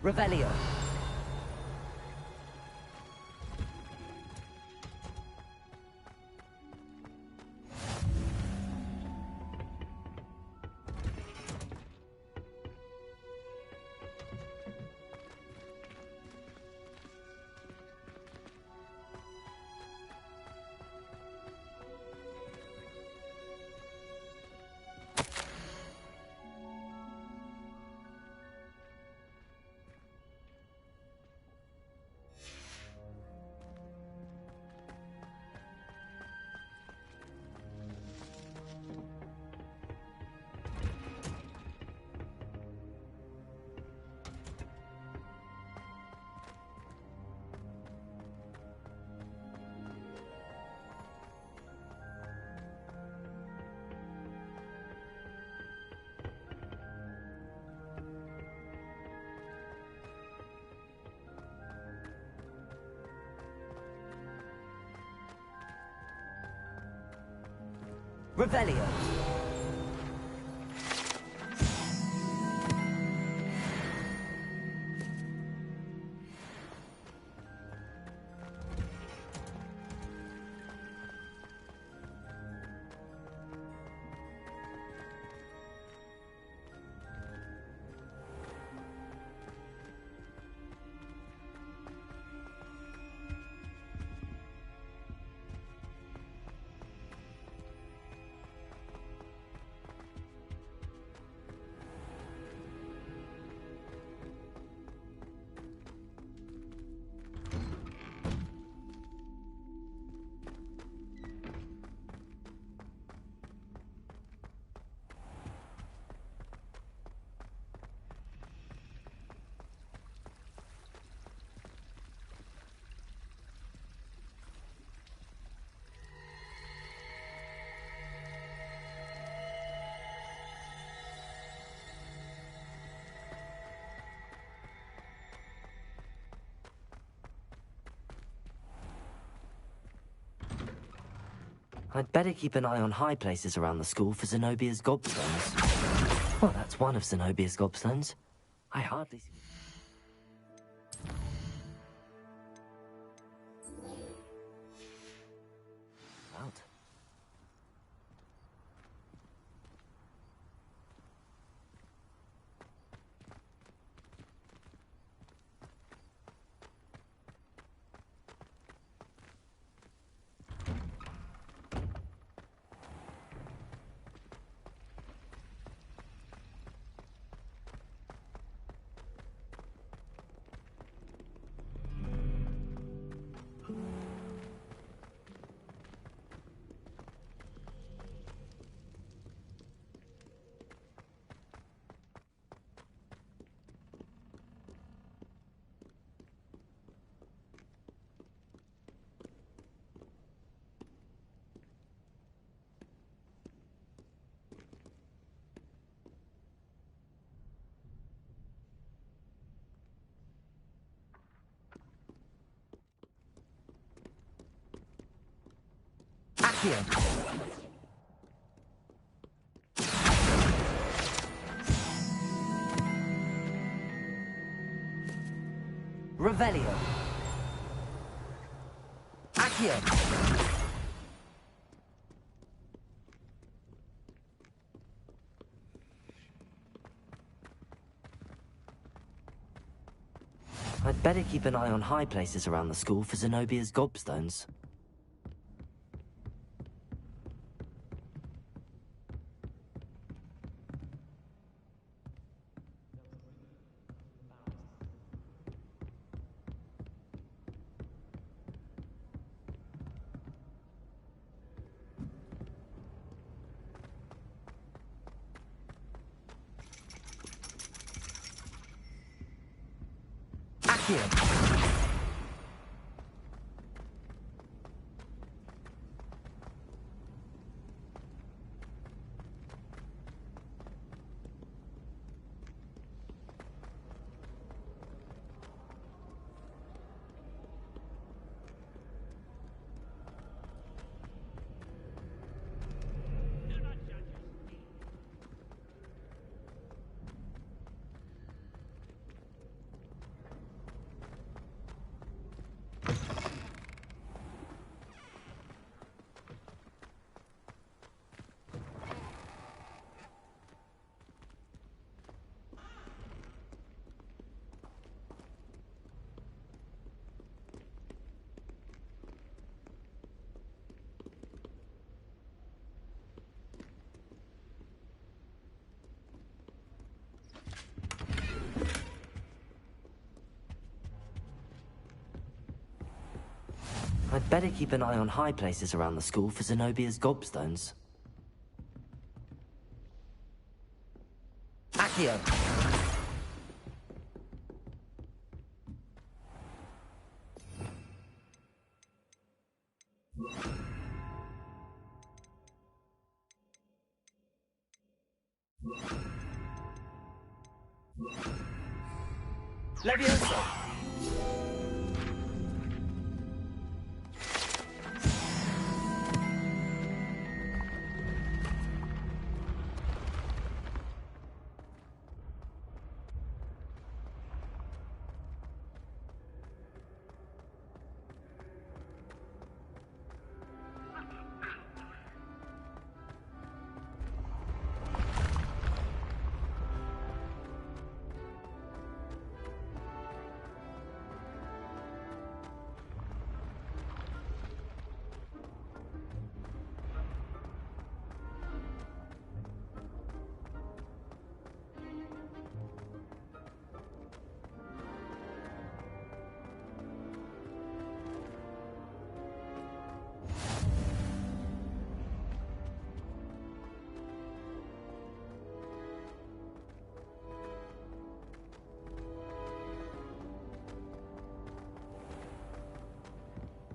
Revelio. Revelio. I'd better keep an eye on high places around the school for Zenobia's gobstones. Well, that's one of Zenobia's gobstones. I hardly see... Out. Accio. Revelio. Accio. I'd better keep an eye on high places around the school for Zenobia's gobstones. I'd better keep an eye on high places around the school for Zenobia's gobstones. Accio! Leviosa!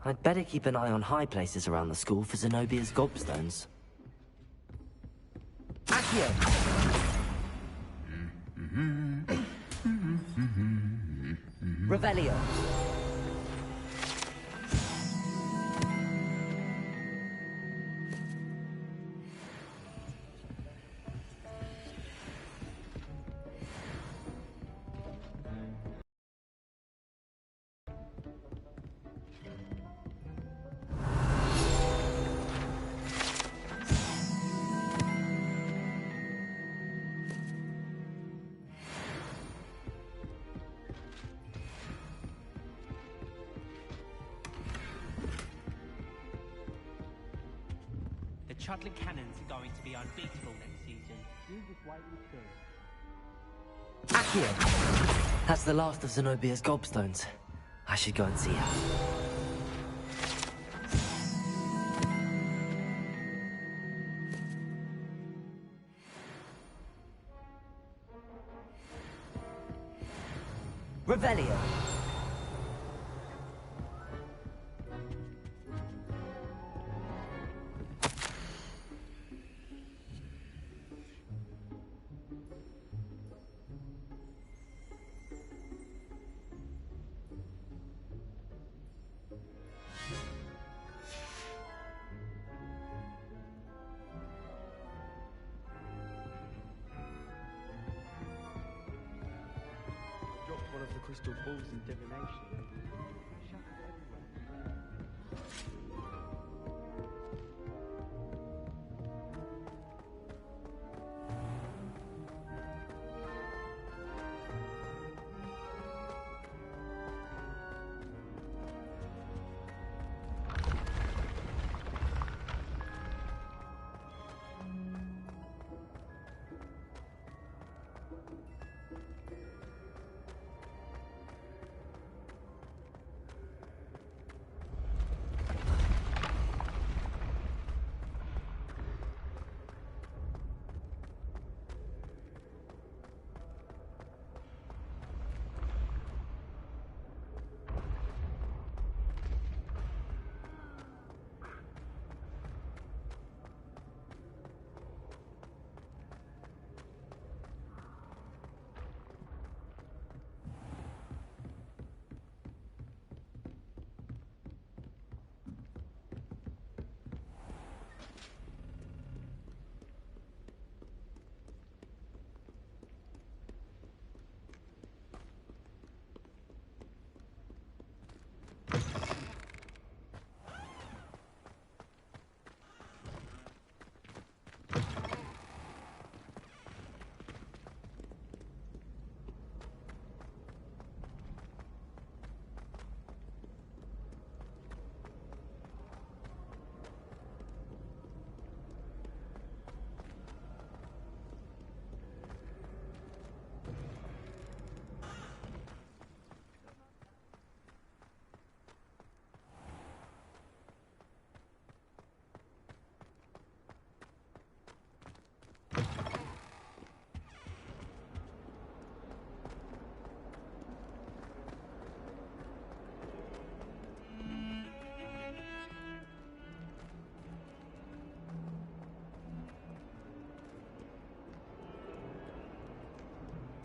I'd better keep an eye on high places around the school for Zenobia's gobstones. Accio! Revelio! Chudley Cannons are going to be unbeatable next season. You just wait and see. Accio! That's the last of Zenobia's gobstones. I should go and see her. Revelio. Dropped one of the crystal balls in divination. Shattered everywhere.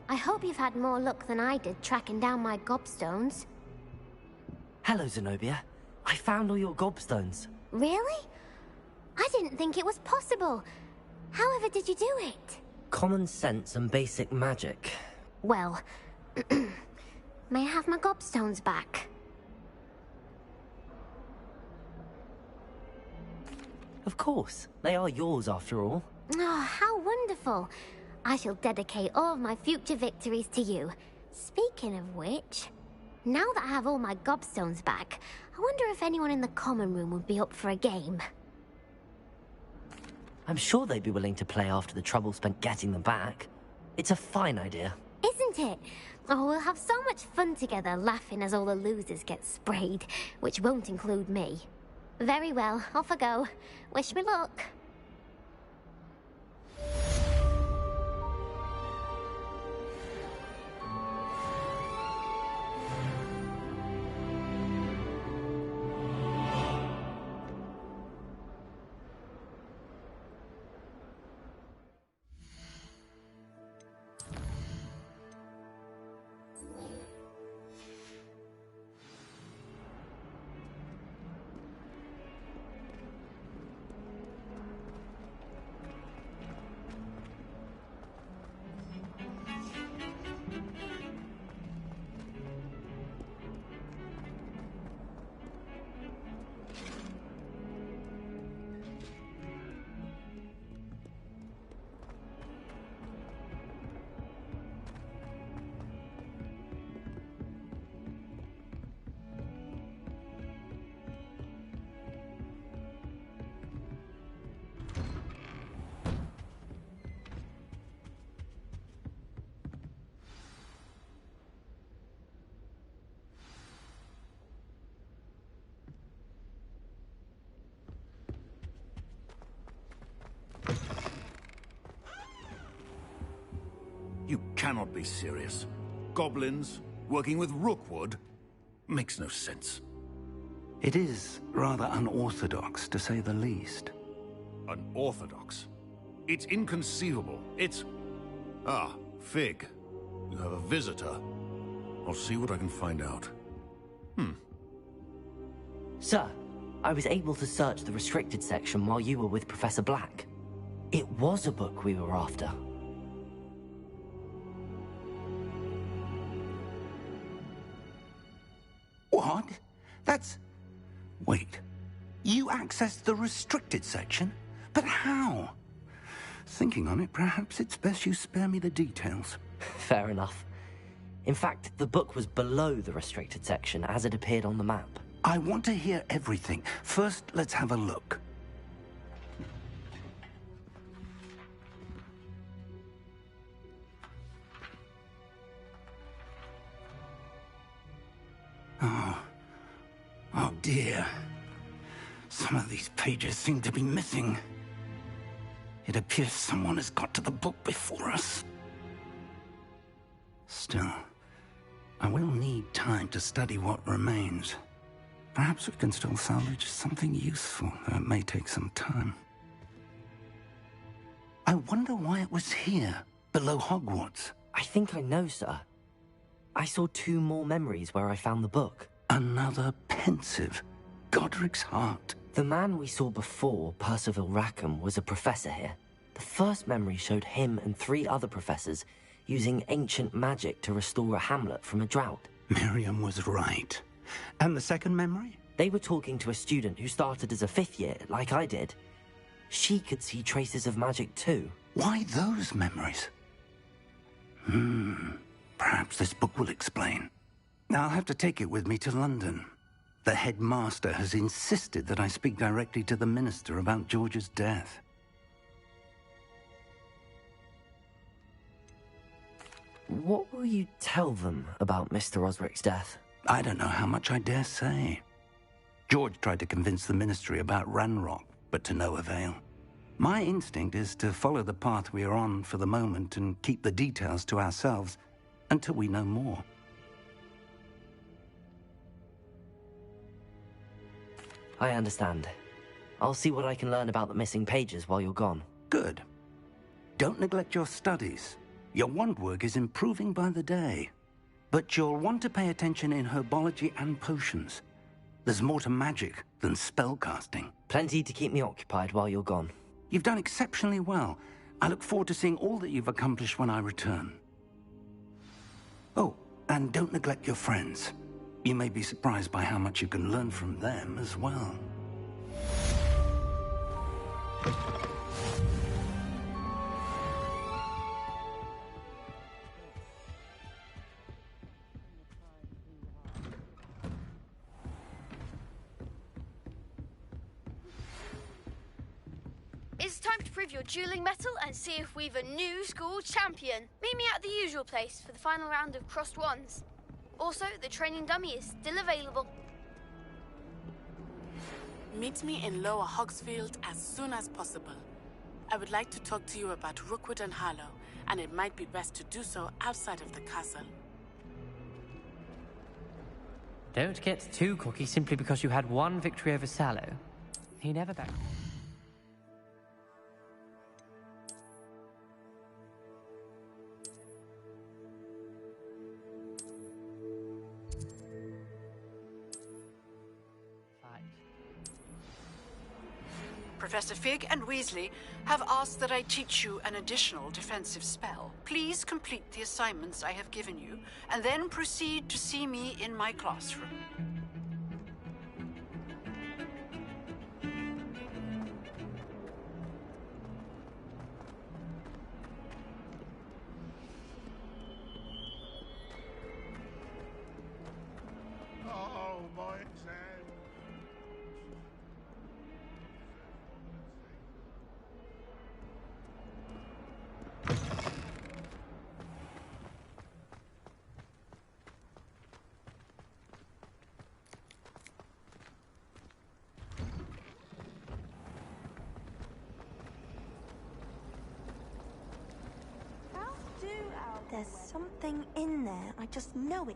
I hope you've had more luck than I did tracking down my gobstones. Hello, Zenobia. I found all your gobstones. Really? I didn't think it was possible. However did you do it? Common sense and basic magic. Well, may I have my gobstones back? Of course. They are yours after all. Oh, how wonderful. I shall dedicate all of my future victories to you. Speaking of which, now that I have all my gobstones back, I wonder if anyone in the common room would be up for a game. I'm sure they'd be willing to play after the trouble spent getting them back. It's a fine idea. Isn't it? Oh, we'll have so much fun together, laughing as all the losers get sprayed, which won't include me. Very well, off I go. Wish me luck. cannot be serious. Goblins working with Rookwood makes no sense. It is rather unorthodox, to say the least. Unorthodox? It's inconceivable. It's... Ah, Fig. You have a visitor. I'll see what I can find out. Sir, I was able to search the restricted section while you were with Professor Black. It was a book we were after. What? That's... Wait. You accessed the restricted section? But how? Thinking on it, perhaps it's best you spare me the details. Fair enough. In fact, the book was below the restricted section as it appeared on the map. I want to hear everything. First, let's have a look. Oh dear. Some of these pages seem to be missing. It appears someone has got to the book before us. Still, I will need time to study what remains. Perhaps we can still salvage something useful, though it may take some time. I wonder why it was here, below Hogwarts. I think I know, sir. I saw 2 more memories where I found the book. Another pensive Godric's heart. The man we saw before, Percival Rackham, was a professor here. The first memory showed him and 3 other professors using ancient magic to restore a hamlet from a drought. Miriam was right. And the second memory? They were talking to a student who started as a 5th year, like I did. She could see traces of magic too. Why those memories? Perhaps this book will explain. I'll have to take it with me to London. The headmaster has insisted that I speak directly to the minister about George's death. What will you tell them about Mr. Osric's death? I don't know how much I dare say. George tried to convince the ministry about Ranrock, but to no avail. My instinct is to follow the path we are on for the moment and keep the details to ourselves until we know more. I understand. I'll see what I can learn about the missing pages while you're gone. Good. Don't neglect your studies. Your wand work is improving by the day. But you'll want to pay attention in herbology and potions. There's more to magic than spellcasting. Plenty to keep me occupied while you're gone. You've done exceptionally well. I look forward to seeing all that you've accomplished when I return. Oh, and don't neglect your friends. You may be surprised by how much you can learn from them as well. It's time to prove your dueling mettle and see if we've a new school champion. Meet me at the usual place for the final round of crossed wands. Also, the training dummy is still available. Meet me in Lower Hogsfield as soon as possible. I would like to talk to you about Rookwood and Harlow, and it might be best to do so outside of the castle. Don't get too cocky simply because you had 1 victory over Sallow. He never backed. Professor Fig and Weasley have asked that I teach you an additional defensive spell. Please complete the assignments I have given you, and then proceed to see me in my classroom. Oh, my exam. There's something in there. I just know it.